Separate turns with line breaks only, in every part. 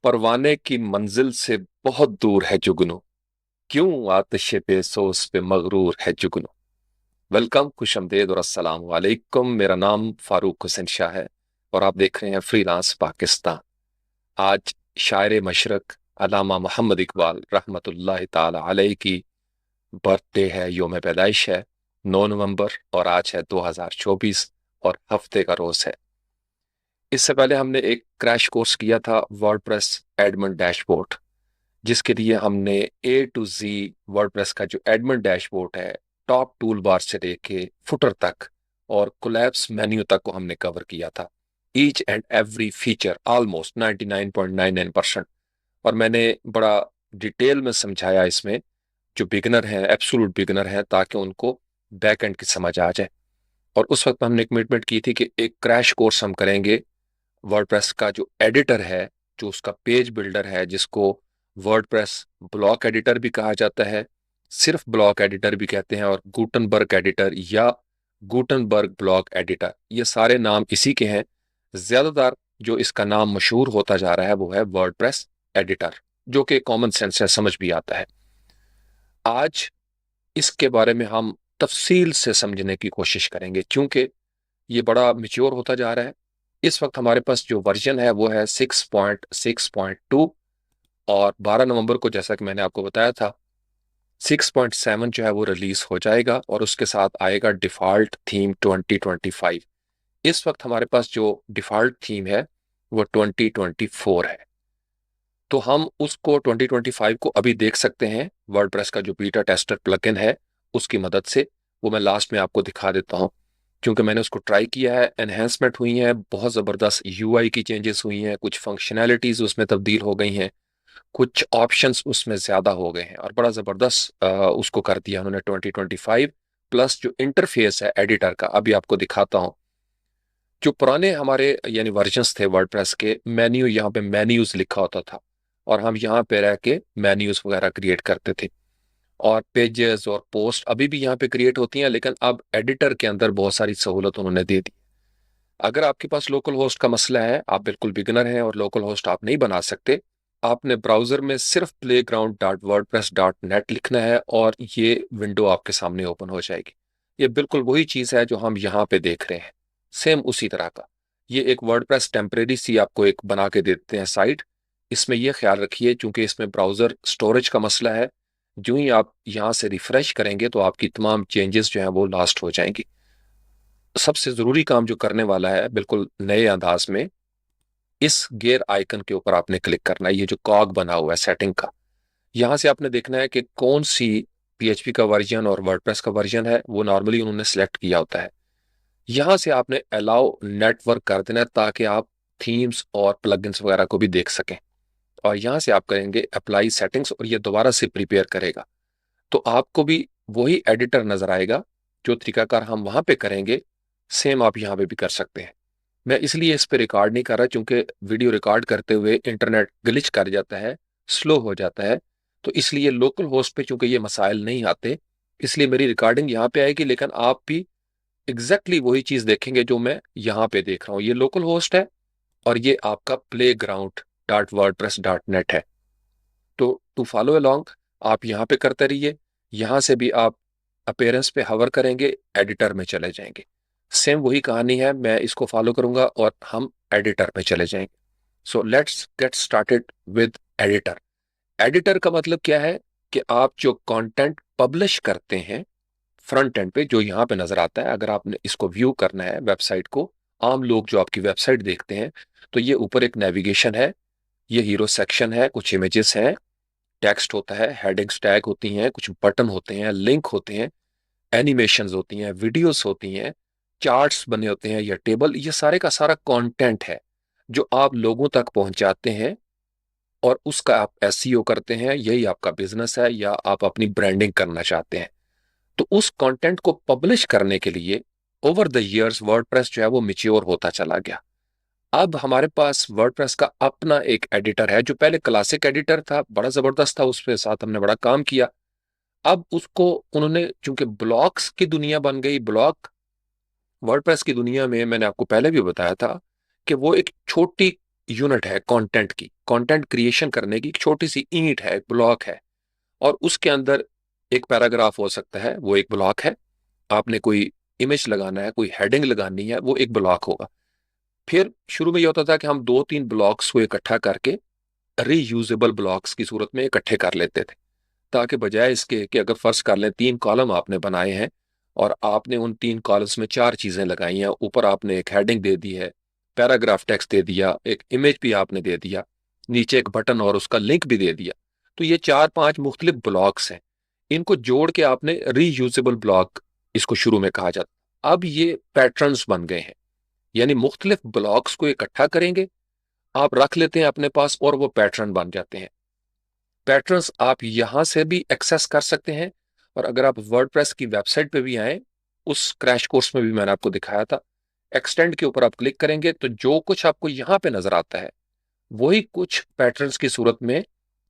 परवाने की मंजिल से बहुत दूर है जुगनू। क्यों आतिश बेसोस पे मगरूर है जुगनू। वेलकम, खुशमदेद और अस्सलाम वालेकुम। मेरा नाम फारूक हुसैन शाह है और आप देख रहे हैं फ्रीलांस पाकिस्तान। आज शायर मशरक अल्लामा मोहम्मद इकबाल रहमतुल्लाह ताला अलैह की बर्थडे है, योम पैदाइश है 9 नवंबर, और आज है 2024 और हफ्ते का रोज है। इससे पहले हमने एक क्रैश कोर्स किया था वर्डप्रेस एडमिन डैशबोर्ड, जिसके लिए हमने ए टू जी वर्डप्रेस का जो एडमिन डैशबोर्ड है, टॉप टूल बार से लेके फुटर तक और कोलैप्स मेन्यू तक को हमने कवर किया था। Each and every feature almost 99.99%। और मैंने बड़ा डिटेल में समझाया इसमें, जो बिगनर हैं, एब्सोल्यूट बिगनर हैं, ताकि उनको बैक एंड की समझ आ जाए। और उस वक्त हमने कमिटमेंट की थी कि एक क्रैश कोर्स हम करेंगे वर्डप्रेस का जो एडिटर है, जो उसका पेज बिल्डर है, जिसको वर्डप्रेस ब्लॉक एडिटर भी कहा जाता है, सिर्फ ब्लॉक एडिटर भी कहते हैं, और गुटनबर्ग एडिटर या गुटनबर्ग ब्लॉक एडिटर, ये सारे नाम इसी के हैं। ज्यादातर जो इसका नाम मशहूर होता जा रहा है वो है वर्डप्रेस एडिटर, जो कि कॉमन सेंस है, समझ भी आता है। आज इसके बारे में हम तफसील से समझने की कोशिश करेंगे, क्योंकि ये बड़ा मिच्योर होता जा रहा है। इस वक्त हमारे पास जो वर्जन है वो है 6.6.2, और 12 नवंबर को, जैसा कि मैंने आपको बताया था, 6.7 जो है वो रिलीज हो जाएगा, और उसके साथ आएगा डिफॉल्ट थीम 2025। इस वक्त हमारे पास जो डिफॉल्ट थीम है वो 2024 है। तो हम उसको 2025 को अभी देख सकते हैं वर्डप्रेस का जो बीटा टेस्टर प्लगइन है उसकी मदद से। वो मैं लास्ट में आपको दिखा देता हूँ, क्योंकि मैंने उसको ट्राई किया है। एनहेंसमेंट हुई है, बहुत ज़बरदस्त यूआई की चेंजेस हुई हैं, कुछ फंक्शनैलिटीज़ उसमें तब्दील हो गई हैं, कुछ ऑप्शंस उसमें ज़्यादा हो गए हैं, और बड़ा ज़बरदस्त उसको कर दिया उन्होंने 2025। प्लस जो इंटरफेस है एडिटर का, अभी आपको दिखाता हूँ। जो पुराने हमारे यानी वर्जन्स थे वर्डप्रेस के, मेन्यू, यहाँ पे मेन्यूज लिखा होता था, और हम यहाँ पे रह के मेन्यूज वगैरह क्रिएट करते थे, और पेजेस और पोस्ट अभी भी यहाँ पे क्रिएट होती हैं, लेकिन अब एडिटर के अंदर बहुत सारी सहूलत उन्होंने दे दी। अगर आपके पास लोकल होस्ट का मसला है, आप बिल्कुल बिगिनर हैं और लोकल होस्ट आप नहीं बना सकते, आपने ब्राउजर में सिर्फ playground.wordpress.net लिखना है और ये विंडो आपके सामने ओपन हो जाएगी। ये बिल्कुल वही चीज़ है जो हम यहाँ पे देख रहे हैं, सेम उसी तरह का। ये एक वर्डप्रेस टेम्परेरी सी आपको एक बना के देते हैं साइट। इसमें यह ख्याल रखिए, चूंकि इसमें ब्राउजर स्टोरेज का मसला है, जो ही आप यहाँ से रिफ्रेश करेंगे तो आपकी तमाम चेंजेस जो हैं वो लास्ट हो जाएंगी। सबसे ज़रूरी काम जो करने वाला है बिल्कुल नए अंदाज में, इस गेयर आइकन के ऊपर आपने क्लिक करना है। ये जो कॉग बना हुआ है सेटिंग का, यहां से आपने देखना है कि कौन सी पीएचपी का वर्जन और वर्डप्रेस का वर्जन है, वो नॉर्मली उन्होंने सेलेक्ट किया होता है। यहां से आपने अलाउ नेटवर्क कर देना है, ताकि आप थीम्स और प्लगइन्स वगैरह को भी देख सकें। और यहां से आप करेंगे अप्लाई सेटिंग्स, और ये दोबारा से प्रिपेयर करेगा, तो आपको भी वही एडिटर नजर आएगा। जो तरीकाकार हम वहां पे करेंगे, सेम आप यहाँ पे भी कर सकते हैं। मैं इसलिए इस पे रिकॉर्ड नहीं कर रहा, क्योंकि वीडियो रिकॉर्ड करते हुए इंटरनेट ग्लिच कर जाता है, स्लो हो जाता है। तो इसलिए लोकल होस्ट पे चूंकि ये मसाइल नहीं आते, इसलिए मेरी रिकॉर्डिंग यहाँ पे आएगी, लेकिन आप भी एग्जैक्टली वही चीज देखेंगे जो मैं यहाँ पे देख रहा हूँ। ये लोकल होस्ट है, और ये आपका play ground dot WordPress dot net है। तो टू फॉलो अलोंग आप यहाँ पे करते रहिए। यहाँ से भी आप अपेयरेंस पे हवर करेंगे, एडिटर में चले जाएंगे। सेम वही कहानी है, मैं इसको फॉलो करूंगा और हम एडिटर पे चले जाएंगे। So let's get started with editor. Editor का मतलब क्या है कि आप जो कंटेंट पब्लिश करते हैं फ्रंट एंड पे, जो यहाँ पे नजर आता है, अगर आपने इसको व्यू करना है वेबसाइट को, आम लोग जो आपकी वेबसाइट देखते हैं, तो ये ऊपर एक नेविगेशन है, ये हीरो सेक्शन है, कुछ इमेजेस हैं, टेक्स्ट होता है, हेडिंग्स टैग होती हैं, कुछ बटन होते हैं, लिंक होते हैं, एनिमेशंस होती हैं, वीडियोस होती हैं, चार्ट्स बने होते हैं या टेबल। ये सारे का सारा कंटेंट है जो आप लोगों तक पहुंचाते हैं, और उसका आप एसईओ करते हैं। यही आपका बिजनेस है, या आप अपनी ब्रांडिंग करना चाहते हैं। तो उस कंटेंट को पब्लिश करने के लिए ओवर द इयर्स वर्डप्रेस जो है वो मिच्योर होता चला गया। अब हमारे पास वर्डप्रेस का अपना एक एडिटर है, जो पहले क्लासिक एडिटर था, बड़ा जबरदस्त था, उसके साथ हमने बड़ा काम किया। अब उसको उन्होंने, चूंकि ब्लॉक्स की दुनिया बन गई, ब्लॉक वर्डप्रेस की दुनिया में, मैंने आपको पहले भी बताया था कि वो एक छोटी यूनिट है कंटेंट की, कंटेंट क्रिएशन करने की एक छोटी सी ईंट है, एक ब्लॉक है। और उसके अंदर एक पैराग्राफ हो सकता है, वो एक ब्लॉक है। आपने कोई इमेज लगाना है, कोई हेडिंग लगानी है, वो एक ब्लॉक होगा। फिर शुरू में ये होता था कि हम दो तीन ब्लॉक्स को इकट्ठा करके रीयूजेबल ब्लॉक्स की सूरत में इकट्ठे कर लेते थे, ताकि बजाय इसके कि अगर फर्ज कर लें तीन कॉलम आपने बनाए हैं और आपने उन तीन कॉलम्स में चार चीजें लगाई हैं, ऊपर आपने एक हेडिंग दे दी है, पैराग्राफ टेक्स्ट दे दिया, एक इमेज भी आपने दे दिया, नीचे एक बटन और उसका लिंक भी दे दिया, तो ये चार पांच मुख्तलिफ ब्लॉक्स हैं। इनको जोड़ के आपने रीयूजेबल ब्लॉक इसको शुरू में कहा जाता। अब ये पैटर्न्स बन गए हैं, यानी मुख्तलिफ ब्लॉक्स को इकट्ठा करेंगे, आप रख लेते हैं अपने पास और वो पैटर्न बन जाते हैं। पैटर्न्स आप यहां से भी एक्सेस कर सकते हैं। और अगर आप वर्डप्रेस की वेबसाइट पे भी आए, उस क्रैश कोर्स में भी मैंने आपको दिखाया था, एक्सटेंड के ऊपर आप क्लिक करेंगे तो जो कुछ आपको यहां पे नजर आता है वही कुछ पैटर्न्स की सूरत में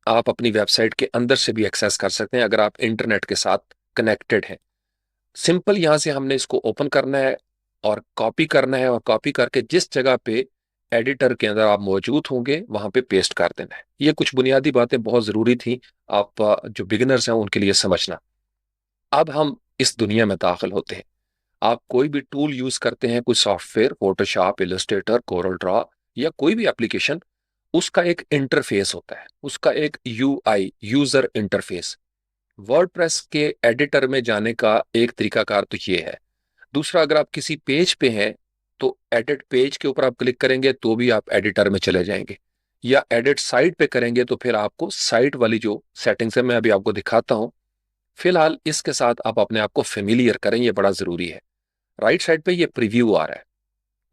आप अपनी वेबसाइट के अंदर से भी एक्सेस कर सकते हैं, अगर आप इंटरनेट के साथ कनेक्टेड हैं। सिंपल यहां से हमने इसको ओपन करना है और कॉपी करना है, और कॉपी करके जिस जगह पे एडिटर के अंदर आप मौजूद होंगे वहां पे पेस्ट कर देना है। ये कुछ बुनियादी बातें बहुत जरूरी थी, आप जो बिगिनर्स हैं उनके लिए समझना। अब हम इस दुनिया में दाखिल होते हैं। आप कोई भी टूल यूज करते हैं, कोई software, Photoshop, Illustrator, Corel Draw या कोई भी एप्लीकेशन, उसका एक इंटरफेस होता है, उसका एक यूआई, यूजर इंटरफेस। वर्डप्रेस के एडिटर में जाने का एक तरीकाकार तो ये है। दूसरा, अगर आप किसी पेज पे हैं तो एडिट पेज के ऊपर आप क्लिक करेंगे तो भी आप एडिटर में चले जाएंगे, या एडिट साइट पे करेंगे तो फिर आपको साइट वाली जो सेटिंग्स है मैं अभी आपको दिखाता हूं। फिलहाल इसके साथ आप अपने आप को फेमिलियर करें, ये बड़ा जरूरी है। राइट साइड पे ये प्रीव्यू आ रहा है।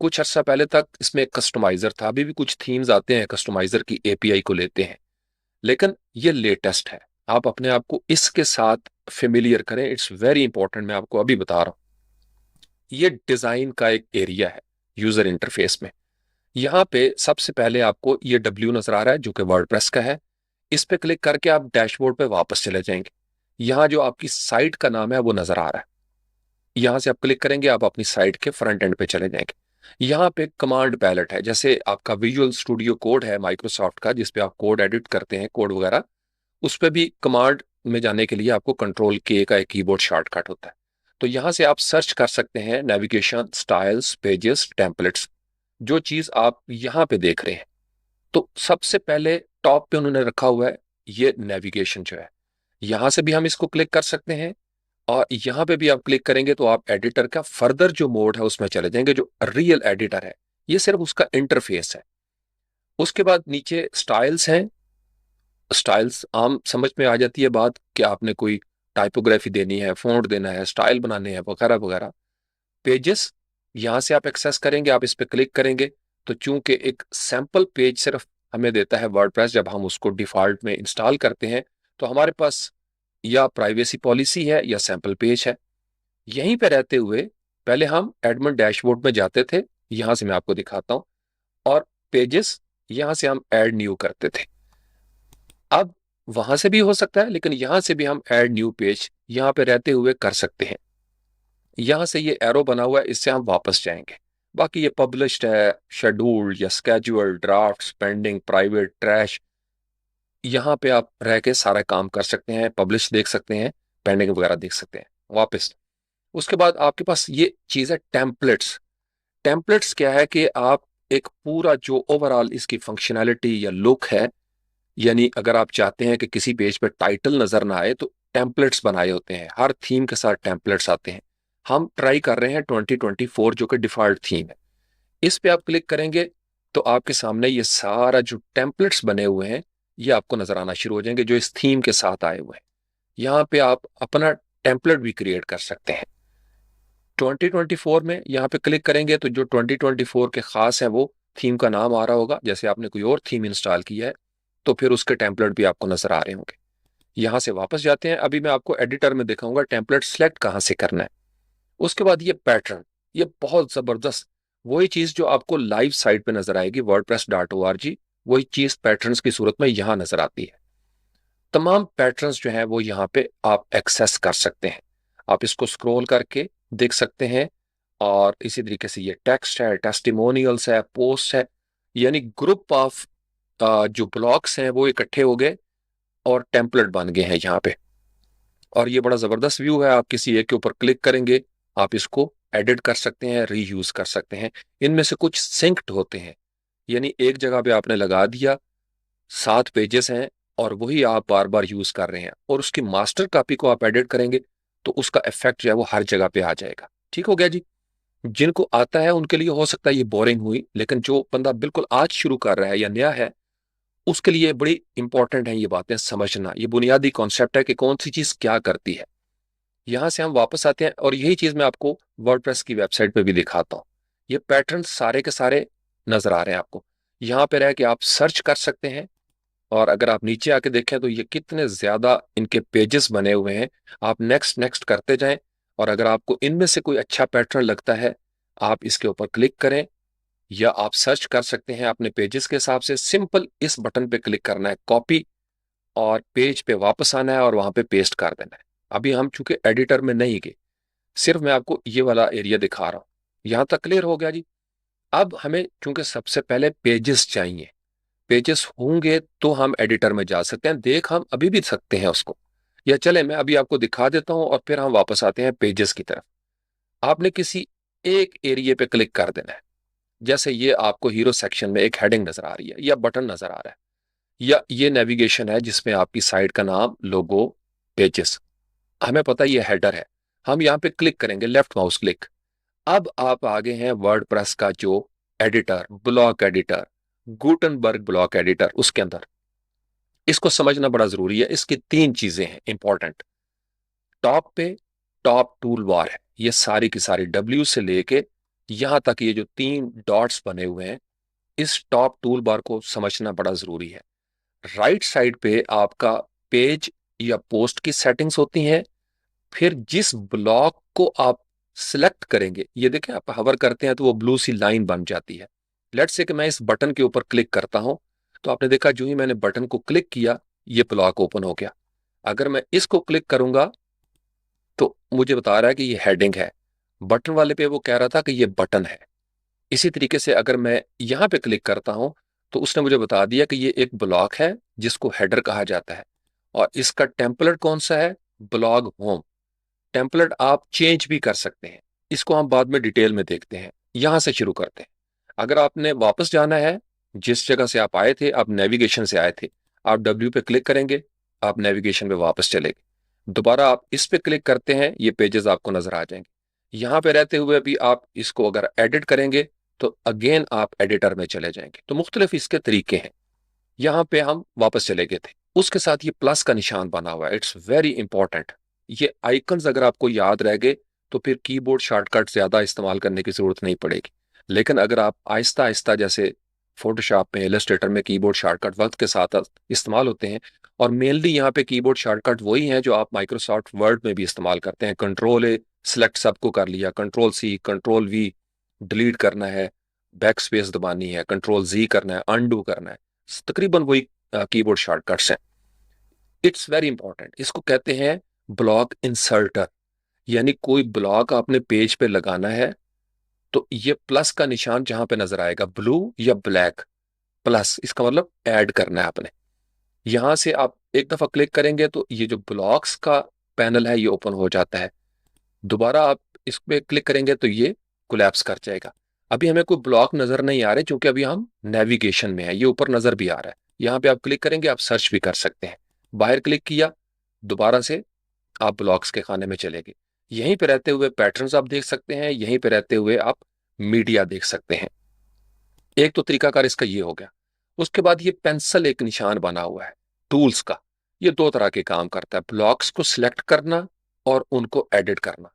कुछ अर्सा पहले तक इसमें एक कस्टमाइजर था, अभी भी कुछ थीम्स आते हैं कस्टमाइजर की एपीआई को लेते हैं, लेकिन ये लेटेस्ट है। आप अपने आप को इसके साथ फेमिलियर करें, इट्स वेरी इंपॉर्टेंट, मैं आपको अभी बता रहा हूं। ये डिजाइन का एक एरिया है यूजर इंटरफेस में। यहाँ पे सबसे पहले आपको ये डब्ल्यू नजर आ रहा है जो कि वर्डप्रेस का है। इस पे क्लिक करके आप डैशबोर्ड पे वापस चले जाएंगे। यहाँ जो आपकी साइट का नाम है वो नजर आ रहा है। यहाँ से आप क्लिक करेंगे, आप अपनी साइट के फ्रंट एंड पे चले जाएंगे। यहाँ पे कमांड पैलेट है, जैसे आपका विजुअल स्टूडियो कोड है माइक्रोसॉफ्ट का, जिसपे आप कोड एडिट करते हैं, कोड वगैरह, उस पे भी कमांड में जाने के लिए आपको कंट्रोल के का एक कीबोर्ड शॉर्टकट होता है। तो यहाँ से आप सर्च कर सकते हैं नेविगेशन, स्टाइल्स, पेजेस, टेम्पलेट्स, जो चीज आप यहाँ पे देख रहे हैं। तो सबसे पहले टॉप पे उन्होंने रखा हुआ है ये नेविगेशन जो है। यहाँ से भी हम इसको क्लिक कर सकते हैं, और यहाँ पे भी आप क्लिक करेंगे तो आप एडिटर का फर्दर जो मोड है उसमें चले जाएंगे, जो रियल एडिटर है। ये सिर्फ उसका इंटरफेस है। उसके बाद नीचे स्टाइल्स हैं। स्टाइल्स आम समझ में आ जाती है बात कि आपने कोई टाइपोग्राफी देनी है, फॉन्ट देना है, स्टाइल बनाने हैं, वगैरह वगैरह। पेजेस, यहाँ से आप एक्सेस करेंगे, आप इस पर क्लिक करेंगे तो चूंकि एक सैंपल पेज सिर्फ हमें देता है वर्डप्रेस, जब हम उसको डिफॉल्ट में इंस्टॉल करते हैं तो हमारे पास या प्राइवेसी पॉलिसी है या सैंपल पेज है। यहीं पे रहते हुए पहले हम एडमिन डैशबोर्ड में जाते थे, यहां से मैं आपको दिखाता हूं, और पेजेस, यहां से हम ऐड न्यू करते थे। अब वहां से भी हो सकता है, लेकिन यहां से भी हम ऐड न्यू पेज यहां पे रहते हुए कर सकते हैं। यहां से ये एरो बना हुआ है, इससे हम वापस जाएंगे। बाकी ये पब्लिश्ड है, शेड्यूल्ड या scheduled, draft, pending, private, trash, यहाँ पे आप रह के सारा काम कर सकते हैं, पब्लिश देख सकते हैं, पेंडिंग वगैरह देख सकते हैं, वापस। उसके बाद आपके पास ये चीज है टेम्पलेट्स। टेम्पलेट्स क्या है कि आप एक पूरा जो ओवरऑल इसकी फंक्शनैलिटी या लुक है, यानी अगर आप चाहते हैं कि किसी पेज पे टाइटल नजर ना आए तो टेम्पलेट्स बनाए होते हैं, हर थीम के साथ टेम्पलेट्स आते हैं। हम ट्राई कर रहे हैं 2024 जो कि डिफॉल्ट थीम है। इस पे आप क्लिक करेंगे तो आपके सामने ये सारा जो टेम्पलेट्स बने हुए हैं ये आपको नजर आना शुरू हो जाएंगे, जो इस थीम के साथ आए हुए हैं। यहाँ पे आप अपना टेम्पलेट भी क्रिएट कर सकते हैं। 2024 में यहाँ पे क्लिक करेंगे तो जो 2024 के खास है वो थीम का नाम आ रहा होगा। जैसे आपने कोई और थीम इंस्टॉल किया है तो फिर उसके टेम्पलेट भी आपको नजर आ रहे होंगे। यहाँ से वापस जाते हैं, अभी मैं आपको एडिटर में दिखाऊंगा टेम्पलेट सेलेक्ट कहाँ से करना है। उसके बाद ये पैटर्न, ये बहुत जबरदस्त, वही चीज जो आपको लाइव साइट पे नजर आएगी wordpress.org, वही चीज पैटर्न्स की सूरत में यहाँ नजर आती है। तमाम पैटर्न्स जो हैं वो यहाँ पे आप एक्सेस कर सकते हैं। आप इसको स्क्रॉल करके देख सकते हैं। और इसी तरीके से ये टेक्स्ट है, टेस्टिमोनियल्स है, पोस्ट है, यानी ग्रुप ऑफ जो ब्लॉक्स हैं वो इकट्ठे हो गए और टेम्पलेट बन गए हैं यहाँ पे। और ये बड़ा जबरदस्त व्यू है, आप किसी एक के ऊपर क्लिक करेंगे, आप इसको एडिट कर सकते हैं, रीयूज कर सकते हैं। इनमें से कुछ सिंक्ड होते हैं, यानी एक जगह पे आपने लगा दिया, 7 पेजेस हैं और वही आप बार बार यूज कर रहे हैं, और उसकी मास्टर कॉपी को आप एडिट करेंगे तो उसका इफेक्ट जो है वो हर जगह पे आ जाएगा। ठीक हो गया जी। जिनको आता है उनके लिए हो सकता है ये बोरिंग हुई, लेकिन जो बंदा बिल्कुल आज शुरू कर रहा है या नया है, उसके लिए बड़ी इंपॉर्टेंट है ये बातें समझना। ये बुनियादी कॉन्सेप्ट है कि कौन सी चीज क्या करती है। यहां से हम वापस आते हैं और यही चीज मैं आपको वर्डप्रेस की वेबसाइट पे भी दिखाता हूँ। ये पैटर्न सारे के सारे नजर आ रहे हैं आपको। यहाँ पे रह के आप सर्च कर सकते हैं, और अगर आप नीचे आके देखें तो ये कितने ज्यादा इनके पेजेस बने हुए हैं। आप नेक्स्ट नेक्स्ट करते जाएं, और अगर आपको इनमें से कोई अच्छा पैटर्न लगता है, आप इसके ऊपर क्लिक करें, या आप सर्च कर सकते हैं अपने पेजेस के हिसाब से। सिंपल इस बटन पे क्लिक करना है, कॉपी, और पेज पे वापस आना है और वहां पे पेस्ट कर देना है। अभी हम चूंकि एडिटर में नहीं गए, सिर्फ मैं आपको ये वाला एरिया दिखा रहा हूं। यहां तक क्लियर हो गया जी। अब हमें चूंकि सबसे पहले पेजेस चाहिए, पेजेस होंगे तो हम एडिटर में जा सकते हैं, देख हम अभी भी सकते हैं उसको। या चले मैं अभी आपको दिखा देता हूं और फिर हम वापस आते हैं पेजेस की तरफ। आपने किसी एक एरिया पे क्लिक कर देना है। जैसे ये आपको हीरो सेक्शन में एक हेडिंग नजर आ रही है, या बटन नजर आ रहा है, या ये नेविगेशन है जिसमें आपकी साइट का नाम, लोगो, पेजेस, हमें पता है ये हेडर है। हम यहाँ पे क्लिक करेंगे, लेफ्ट माउस क्लिक। अब आप आगे हैं वर्डप्रेस का जो editor, block editor, Gutenberg block editor, उसके अंदर। इसको समझना बड़ा जरूरी है। इसकी 3 चीजें हैं इंपॉर्टेंट। टॉप पे टॉप टूल बार है, ये सारी की सारी डब्ल्यू से लेके यहां तक ये जो 3 डॉट्स बने हुए हैं, इस टॉप टूल बार को समझना बड़ा जरूरी है। राइट साइड पे आपका पेज या पोस्ट की सेटिंग्स होती हैं। फिर जिस ब्लॉक को आप सिलेक्ट करेंगे, ये देखें आप हवर करते हैं तो वो ब्लू सी लाइन बन जाती है। लेट्स से कि मैं इस बटन के ऊपर क्लिक करता हूं, तो आपने देखा जो ही मैंने बटन को क्लिक किया, ये ब्लॉक ओपन हो गया। अगर मैं इसको क्लिक करूंगा तो मुझे बता रहा है कि ये हेडिंग है। बटन वाले पे वो कह रहा था कि ये बटन है। इसी तरीके से अगर मैं यहां पे क्लिक करता हूं, तो उसने मुझे बता दिया कि ये एक ब्लॉक है जिसको हेडर कहा जाता है। और इसका टेम्पलेट कौन सा है? Blog home. टेम्पलेट आप चेंज भी कर सकते हैं, इसको हम बाद में डिटेल में देखते हैं। यहां से शुरू करते हैं। अगर आपने वापस जाना है जिस जगह से आप आए थे, आप नेविगेशन से आए थे, आप डब्ल्यू पे क्लिक करेंगे, आप नेविगेशन पे वापस चलेंगे। दोबारा आप इस पे क्लिक करते हैं, ये पेजेस आपको नजर आ जाएंगे। यहां पे रहते हुए भी आप इसको अगर एडिट करेंगे तो अगेन आप एडिटर में चले जाएंगे। तो मुख्तलिफ इसके तरीके हैं। यहां पे हम वापस चले गए थे, उसके साथ ये प्लस का निशान बना हुआ है, इट्स वेरी इंपॉर्टेंट। ये आइकन्स अगर आपको याद रह गए तो फिर कीबोर्ड शॉर्टकट ज्यादा इस्तेमाल करने की जरूरत नहीं पड़ेगी। लेकिन अगर आप आहिस्ता आहिस्ता, जैसे फोटोशॉप में, इलस्ट्रेटर में कीबोर्ड शॉर्टकट वक्त के साथ इस्तेमाल होते हैं, और मेनली यहाँ पे कीबोर्ड शॉर्टकट वही हैं जो आप माइक्रोसॉफ्ट वर्ड में भी इस्तेमाल करते हैं। कंट्रोल ए सिलेक्ट सबको कर लिया, control C, control V delete करना है, बैक स्पेस दबानी है, कंट्रोल जी करना है, अनडू करना है, तकरीबन वही कीबोर्ड शॉर्टकट्स हैं। It's very important. इसको कहते हैं ब्लॉक इंसर्टर। यानी कोई ब्लॉक आपने पेज पे लगाना है तो ये प्लस का निशान जहां पे नजर आएगा, ब्लू या ब्लैक, प्लस, इसका मतलब ऐड करना है आपने। यहां से आप एक दफा क्लिक करेंगे तो ये जो ब्लॉक्स का पैनल है ये ओपन हो जाता है। दोबारा आप इस पे क्लिक करेंगे तो ये कोलैप्स कर जाएगा। अभी हमें कोई ब्लॉक नजर नहीं आ रहे क्योंकि अभी हम नेविगेशन में है, ये ऊपर नजर भी आ रहा है। यहाँ पे आप क्लिक करेंगे, आप सर्च भी कर सकते हैं। बाहर क्लिक किया, दोबारा से आप ब्लॉक्स के खाने में चले गए। यहीं पे रहते हुए पैटर्न्स आप देख सकते हैं, यहीं पे रहते हुए आप मीडिया देख सकते हैं। एक तो तरीकाकार इसका ये हो गया। उसके बाद ये पेंसिल एक निशान बना हुआ है टूल्स का। ये 2 तरह के काम करता है, ब्लॉक्स को सिलेक्ट करना और उनको एडिट करना।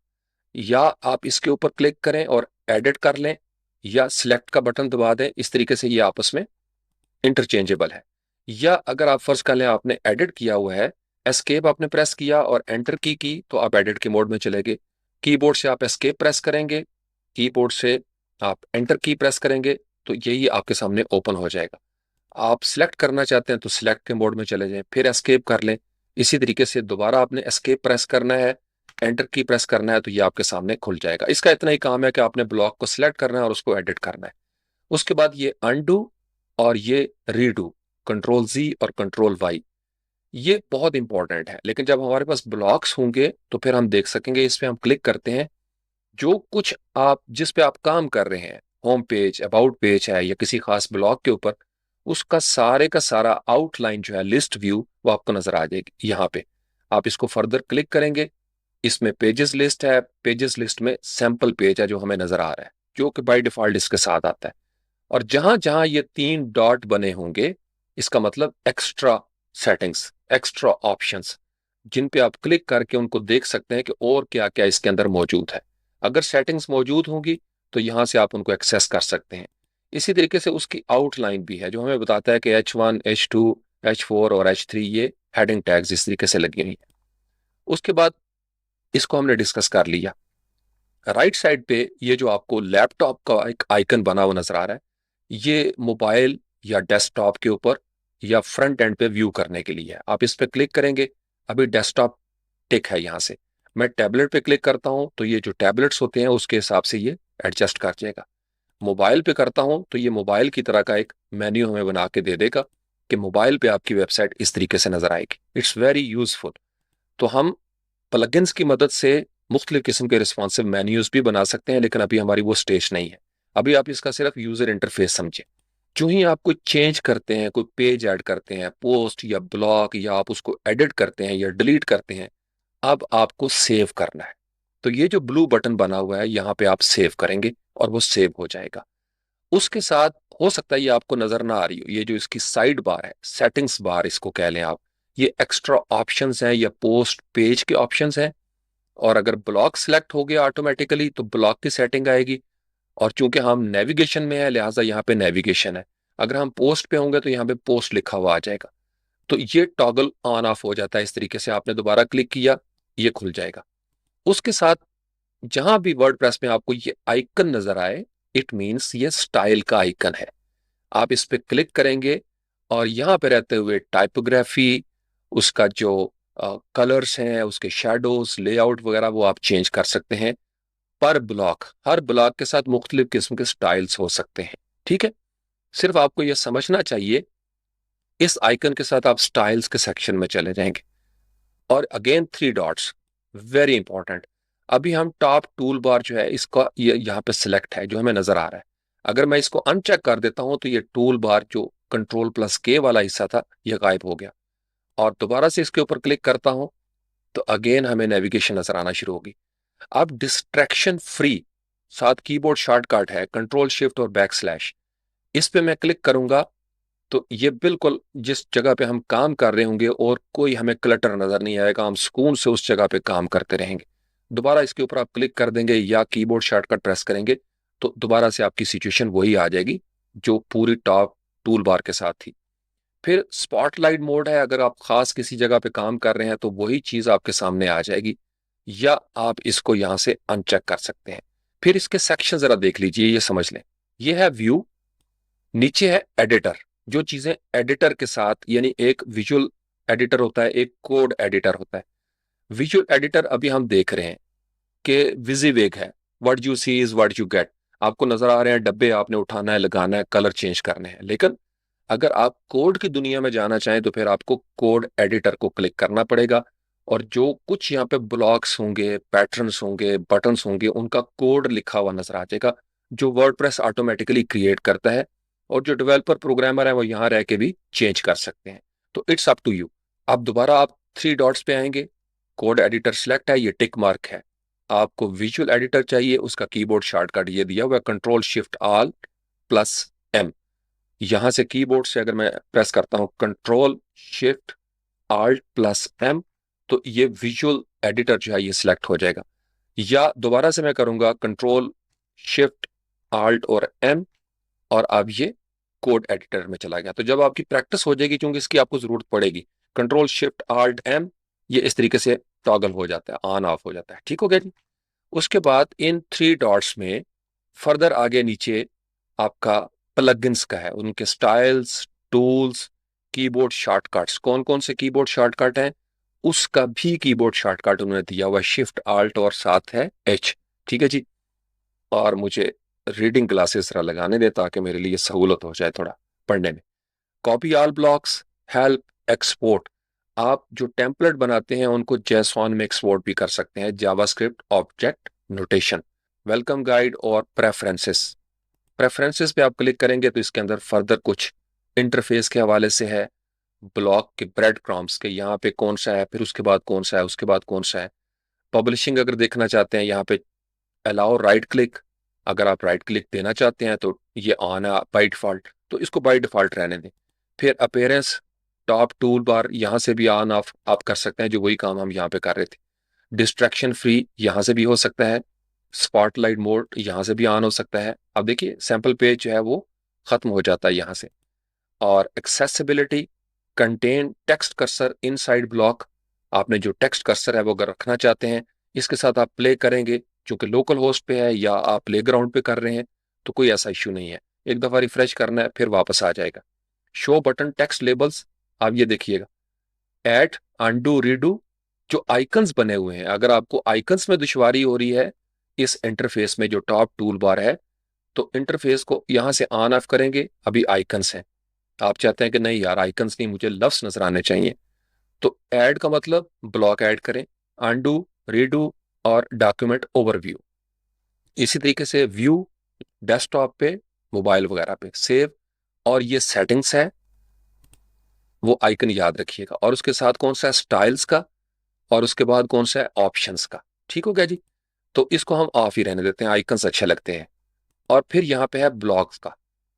या आप इसके ऊपर क्लिक करें और एडिट कर लें, या सिलेक्ट का बटन दबा दें। इस तरीके से ये आपस में इंटरचेंजेबल है। या अगर आप फर्ज कर लें आपने एडिट किया हुआ है, एस्केप आपने प्रेस किया और एंटर की तो आप एडिट के मोड में चले गए। कीबोर्ड से आप एस्केप प्रेस करेंगे, कीबोर्ड से आप एंटर की प्रेस करेंगे तो यही आपके सामने ओपन हो जाएगा। आप सिलेक्ट करना चाहते हैं तो सिलेक्ट के मोड में चले जाएं, फिर एस्केप कर लें। इसी तरीके से दोबारा आपने एस्केप प्रेस करना है, एंटर की प्रेस करना है, तो ये आपके सामने खुल जाएगा। इसका इतना ही काम है कि आपने ब्लॉक को सिलेक्ट करना है और उसको एडिट करना है। उसके बाद ये अनडू और ये रीडू, कंट्रोल जी और कंट्रोल वाई, ये बहुत इंपॉर्टेंट है। लेकिन जब हमारे पास ब्लॉक्स होंगे तो फिर हम देख सकेंगे, इस पे हम क्लिक करते हैं, जो कुछ आप जिस पे आप काम कर रहे हैं, होम पेज, अबाउट पेज है या किसी खास ब्लॉग के ऊपर, उसका सारे का सारा आउटलाइन जो है, लिस्ट व्यू, वो आपको नजर आ जाएगी यहाँ पे। आप इसको फर्दर क्लिक करेंगे, इसमें पेजेस लिस्ट है, पेजेस लिस्ट में सैंपल पेज है जो हमें नजर आ रहा है, जो कि बाय डिफॉल्ट इसके साथ आता है। और जहां जहां ये 3 डॉट बने होंगे, इसका मतलब एक्स्ट्रा सेटिंग्स, एक्स्ट्रा ऑप्शंस, जिन पे आप क्लिक करके उनको देख सकते हैं कि और क्या क्या इसके अंदर मौजूद है। अगर सेटिंग्स मौजूद होंगी तो यहां से आप उनको एक्सेस कर सकते हैं। इसी तरीके से उसकी आउटलाइन भी है जो हमें बताता है कि H1, H2, H4 और H3 ये हेडिंग टैग्स इस तरीके से लगी हुई है। उसके बाद इसको हमने डिस्कस कर लिया। राइट साइड पे ये जो आपको लैपटॉप का एक आइकन बना हुआ नजर आ रहा है, ये मोबाइल या डेस्कटॉप के ऊपर या फ्रंट एंड पे व्यू करने के लिए है। आप इस पे क्लिक करेंगे, अभी डेस्कटॉप टिक है यहाँ से। मैं टैबलेट पे क्लिक करता हूँ तो ये जो टैबलेट्स होते हैं उसके हिसाब से ये एडजस्ट कर जाएगा। मोबाइल पे करता हूँ तो ये मोबाइल की तरह का एक मेन्यू हमें बना के दे देगा कि मोबाइल पे आपकी वेबसाइट इस तरीके से नजर आएगी। It's very useful. तो हम प्लगइन्स की मदद से मुख्तलिफ किस्म के रिस्पॉन्सिव मेन्यूज भी बना सकते हैं, लेकिन अभी हमारी वो स्टेज नहीं है। अभी आप इसका सिर्फ यूजर इंटरफेस समझे। जो ही आप कोई चेंज करते हैं, कोई पेज ऐड करते हैं, पोस्ट या ब्लॉग, या आप उसको एडिट करते हैं या डिलीट करते हैं, अब आपको सेव करना है। तो ये जो ब्लू बटन बना हुआ है, यहाँ पे आप सेव करेंगे और वो सेव हो जाएगा। उसके साथ हो सकता है ये आपको नजर ना आ रही हो, ये जो इसकी साइड बार है, सेटिंग्स बार इसको कह लें आप, ये एक्स्ट्रा ऑप्शंस हैं या पोस्ट पेज के ऑप्शंस हैं। और अगर ब्लॉक सिलेक्ट हो गया ऑटोमेटिकली तो ब्लॉक की सेटिंग आएगी। और चूंकि हम नेविगेशन में है लिहाजा यहाँ पे नेविगेशन है। अगर हम पोस्ट पे होंगे तो यहाँ पे पोस्ट लिखा हुआ आ जाएगा। तो ये टॉगल ऑन ऑफ हो जाता है इस तरीके से। आपने दोबारा क्लिक किया, ये खुल जाएगा। उसके साथ जहां भी वर्डप्रेस में आपको ये आइकन नजर आए, इट मींस ये स्टाइल का आइकन है। आप इस पे क्लिक करेंगे और यहाँ पे रहते हुए टाइपोग्राफी, उसका जो कलर्स हैं, उसके शेडोज, लेआउट वगैरह, वो आप चेंज कर सकते हैं। पर ब्लॉक, हर ब्लॉक के साथ मुख्तलिफ किस्म के स्टाइल्स हो सकते हैं। ठीक है, सिर्फ आपको यह समझना चाहिए, इस आइकन के साथ आप स्टाइल्स के सेक्शन में चले जाएंगे। और अगेन 3 डॉट्स, वेरी इंपॉर्टेंट। अभी हम टॉप टूल बार जो है इसका ये यहाँ पे सिलेक्ट है जो हमें नजर आ रहा है। अगर मैं इसको अनचेक कर देता हूं तो ये टूल बार जो कंट्रोल प्लस के वाला हिस्सा था, ये गायब हो गया। और दोबारा से इसके ऊपर क्लिक करता हूं तो अगेन हमें नेविगेशन नजर आना शुरू होगी। अब डिस्ट्रैक्शन फ्री, साथ कीबोर्ड शॉर्टकट है कंट्रोल शिफ्ट और बैक स्लैश। इस पे मैं क्लिक करूंगा तो ये बिल्कुल जिस जगह पे हम काम कर रहे होंगे और कोई हमें क्लटर नजर नहीं आएगा, हम सुकून से उस जगह पे काम करते रहेंगे। दोबारा इसके ऊपर आप क्लिक कर देंगे या कीबोर्ड शॉर्टकट प्रेस करेंगे तो दोबारा से आपकी सिचुएशन वही आ जाएगी जो पूरी टॉप टूल बार के साथ थी। फिर स्पॉटलाइट मोड है, अगर आप खास किसी जगह पे काम कर रहे हैं तो वही चीज आपके सामने आ जाएगी, या आप इसको यहां से अनचेक कर सकते हैं। फिर इसके सेक्शन जरा देख लीजिए, ये समझ लें। ये है व्यू, नीचे है एडिटर। जो चीजें एडिटर के साथ, यानी एक विजुअल एडिटर होता है, एक कोड एडिटर होता है। विजुअल एडिटर अभी हम देख रहे हैं कि विजिवेग है, what you see is what you get. आपको नजर आ रहे हैं डब्बे, आपने उठाना है, लगाना है, कलर चेंज करने हैं। लेकिन अगर आप कोड की दुनिया में जाना चाहें तो फिर आपको कोड एडिटर को क्लिक करना पड़ेगा। और जो कुछ यहाँ पे ब्लॉक्स होंगे, पैटर्न्स होंगे, बटन्स होंगे, उनका कोड लिखा हुआ नजर आ जाएगा जो वर्डप्रेस ऑटोमेटिकली क्रिएट करता है। और जो डेवलपर प्रोग्रामर है वो यहाँ रह के भी चेंज कर सकते हैं। तो इट्स अप टू यू। अब दोबारा आप 3 डॉट्स पे आएंगे, कोड एडिटर सिलेक्ट है, ये टिक मार्क है। आपको विजुअल एडिटर चाहिए, उसका कीबोर्ड शॉर्टकट ये दिया हुआ है, control shift alt plus M. यहां से कीबोर्ड से अगर मैं प्रेस करता हूं control shift alt plus M, तो ये विजुअल एडिटर जो है ये सिलेक्ट हो जाएगा। या दोबारा से मैं करूंगा कंट्रोल शिफ्ट आल्ट और एम, और अब ये कोड एडिटर में चला गया। तो जब आपकी प्रैक्टिस हो जाएगी, क्योंकि इसकी आपको जरूरत पड़ेगी, कंट्रोल शिफ्ट आल्ट एम, ये इस तरीके से टॉगल हो जाता है, ऑन ऑफ हो जाता है। ठीक हो गया जी। उसके बाद इन 3 डॉट्स में फर्दर आगे नीचे आपका प्लगइन्स का है, उनके स्टाइल्स, टूल्स, कीबोर्ड शॉर्टकट्स, कौन कौन से कीबोर्ड शॉर्टकट हैं, उसका भी कीबोर्ड शॉर्टकट उन्होंने दिया हुआ है, शिफ्ट आल्ट और साथ है एच। ठीक है जी। और मुझे रीडिंग ग्लासेस जरा लगाने दे ताकि मेरे लिए सहूलत हो जाए थोड़ा। पढ़ने में। Copy all blocks, help, export. आप जो टेम्पलेट बनाते हैं उनको JSON में एक्सपोर्ट भी कर सकते हैं, JavaScript object notation. Welcome guide और प्रेफरेंसेस। प्रेफरेंसेस पे आप क्लिक करेंगे तो इसके अंदर फर्दर कुछ इंटरफेस के हवाले से है, ब्लॉक के ब्रेड क्रॉम्स के, यहाँ पे कौन सा है, फिर उसके बाद कौन सा है, उसके बाद कौन सा है। पब्लिशिंग अगर देखना चाहते हैं, यहाँ पे अलाउ राइट क्लिक। अगर आप राइट क्लिक देना चाहते हैं तो ये ऑन है बाई डिफॉल्ट, तो इसको बाई डिफॉल्ट रहने दें। फिर अपीयरेंस, टॉप टूल बार, यहाँ से भी ऑन ऑफ आप कर सकते हैं, जो वही काम हम यहाँ पे कर रहे थे। डिस्ट्रैक्शन फ्री यहाँ से भी हो सकता है। स्पॉटलाइट मोड यहाँ से भी ऑन हो सकता है। अब देखिए सैंपल पेज जो है वो खत्म हो जाता है यहाँ से। और accessibility, contain text cursor inside block. आपने जो टेक्स्ट कर्सर है वो अगर रखना चाहते हैं, इसके साथ आप प्ले करेंगे, चूंकि लोकल होस्ट पे है या आप प्ले ग्राउंड पे कर रहे हैं तो कोई ऐसा इश्यू नहीं है। एक दफा रिफ्रेश करना है फिर वापस आ जाएगा। शो बटन टेक्स्ट लेबल्स, आप ये देखिएगा, ऐड, अनडू, रीडू, जो आइकन्स बने हुए हैं, अगर आपको आइकन्स में दुश्वारी हो रही है इस इंटरफेस में जो टॉप टूल बार है, तो इंटरफेस को यहां से ऑन ऑफ करेंगे। अभी आइकन्स हैं, आप चाहते हैं कि नहीं यार आइकन्स नहीं, मुझे लफ्ज नजर आने चाहिए, तो ऐड का मतलब ब्लॉक ऐड करें, अनडू, रीडू और डॉक्यूमेंट ओवरव्यू। इसी तरीके से व्यू डेस्कटॉप पे, मोबाइल वगैरह पे सेव, और ये सेटिंग्स है वो आइकन याद रखिएगा, और उसके साथ कौन सा है स्टाइल्स का, और उसके बाद कौन सा है ऑप्शंस का। ठीक हो गया जी, तो इसको हम ऑफ ही रहने देते हैं, आइकन्स अच्छे लगते हैं। और फिर यहाँ पे है ब्लॉक्स का,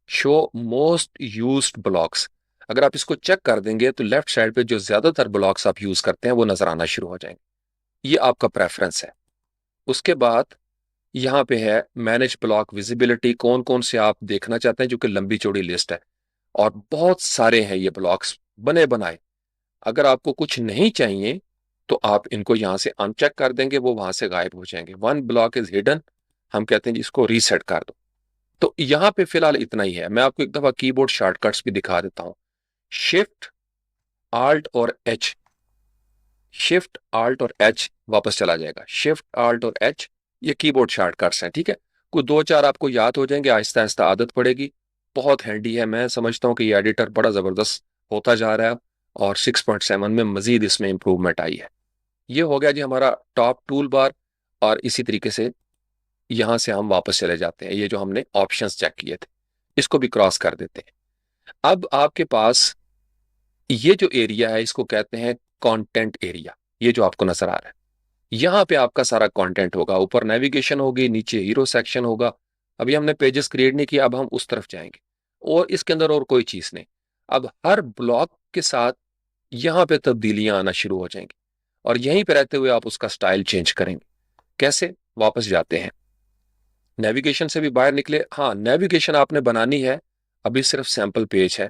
शो मोस्ट यूज्ड ब्लॉक्स। अगर आप इसको चेक कर देंगे तो लेफ्ट साइड पे जो ज्यादातर ब्लॉक्स आप यूज करते हैं वो नजर आना शुरू हो जाएंगे। ये आपका प्रेफरेंस है। उसके बाद यहाँ पे है मैनेज ब्लॉक विजिबिलिटी, कौन कौन से आप देखना चाहते हैं, जो कि लंबी चौड़ी लिस्ट है और बहुत सारे हैं ये ब्लॉक्स बने बनाए। अगर आपको कुछ नहीं चाहिए तो आप इनको यहां से अनचेक कर देंगे, वो वहां से गायब हो जाएंगे। वन ब्लॉक इज हिडन, हम कहते हैं जी इसको रीसेट कर दो। तो यहां पे फिलहाल इतना ही है। मैं आपको एक दफा कीबोर्ड शॉर्टकट्स भी दिखा देता हूं। शिफ्ट आल्ट और एच, शिफ्ट आल्ट और एच वापस चला जाएगा। शिफ्ट आल्ट और एच ये कीबोर्ड शॉर्टकट्स हैं, ठीक है। कुछ दो चार आपको याद हो जाएंगे, आहिस्ता आहिस्ता आदत पड़ेगी। बहुत हैंडी है, मैं समझता हूँ कि ये एडिटर बड़ा जबरदस्त होता जा रहा है और 6.7 में मजीद इसमें इंप्रूवमेंट आई है। ये हो गया जी हमारा टॉप टूल बार। और इसी तरीके से यहां से हम वापस चले जाते हैं, ये जो हमने ऑप्शंस चेक किए थे इसको भी क्रॉस कर देते हैं। अब आपके पास ये जो एरिया है इसको कहते हैं कंटेंट एरिया। ये जो आपको नजर आ रहा है, यहाँ पे आपका सारा कंटेंट होगा। ऊपर नेविगेशन होगी, नीचे हीरो सेक्शन होगा। अभी हमने पेजेस क्रिएट नहीं किया, अब हम उस तरफ जाएंगे। और इसके अंदर और कोई चीज नहीं। अब हर ब्लॉक के साथ यहाँ पे तब्दीलियां आना शुरू हो जाएंगी, और यहीं पे रहते हुए आप उसका स्टाइल चेंज करेंगे। कैसे? वापस जाते हैं, नेविगेशन से भी बाहर निकले। हाँ, नेविगेशन आपने बनानी है, अभी सिर्फ सैंपल पेज है।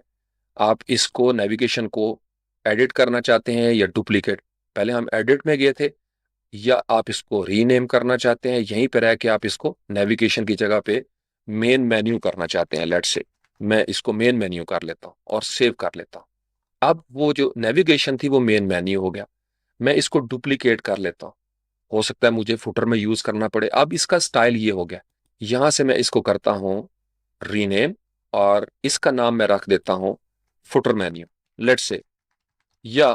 आप इसको नेविगेशन को एडिट करना चाहते हैं या डुप्लीकेट, पहले हम एडिट में गए थे, या आप इसको रीनेम करना चाहते हैं, यहीं पर रह के आप इसको नेविगेशन की जगह पे मेन मेन्यू करना चाहते हैं। लेट से मैं इसको मेन मेन्यू कर लेता हूँ और सेव कर लेता हूँ। अब वो जो नेविगेशन थी वो मेन मेन्यू हो गया। मैं इसको डुप्लीकेट कर लेता हूँ, हो सकता है मुझे फुटर में यूज करना पड़े। अब इसका स्टाइल ये हो गया, यहां से मैं इसको करता हूं रीनेम, और इसका नाम मैं रख देता हूं फुटर मेन्यू, लेट से। या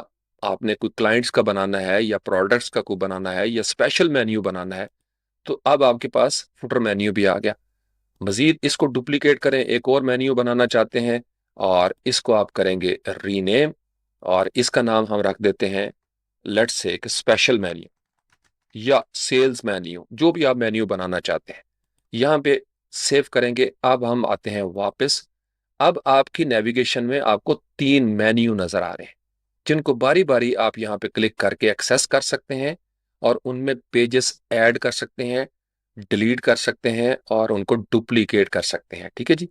आपने कोई क्लाइंट्स का बनाना है या प्रोडक्ट्स का कोई बनाना है या स्पेशल मेन्यू बनाना है, तो अब आपके पास फुटर मेन्यू भी आ गया। मजीद इसको डुप्लीकेट करें, एक और मेन्यू बनाना चाहते हैं, और इसको आप करेंगे रीनेम, और इसका नाम हम रख देते हैं लेट्स से एक स्पेशल मेन्यू या सेल्स मेन्यू, जो भी आप मेन्यू बनाना चाहते हैं। यहाँ पे सेव करेंगे। अब हम आते हैं वापस। अब आपकी नेविगेशन में आपको 3 मेन्यू नजर आ रहे हैं, जिनको बारी बारी आप यहाँ पे क्लिक करके एक्सेस कर सकते हैं, और उनमें पेजेस ऐड कर सकते हैं, डिलीट कर सकते हैं, और उनको डुप्लीकेट कर सकते हैं। ठीक है जी।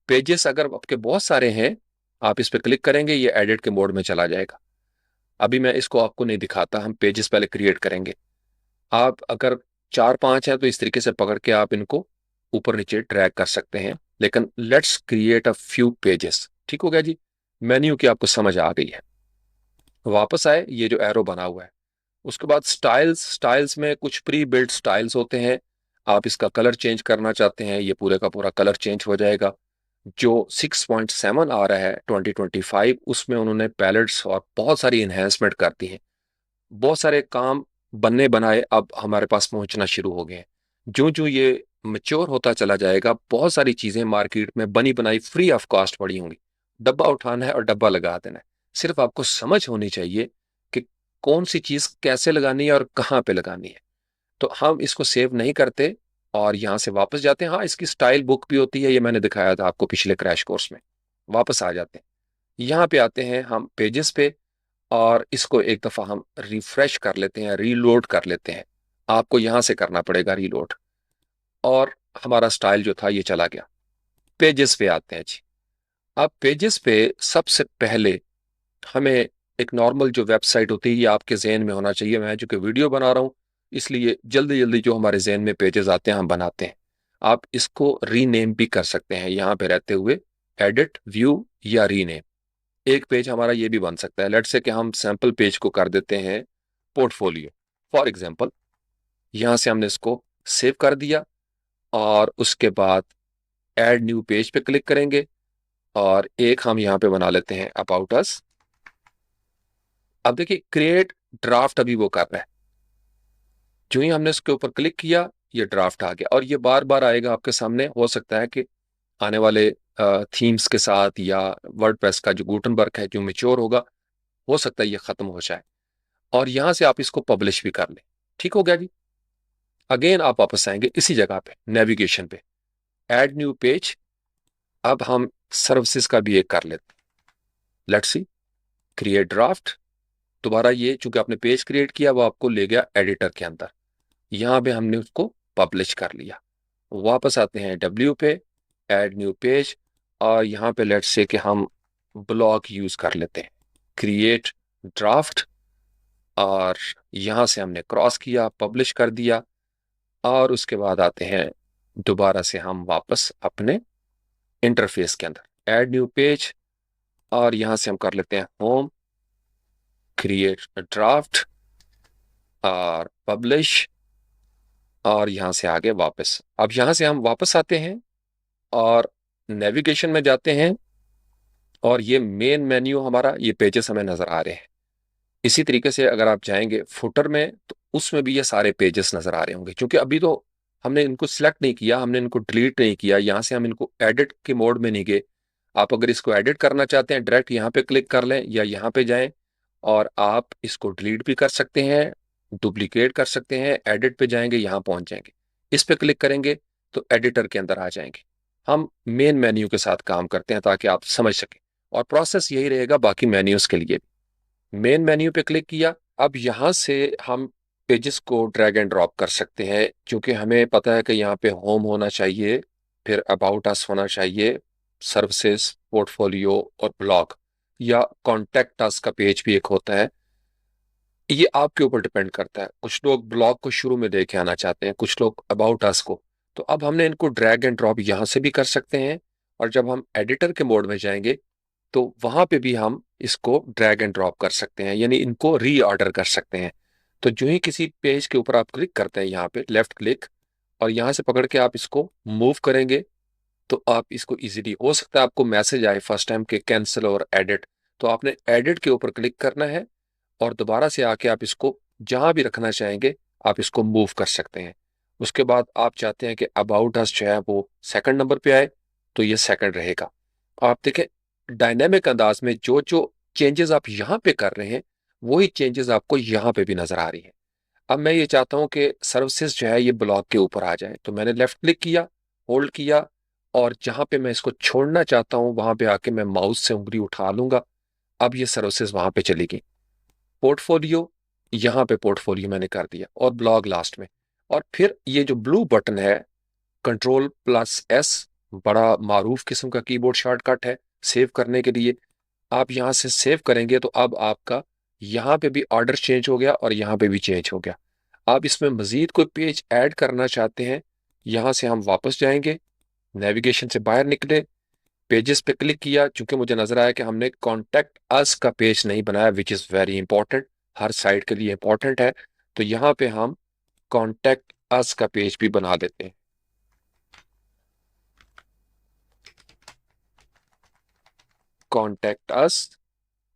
पेजेस अगर आपके बहुत सारे हैं, आप इस पे क्लिक करेंगे, ये एडिट के मोड में चला जाएगा। अभी मैं इसको आपको नहीं दिखाता, हम पेजेस पहले क्रिएट करेंगे। आप अगर 4-5 है तो इस तरीके से पकड़ के आप इनको ऊपर नीचे ड्रैग कर सकते हैं, लेकिन let's create a few pages. ठीक हो गया जी, मेन्यू की आपको समझ आ गई है। वापस आए, ये जो एरो बना हुआ है, उसके बाद स्टाइल्स। स्टाइल्स में कुछ प्री बिल्ट स्टाइल्स होते हैं, आप इसका कलर चेंज करना चाहते हैं, ये पूरे का पूरा कलर चेंज हो जाएगा। जो 6.7 आ रहा है 2025, उसमें उन्होंने पैलेट्स और बहुत सारी इन्हेंसमेंट कर दी है। बहुत सारे काम बनने बनाए अब हमारे पास पहुंचना शुरू हो गए हैं। जो जो ये मैच्योर होता चला जाएगा, बहुत सारी चीजें मार्केट में बनी बनाई फ्री ऑफ कॉस्ट पड़ी होंगी। डब्बा उठाना है और डब्बा लगा देना है। सिर्फ आपको समझ होनी चाहिए कि कौन सी चीज कैसे लगानी है और कहाँ पे लगानी है। तो हम इसको सेव नहीं करते और यहाँ से वापस जाते हैं। हाँ, इसकी स्टाइल बुक भी होती है, ये मैंने दिखाया था आपको पिछले क्रैश कोर्स में। वापस आ जाते हैं, यहाँ पे आते हैं हम पेजेस पे, और इसको एक दफा हम रिफ्रेश कर लेते हैं, रीलोड कर लेते हैं। आपको यहां से करना पड़ेगा रीलोड, और हमारा स्टाइल जो था ये चला गया। पेजेस पे आते हैं जी। अब पेजेस पे सबसे पहले हमें एक नॉर्मल जो वेबसाइट होती है, ये आपके जहन में होना चाहिए। मैं जो कि वीडियो बना रहा हूँ, इसलिए जल्दी जल्दी जो हमारे जहन में पेजेस आते हैं हम बनाते हैं। आप इसको रीनेम भी कर सकते हैं यहाँ पे रहते हुए, एडिट, व्यू या रीनेम। एक पेज हमारा ये भी बन सकता है। लेट्स से कि हम सैंपल पेज को कर देते हैं पोर्टफोलियो फॉर एग्जांपल। यहां से हमने इसको सेव कर दिया, और उसके बाद ऐड न्यू पेज पे क्लिक करेंगे, और एक हम यहाँ पे बना लेते हैं अबाउट अस। अब देखिए क्रिएट ड्राफ्ट अभी वो कर रहा है। जो ही हमने इसके ऊपर क्लिक किया, ये ड्राफ्ट आ गया, और ये बार बार आएगा आपके सामने। हो सकता है कि आने वाले थीम्स के साथ या वर्डप्रेस का जो गुटनबर्ग है जो मेच्योर होगा, हो सकता है ये खत्म हो जाए, और यहां से आप इसको पब्लिश भी कर लें। ठीक हो गया जी। अगेन आप वापस आएंगे इसी जगह पे, नेविगेशन पे, ऐड न्यू पेज। अब हम सर्विसेज का भी एक कर लेते हैं। Let's see, create draft. दोबारा ये चूंकि आपने पेज क्रिएट किया, वो आपको ले गया एडिटर के अंदर। यहां पे हमने उसको पब्लिश कर लिया। वापस आते हैं डब्ल्यू पे, ऐड न्यू पेज, और यहाँ पे लेट्स से कि हम ब्लॉग यूज कर लेते हैं, क्रिएट ड्राफ्ट, और यहां से हमने क्रॉस किया, पब्लिश कर दिया। और उसके बाद आते हैं दोबारा से हम वापस अपने इंटरफेस के अंदर, ऐड न्यू पेज, और यहां से हम कर लेते हैं होम, क्रिएट ड्राफ्ट और पब्लिश, और यहां से आगे वापस। अब यहां से हम वापस आते हैं और नेविगेशन में जाते हैं, और ये मेन मेन्यू हमारा, ये पेजेस हमें नजर आ रहे हैं। इसी तरीके से अगर आप जाएंगे फुटर में, तो उसमें भी ये सारे पेजेस नजर आ रहे होंगे, क्योंकि अभी तो हमने इनको सिलेक्ट नहीं किया, हमने इनको डिलीट नहीं किया। यहां से हम इनको एडिट के मोड में नहीं गए। आप अगर इसको एडिट करना चाहते हैं, डायरेक्ट यहाँ पे क्लिक कर लें या यहाँ पे जाएं, और आप इसको डिलीट भी कर सकते हैं, डुप्लीकेट कर सकते हैं। एडिट पे जाएंगे, यहाँ पहुंच जाएंगे, इस पे क्लिक करेंगे तो एडिटर के अंदर आ जाएंगे। हम मेन मेन्यू के साथ काम करते हैं ताकि आप समझ सकें, और प्रोसेस यही रहेगा बाकी मेन्यूज के लिए भी। मेन मेन्यू पे क्लिक किया। अब यहाँ से हम पेजेस को ड्रैग एंड ड्रॉप कर सकते हैं, क्योंकि हमें पता है कि यहाँ पे होम होना चाहिए, फिर अबाउट अस होना चाहिए, सर्विसेज, पोर्टफोलियो और ब्लॉग, या कॉन्टेक्ट अस का पेज भी एक होता है। ये आपके ऊपर डिपेंड करता है। कुछ लोग ब्लॉग को शुरू में देखे आना चाहते हैं, कुछ लोग अबाउट अस को। तो अब हमने इनको ड्रैग एंड ड्रॉप यहाँ से भी कर सकते हैं, और जब हम एडिटर के मोड में जाएंगे तो वहां पे भी हम इसको ड्रैग एंड ड्रॉप कर सकते हैं, यानी इनको रीऑर्डर कर सकते हैं। तो जो ही किसी पेज के ऊपर आप क्लिक करते हैं, यहाँ पे लेफ्ट क्लिक, और यहाँ से पकड़ के आप इसको मूव करेंगे, तो आप इसको इजीली, हो सकता है आपको मैसेज आए फर्स्ट टाइम के कैंसिल और एडिट, तो आपने एडिट के ऊपर क्लिक करना है, और दोबारा से आके आप इसको जहां भी रखना चाहेंगे आप इसको मूव कर सकते हैं। उसके बाद आप चाहते हैं कि अबाउट अस जो है वो सेकंड नंबर पे आए, तो ये सेकंड रहेगा। आप देखें डायनेमिक अंदाज में जो जो चेंजेस आप यहाँ पे कर रहे हैं, वही चेंजेस आपको यहाँ पे भी नजर आ रही है। अब मैं ये चाहता हूँ कि सर्विसेज जो है ये ब्लॉक के ऊपर आ जाए, तो मैंने लेफ्ट क्लिक किया, होल्ड किया, और जहां पे मैं इसको छोड़ना चाहता हूं वहां पे आके मैं माउस से उंगली उठा लूंगा। अब ये सर्विसेज वहां पे चली गई। पोर्टफोलियो, यहाँ पे पोर्टफोलियो मैंने कर दिया, और ब्लॉग लास्ट में। और फिर ये जो ब्लू बटन है, कंट्रोल+S, बड़ा मारूफ किस्म का कीबोर्ड शॉर्टकट है सेव करने के लिए। आप यहाँ से सेव करेंगे तो अब आपका यहाँ पे भी ऑर्डर चेंज हो गया, और यहाँ पे भी चेंज हो गया। आप इसमें मजीद कोई पेज ऐड करना चाहते हैं, यहाँ से हम वापस जाएंगे, नेविगेशन से बाहर निकले, पेजेस पे क्लिक किया। चूंकि मुझे नजर आया कि हमने कॉन्टेक्ट अस का पेज नहीं बनाया, which is very important, her site के लिए इंपॉर्टेंट है, तो यहाँ पे हम कॉन्टेक्ट अस का पेज भी बना देते हैं। Contact us,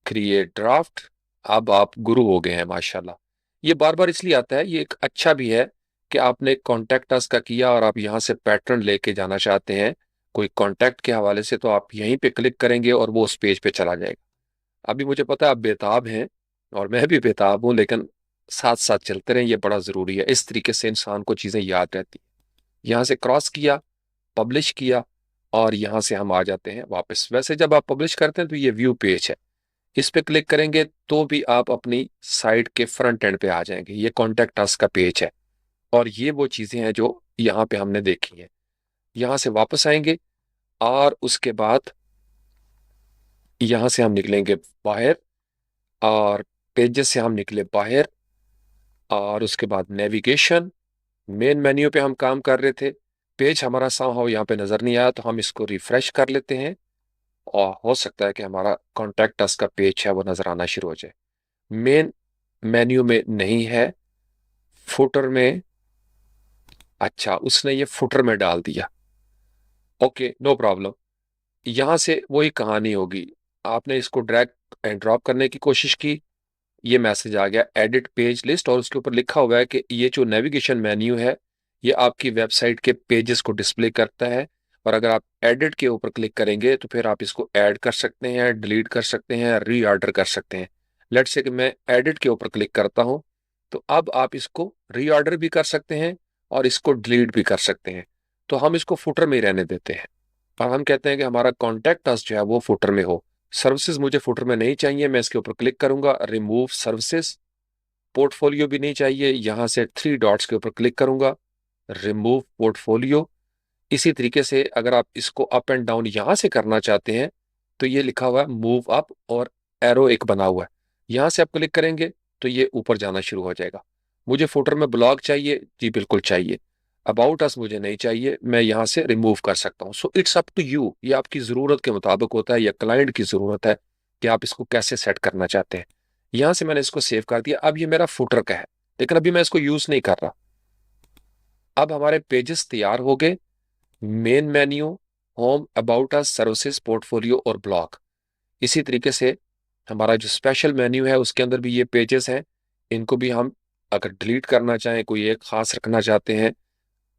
create draft. अब आप गुरु हो गए हैं माशाल्लाह। ये बार बार इसलिए आता है, ये एक अच्छा भी है कि आपने कॉन्टेक्ट अस का किया और आप यहाँ से पैटर्न लेके जाना चाहते हैं कोई कॉन्टेक्ट के हवाले से, तो आप यहीं पे क्लिक करेंगे और वो उस पेज पे चला जाएगा। अभी मुझे पता है आप बेताब हैं और मैं भी बेताब हूं, लेकिन साथ साथ चलते रहें, ये बड़ा जरूरी है। इस तरीके से इंसान को चीजें याद रहती हैं। यहाँ से क्रॉस किया, पब्लिश किया, और यहाँ से हम आ जाते हैं वापस। वैसे जब आप पब्लिश करते हैं तो ये व्यू पेज है, इस पे क्लिक करेंगे तो भी आप अपनी साइट के फ्रंट एंड पे आ जाएंगे। ये कॉन्टेक्ट अस का पेज है और ये वो चीजें हैं जो यहाँ पे हमने देखी हैं। यहाँ से वापस आएंगे और उसके बाद यहाँ से हम निकलेंगे बाहर, और पेजेस से हम निकले बाहर, और उसके बाद नेविगेशन, मेन मेन्यू पे हम काम कर रहे थे। पेज हमारा समहाउ यहाँ पे नजर नहीं आया, तो हम इसको रिफ्रेश कर लेते हैं और हो सकता है कि हमारा कॉन्टेक्ट अस का पेज है वो नजर आना शुरू हो जाए। मेन मेन्यू में नहीं है, फुटर में। अच्छा, उसने ये फुटर में डाल दिया। Okay, no problem. यहां से वही कहानी होगी, आपने इसको ड्रैग एंड ड्रॉप करने की कोशिश की, ये मैसेज आ गया एडिट पेज लिस्ट, और उसके ऊपर लिखा हुआ है कि ये जो नेविगेशन मेन्यू है ये आपकी वेबसाइट के पेजेस को डिस्प्ले करता है। और अगर आप एडिट के ऊपर क्लिक करेंगे तो फिर आप इसको ऐड कर सकते हैं, डिलीट कर सकते हैं, रीऑर्डर कर सकते हैं। लेट्स से कि मैं एडिट के ऊपर क्लिक करता हूं, तो अब आप इसको रीऑर्डर भी कर सकते हैं और इसको डिलीट भी कर सकते हैं। तो हम इसको फुटर में ही रहने देते हैं और हम कहते हैं कि हमारा कॉन्टैक्ट अस जो है वो फुटर में हो। सर्विसेज मुझे फुटर में नहीं चाहिए, मैं इसके ऊपर क्लिक करूंगा, रिमूव सर्विसेज। पोर्टफोलियो भी नहीं चाहिए, यहां से थ्री डॉट्स के ऊपर क्लिक करूंगा, रिमूव पोर्टफोलियो। इसी तरीके से अगर आप इसको अप एंड डाउन यहां से करना चाहते हैं तो ये लिखा हुआ है मूव अप, और एरो एक बना हुआ है, यहां से आप क्लिक करेंगे तो ये ऊपर जाना शुरू हो जाएगा। मुझे फुटर में ब्लॉग चाहिए, जी बिल्कुल चाहिए। अबाउट अस मुझे नहीं चाहिए, मैं यहां से रिमूव कर सकता हूं। So it's up to you, ये आपकी जरूरत के मुताबिक होता है या क्लाइंट की जरूरत है कि आप इसको कैसे सेट करना चाहते हैं। यहां से मैंने इसको सेव कर दिया। अब ये मेरा फुटर का है, लेकिन अभी मैं इसको यूज नहीं कर रहा। अब हमारे पेजेस तैयार हो गए, main menu, home, about us, services, portfolio और ब्लॉग। इसी तरीके से हमारा जो स्पेशल मेन्यू है उसके अंदर भी ये पेजेस हैं, इनको भी हम अगर डिलीट करना चाहें, कोई एक खास रखना चाहते हैं,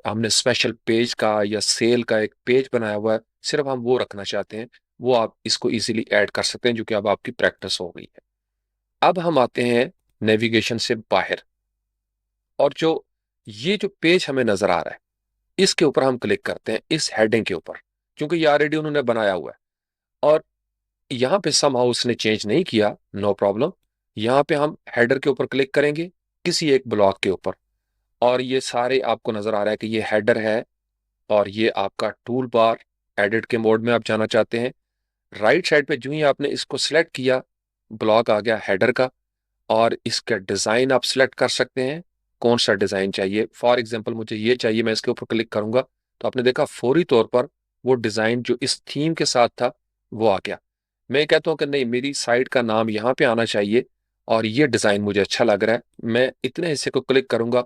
हमने स्पेशल पेज का या सेल का एक पेज बनाया हुआ है, सिर्फ हम वो रखना चाहते हैं, वो आप इसको इजीली ऐड कर सकते हैं, जो कि अब आपकी प्रैक्टिस हो गई है। अब हम आते हैं नेविगेशन से बाहर, और जो ये जो पेज हमें नजर आ रहा है इसके ऊपर हम क्लिक करते हैं, इस हेडिंग के ऊपर, क्योंकि ये ऑलरेडी उन्होंने बनाया हुआ है और यहाँ पे समहाउ उसने चेंज नहीं किया, नो प्रॉब्लम। यहाँ पे हम हेडर के ऊपर क्लिक करेंगे, किसी एक ब्लॉक के ऊपर, और ये सारे आपको नजर आ रहा है कि ये हेडर है और ये आपका टूल बार। एडिट के मोड में आप जाना चाहते हैं, राइट साइड पे जो ही आपने इसको सिलेक्ट किया, ब्लॉक आ गया हेडर का, और इसका डिजाइन आप सिलेक्ट कर सकते हैं, कौन सा डिजाइन चाहिए। फॉर एग्जांपल मुझे ये चाहिए, मैं इसके ऊपर क्लिक करूंगा तो आपने देखा फौरी तौर पर वो डिजाइन जो इस थीम के साथ था वो आ गया। मैं कहता हूं कि नहीं, मेरी साइट का नाम यहाँ पे आना चाहिए और ये डिजाइन मुझे अच्छा लग रहा है, मैं इतने हिस्से को क्लिक करूंगा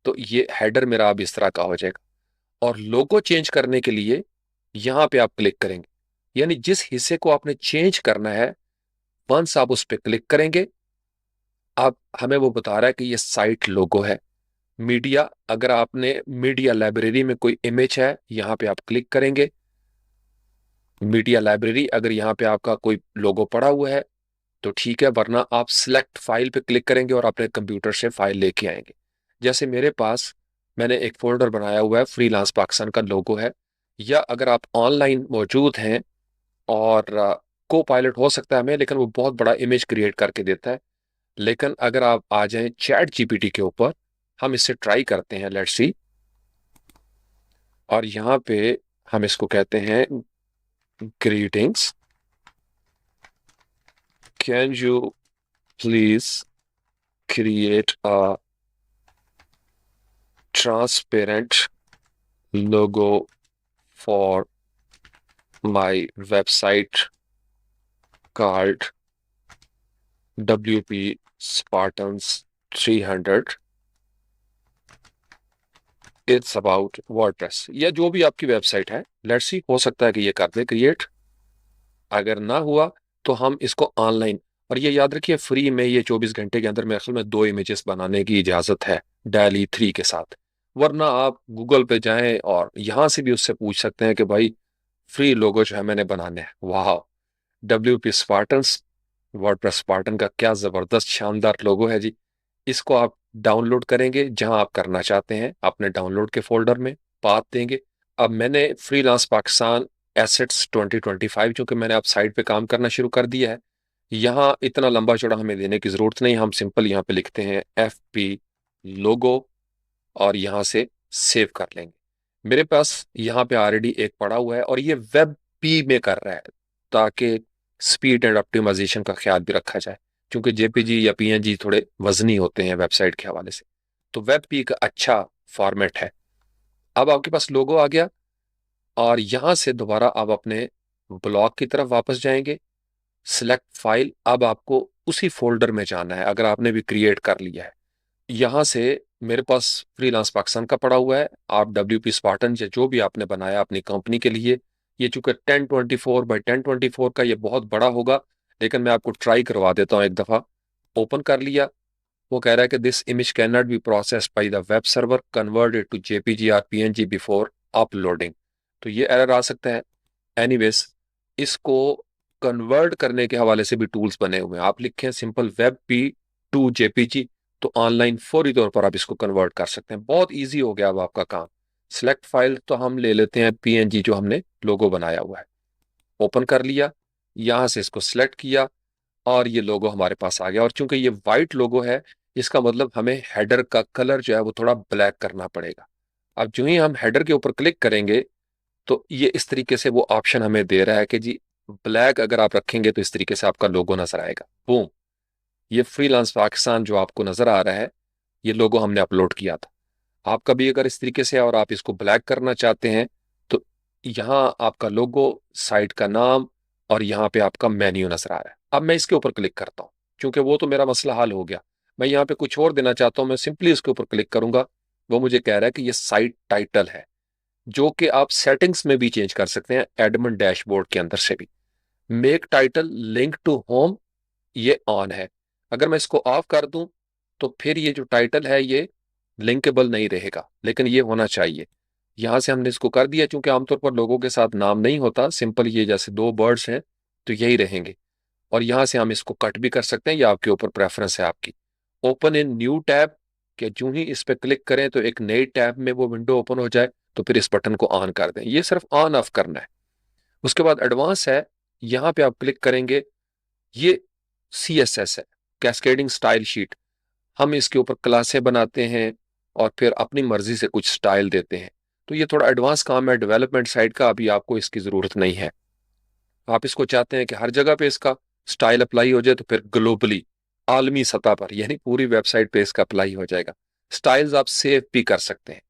तो ये हेडर मेरा अब इस तरह का हो जाएगा। और लोगो चेंज करने के लिए यहाँ पे आप क्लिक करेंगे, यानी जिस हिस्से को आपने चेंज करना है वंस आप उस पर क्लिक करेंगे, अब हमें वो बता रहा है कि ये साइट लोगो है। मीडिया, अगर आपने मीडिया लाइब्रेरी में कोई इमेज है यहाँ पे आप क्लिक करेंगे, मीडिया लाइब्रेरी, अगर यहाँ पे आपका कोई लोगो पड़ा हुआ है तो ठीक है, वरना आप सिलेक्ट फाइल पे क्लिक करेंगे और अपने कंप्यूटर से फाइल लेके आएंगे। जैसे मेरे पास, मैंने एक फोल्डर बनाया हुआ है, फ्रीलांस पाकिस्तान का लोगो है। या अगर आप ऑनलाइन मौजूद हैं और को पायलट हो सकता है हमें, लेकिन वो बहुत बड़ा इमेज क्रिएट करके देता है। लेकिन अगर आप आ जाएं चैट जीपीटी के ऊपर, हम इससे ट्राई करते हैं, लेट्स सी। और यहाँ पे हम इसको कहते हैं greetings, can you please create a transparent logo for my website card WP Spartans 300, it's about WordPress, या जो भी आपकी वेबसाइट है। लेट्स सी, हो सकता है कि ये कर दे क्रिएट। अगर ना हुआ तो हम इसको ऑनलाइन, और ये याद रखिए फ्री में ये 24 घंटे के अंदर मेरे ख्याल में 2 इमेजेस बनाने की इजाजत है डैली 3 के साथ। वरना आप गूगल पे जाएं और यहां से भी उससे पूछ सकते हैं कि भाई फ्री लोगो जो है मैंने बनाने हैं। वाह, WP स्पार्टन्स, वर्डप्रेस स्पार्टन का क्या जबरदस्त शानदार लोगो है जी। इसको आप डाउनलोड करेंगे, जहां आप करना चाहते हैं अपने डाउनलोड के फोल्डर में पाथ देंगे। अब मैंने फ्रीलांस पाकिस्तान एसेट्स 2025, चूंकि मैंने अब साइट पे काम करना शुरू कर दिया है, यहाँ इतना लंबा चौड़ा हमें देने की जरूरत नहीं। हम सिंपल यहाँ पे लिखते हैं FP लोगो और यहाँ से सेव कर लेंगे। मेरे पास यहाँ पे ऑलरेडी एक पड़ा हुआ है और ये वेब पी में कर रहा है, ताकि स्पीड एंड ऑप्टिमाइजेशन का ख्याल भी रखा जाए, क्योंकि JPG या PNG थोड़े वजनी होते हैं वेबसाइट के हवाले से। तो वेब पी का अच्छा फॉर्मेट है। अब आपके पास लोगो आ गया और यहां से दोबारा आप अपने ब्लॉग की तरफ वापस जाएंगे। सिलेक्ट फाइल, अब आपको उसी फोल्डर में जाना है अगर आपने भी क्रिएट कर लिया है। यहां से मेरे पास फ्रीलांस पाकिस्तान का पड़ा हुआ है। आप WP स्पार्टन या जो भी आपने बनाया अपनी कंपनी के लिए, ये चूंकि 1024 बाई 1024 का ये बहुत बड़ा होगा, लेकिन मैं आपको ट्राई करवा देता हूँ एक दफा। ओपन कर लिया, वो कह रहा है कि this image can not be processed by the web server, convert it to JPG और PNG बिफोर अपलोडिंग। तो ये एरर आ सकता है। एनीवेज, इसको कन्वर्ट करने के हवाले से भी टूल्स बने हुए हैं। आप लिखें simple web p to JPG, तो ऑनलाइन फौरी तौर पर आप इसको कन्वर्ट कर सकते हैं। बहुत इजी हो गया अब आपका काम। सिलेक्ट फाइल तो हम ले लेते हैं PNG जो हमने लोगो बनाया हुआ है। ओपन कर लिया, यहां से इसको सिलेक्ट किया और ये लोगो हमारे पास आ गया। और चूंकि ये वाइट लोगो है, इसका मतलब हमें हेडर का कलर जो है वो थोड़ा ब्लैक करना पड़ेगा। अब जो ही हम हेडर के ऊपर क्लिक करेंगे तो ये इस तरीके से वो ऑप्शन हमें दे रहा है कि जी ब्लैक अगर आप रखेंगे तो इस तरीके से आपका लोगो नजर आएगा। बूम, ये फ्रीलांस पाकिस्तान जो आपको नजर आ रहा है, ये लोगो हमने अपलोड किया था। आपका भी अगर इस तरीके से है और आप इसको ब्लैक करना चाहते हैं, तो यहाँ आपका लोगो, साइट का नाम और यहाँ पे आपका मेन्यू नजर आ रहा है। अब मैं इसके ऊपर क्लिक करता हूँ, क्योंकि वो तो मेरा मसला हल हो गया। मैं यहाँ पे कुछ और देना चाहता हूँ, मैं सिंपली इसके ऊपर क्लिक करूंगा। वो मुझे कह रहा है कि ये साइट टाइटल है, जो कि आप सेटिंग्स में भी चेंज कर सकते हैं, एडमिन डैशबोर्ड के अंदर से भी। Make title link to home, ये ऑन है। अगर मैं इसको ऑफ कर दूं तो फिर ये जो टाइटल है ये लिंकेबल नहीं रहेगा, लेकिन ये होना चाहिए। यहां से हमने इसको कर दिया, क्योंकि आमतौर पर लोगों के साथ नाम नहीं होता, सिंपल ये जैसे दो बर्ड्स हैं तो यही रहेंगे। और यहां से हम इसको कट भी कर सकते हैं, या आपके ऊपर प्रेफरेंस है आपकी। ओपन इन न्यू टैब, कि जो ही इस पर क्लिक करें तो एक नई टैब में वो विंडो ओपन हो जाए, तो फिर इस बटन को ऑन कर दें। ये सिर्फ ऑन ऑफ करना है। उसके बाद एडवांस है, यहां पे आप क्लिक करेंगे। ये CSS है, कैस्केडिंग स्टाइल शीट। हम इसके ऊपर क्लासें बनाते हैं और फिर अपनी मर्जी से कुछ स्टाइल देते हैं। तो ये थोड़ा एडवांस काम है डेवलपमेंट साइड का, अभी आपको इसकी जरूरत नहीं है। आप इसको चाहते हैं कि हर जगह पे इसका स्टाइल अप्लाई हो जाए, तो फिर ग्लोबली, आलमी सतह पर, यानी पूरी वेबसाइट पे इसका अप्लाई हो जाएगा। स्टाइल्स आप सेव भी कर सकते हैं।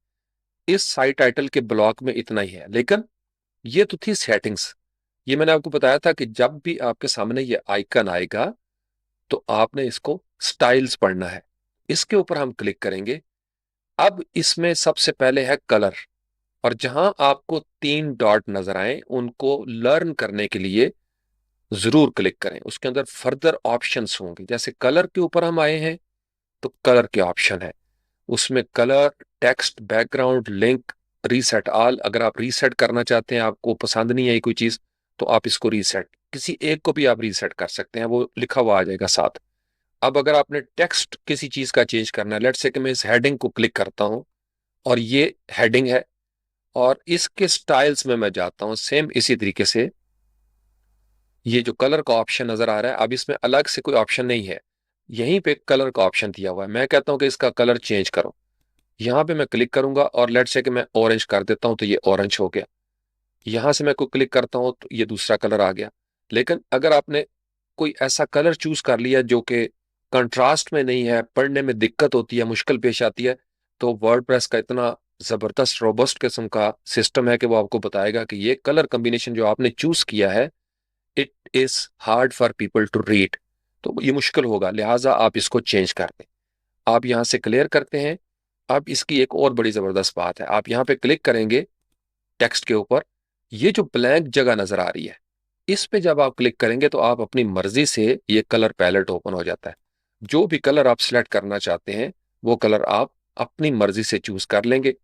इस साइट टाइटल के ब्लॉक में इतना ही है, लेकिन ये तो थी सेटिंग्स। ये मैंने आपको बताया था कि जब भी आपके सामने ये आइकन आएगा तो आपने इसको स्टाइल्स पढ़ना है। इसके ऊपर हम क्लिक करेंगे। अब इसमें सबसे पहले है कलर, और जहां आपको 3 डॉट नजर आए उनको लर्न करने के लिए जरूर क्लिक करें। उसके अंदर फर्दर ऑप्शंस होंगे, जैसे कलर के ऊपर हम आए हैं तो कलर के ऑप्शन है। उसमें colour, text, background, link, reset all. अगर आप रीसेट करना चाहते हैं, आपको पसंद नहीं आई कोई चीज, तो आप इसको रीसेट, किसी एक को भी आप रीसेट कर सकते हैं, वो लिखा हुआ आ जाएगा साथ। अब अगर आपने टेक्स्ट किसी चीज का चेंज करना है, लेट्स से कि मैं इस हेडिंग को क्लिक करता हूं और ये हेडिंग है, और इसके स्टाइल्स में मैं जाता हूं सेम इसी तरीके से। ये जो कलर का ऑप्शन नजर आ रहा है, अब इसमें अलग से कोई ऑप्शन नहीं है, यहीं पे कलर का ऑप्शन दिया हुआ है। मैं कहता हूं कि इसका कलर चेंज करो। यहां पे मैं क्लिक करूंगा और लेट्स से कि मैं ऑरेंज कर देता हूं, तो ये ऑरेंज हो गया। यहां से मैं कोई क्लिक करता हूं तो ये दूसरा कलर आ गया। लेकिन अगर आपने कोई ऐसा कलर चूज कर लिया जो कि कंट्रास्ट में नहीं है, पढ़ने में दिक्कत होती है, मुश्किल पेश आती है, तो वर्डप्रेस का इतना जबरदस्त रोबस्ट किस्म का सिस्टम है कि वो आपको बताएगा कि ये कलर कॉम्बिनेशन जो आपने चूज किया है, it is hard for people to read, तो ये मुश्किल होगा, लिहाजा आप इसको चेंज कर दें। आप यहां से क्लियर करते हैं। अब इसकी एक और बड़ी जबरदस्त बात है, आप यहां पे क्लिक करेंगे टेक्स्ट के ऊपर, ये जो ब्लैंक जगह नजर आ रही है, इस पे जब आप क्लिक करेंगे तो आप अपनी मर्जी से ये कलर पैलेट ओपन हो जाता है। जो भी कलर आप सिलेक्ट करना चाहते हैं वो कलर आप अपनी मर्जी से चूज कर लेंगे।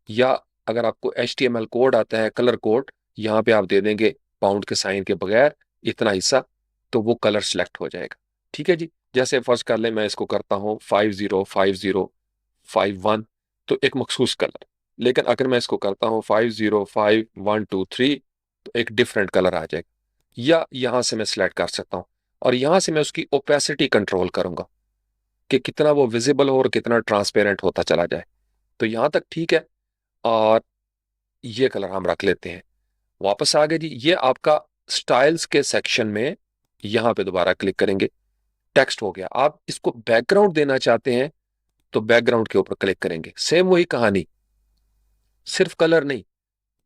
या अगर आपको HTML कोड आता है, कलर कोड, यहाँ पे आप दे देंगे पाउंड के साइन के बगैर इतना हिस्सा, तो वो कलर सिलेक्ट हो जाएगा। ठीक है जी। जैसे फर्स्ट कर ले, मैं इसको करता हूँ 505051, तो एक मखसूस कलर। लेकिन अगर मैं इसको करता हूँ 505123, तो एक डिफरेंट कलर आ जाएगा। या यहां से मैं सिलेक्ट कर सकता हूं और यहां से मैं उसकी ओपेसिटी कंट्रोल करूंगा कि कितना वो विजिबल हो और कितना ट्रांसपेरेंट होता चला जाए। तो यहां तक ठीक है। और ये कलर हम रख लेते हैं। वापस आ गए जी। ये आपका स्टाइल्स के सेक्शन में, यहां पे दोबारा क्लिक करेंगे, टेक्स्ट हो गया। आप इसको बैकग्राउंड देना चाहते हैं तो बैकग्राउंड के ऊपर क्लिक करेंगे। सेम वही कहानी, सिर्फ कलर नहीं,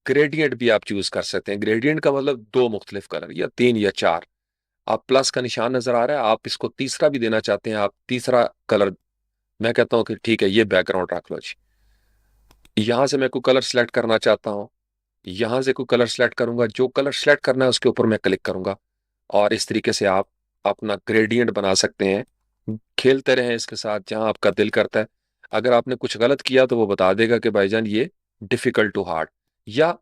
ग्रेडियंट भी आप चूज कर सकते हैं। ग्रेडियंट का मतलब दो मुख्तलिफ कलर या तीन या चार। आप प्लस का निशान नजर आ रहा है, आप इसको तीसरा भी देना चाहते हैं, आप तीसरा कलर। मैं कहता हूं कि ठीक है, ये बैकग्राउंड रख लो जी। यहां से मैं कोई कलर सिलेक्ट करना चाहता हूं, यहां से कोई कलर सिलेक्ट करूंगा, जो कलर सिलेक्ट करना है उसके ऊपर मैं क्लिक करूंगा। और इस तरीके से आप अपना ग्रेडियंट बना सकते हैं। खेलते रहें इसके साथ जहां आपका दिल करता है। अगर आपने कुछ गलत किया तो वो बता देगा कि भाईजान ये डिफिकल्ट टू हार्ड, या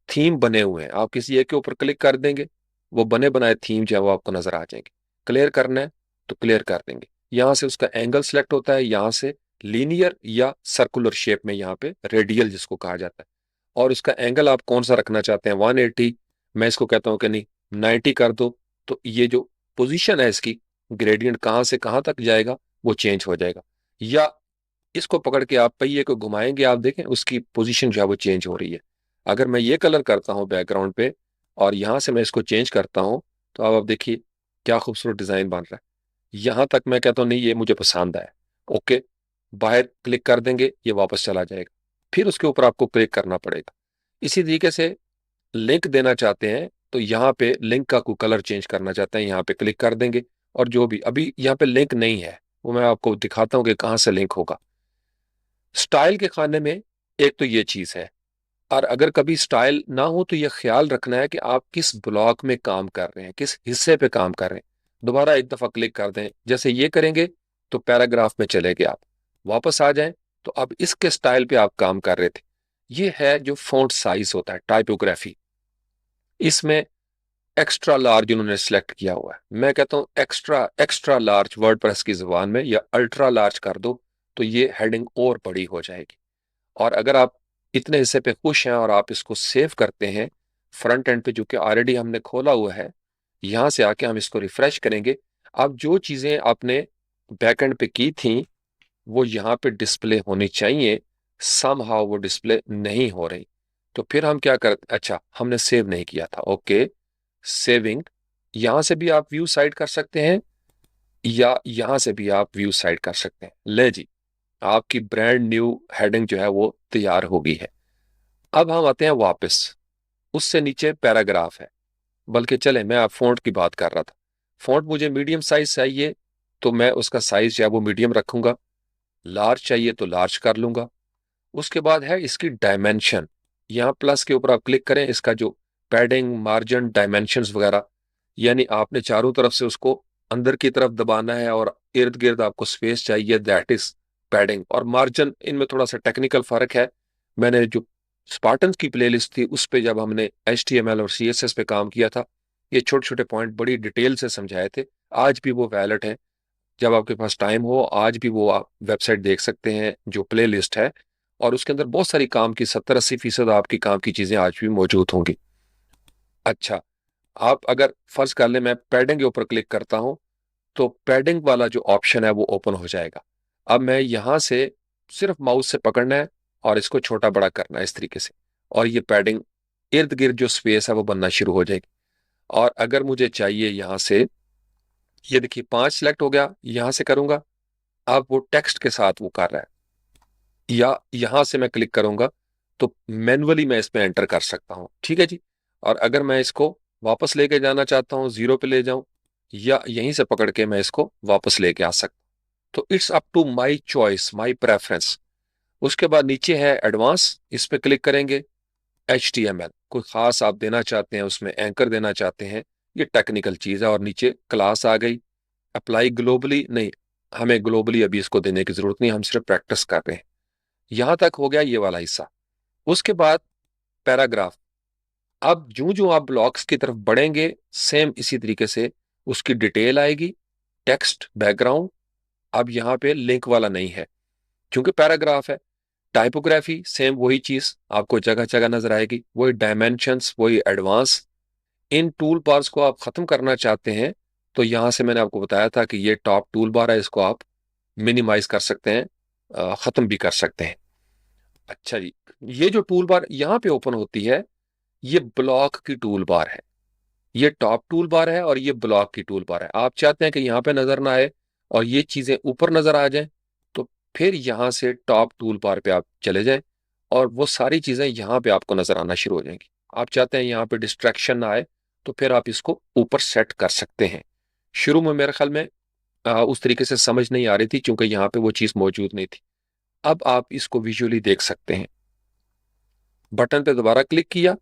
थीम बने हुए हैं, आप किसी एक के ऊपर क्लिक कर देंगे, वो बने बनाए थीम जो है वो आपको नजर आ जाएंगे। क्लियर करना है तो क्लियर कर देंगे। यहां से उसका एंगल सेलेक्ट होता है, यहां से लीनियर या सर्कुलर शेप में, यहाँ पे रेडियल जिसको कहा जाता है। और उसका एंगल आप कौन सा रखना चाहते हैं, 180, मैं इसको कहता हूं कि नहीं 90 कर दो। तो ये जो पोजीशन है इसकी, ग्रेडियंट कहां से कहां तक जाएगा वो चेंज हो जाएगा। या इसको पकड़ के आप पहिए को घुमाएंगे, आप देखें उसकी पोजीशन जो है वो चेंज हो रही है। अगर मैं ये कलर करता हूं बैकग्राउंड पे और यहां से मैं इसको चेंज करता हूं, तो अब आप देखिए क्या खूबसूरत डिजाइन बन रहा है। यहां तक मैं कहता हूं नहीं ये मुझे पसंद आया, ओके, बाहर क्लिक कर देंगे, ये वापस चला जाएगा। फिर उसके ऊपर आपको क्लिक करना पड़ेगा। इसी तरीके से लिंक देना चाहते हैं तो यहाँ पे लिंक का कोई कलर चेंज करना चाहते हैं, यहाँ पे क्लिक कर देंगे। और जो भी अभी यहाँ पे लिंक नहीं है वो मैं आपको दिखाता हूँ कि कहाँ से लिंक होगा। स्टाइल के खाने में एक तो ये चीज है। और अगर कभी स्टाइल ना हो तो ये ख्याल रखना है कि आप किस ब्लॉक में काम कर रहे हैं, किस हिस्से पे काम कर रहे हैं। दोबारा एक दफा क्लिक कर दें, जैसे ये करेंगे तो पैराग्राफ में चले गए आप। वापस आ जाएं तो अब इसके स्टाइल पे आप काम कर रहे थे। ये है जो फॉन्ट साइज होता है, टाइपोग्राफी। इसमें एक्स्ट्रा लार्ज उन्होंने सेलेक्ट किया हुआ है। मैं कहता हूं एक्स्ट्रा एक्स्ट्रा लार्ज वर्डप्रेस की जुबान में, या अल्ट्रा लार्ज कर दो तो ये हेडिंग और बड़ी हो जाएगी। और अगर आप इतने हिस्से पे खुश हैं और आप इसको सेव करते हैं फ्रंट एंड पे, जो कि ऑलरेडी हमने खोला हुआ है, यहां से आके हम इसको रिफ्रेश करेंगे। अब जो चीजें आपने बैक एंड पे की थी वो यहाँ पे डिस्प्ले होनी चाहिए, समहाउ वो डिस्प्ले नहीं हो रही। तो फिर हम क्या कर, अच्छा हमने सेव नहीं किया था, ओके, सेविंग। यहां से भी आप व्यू साइड कर सकते हैं या यहां से भी आप व्यू साइड कर सकते हैं। ले जी, आपकी ब्रांड न्यू हेडिंग जो है वो तैयार हो गई है। अब हम आते हैं वापस, उससे नीचे पैराग्राफ है। बल्कि चले, मैं आप फॉन्ट की बात कर रहा था। फॉन्ट मुझे मीडियम साइज चाहिए तो मैं उसका साइज जो है वो मीडियम रखूंगा। लार्ज चाहिए तो लार्ज कर लूंगा। उसके बाद है इसकी डायमेंशन। यहाँ प्लस के ऊपर आप क्लिक करें, इसका जो पैडिंग, मार्जिन, डायमेंशंस वगैरह, यानी आपने चारों तरफ से उसको अंदर की तरफ दबाना है और इर्द गिर्द आपको स्पेस चाहिए, दैट इज पैडिंग। और मार्जिन, इनमें थोड़ा सा टेक्निकल फर्क है। मैंने जो स्पार्टन की प्लेलिस्ट थी उस पे जब हमने HTML और CSS पे काम किया था, ये छोटे छोटे पॉइंट बड़ी डिटेल से समझाए थे। आज भी वो वैलिड है। जब आपके पास टाइम हो आज भी वो आप वेबसाइट देख सकते हैं, जो प्ले लिस्ट है, और उसके अंदर बहुत सारी काम की 70-80% आपकी काम की चीजें आज भी मौजूद होंगी। अच्छा, आप अगर फर्ज कर ले मैं पैडिंग के ऊपर क्लिक करता हूं तो पैडिंग वाला जो ऑप्शन है वो ओपन हो जाएगा। अब मैं यहां से सिर्फ माउस से पकड़ना है और इसको छोटा बड़ा करना है इस तरीके से, और ये पैडिंग इर्द गिर्द जो स्पेस है वो बनना शुरू हो जाएगी। और अगर मुझे चाहिए यहां से, ये देखिए 5 सिलेक्ट हो गया, यहां से करूंगा, अब वो टेक्स्ट के साथ वो कर रहा है। या यहां से मैं क्लिक करूंगा तो मैन्युअली मैं इसमें एंटर कर सकता हूं, ठीक है जी। और अगर मैं इसको वापस लेके जाना चाहता हूं, जीरो पे ले जाऊं, या यहीं से पकड़ के मैं इसको वापस लेके आ सकता हूं। तो it's up to my choice, my preference. उसके बाद नीचे है एडवांस, इस पे क्लिक करेंगे। HTML कोई खास आप देना चाहते हैं, उसमें एंकर देना चाहते हैं, ये टेक्निकल चीज़ है। और नीचे क्लास आ गई, अप्लाई ग्लोबली नहीं, हमें ग्लोबली अभी इसको देने की जरूरत नहीं, हम सिर्फ प्रैक्टिस कर रहे हैं। यहां तक हो गया ये वाला हिस्सा। उसके बाद पैराग्राफ। अब जो जो आप ब्लॉक्स की तरफ बढ़ेंगे सेम इसी तरीके से उसकी डिटेल आएगी, टेक्स्ट, बैकग्राउंड। अब यहाँ पे लिंक वाला नहीं है क्योंकि पैराग्राफ है। टाइपोग्राफी सेम वही चीज आपको जगह जगह नजर आएगी, वही डायमेंशंस, वही एडवांस। इन टूल बार्स को आप खत्म करना चाहते हैं तो यहां से मैंने आपको बताया था कि ये टॉप टूल बार है, इसको आप मिनिमाइज कर सकते हैं, खत्म भी कर सकते हैं। अच्छा जी, ये जो टूल बार यहाँ पे ओपन होती है ये ब्लॉक की टूल बार है। ये टॉप टूल बार है और ये ब्लॉक की टूल बार है। आप चाहते हैं कि यहाँ पे नजर ना आए और ये चीजें ऊपर नजर आ जाएं तो फिर यहाँ से टॉप टूल बार पे आप चले जाएं और वो सारी चीजें यहाँ पे आपको नजर आना शुरू हो जाएंगी। आप चाहते हैं यहाँ पे डिस्ट्रैक्शन ना आए तो फिर आप इसको ऊपर सेट कर सकते हैं। शुरू में मेरे ख्याल में उस तरीके से समझ नहीं आ रही थी क्योंकि यहाँ पे वो चीज मौजूद नहीं थी। अब आप इसको विजुअली देख सकते हैं। बटन पे दोबारा क्लिक किया,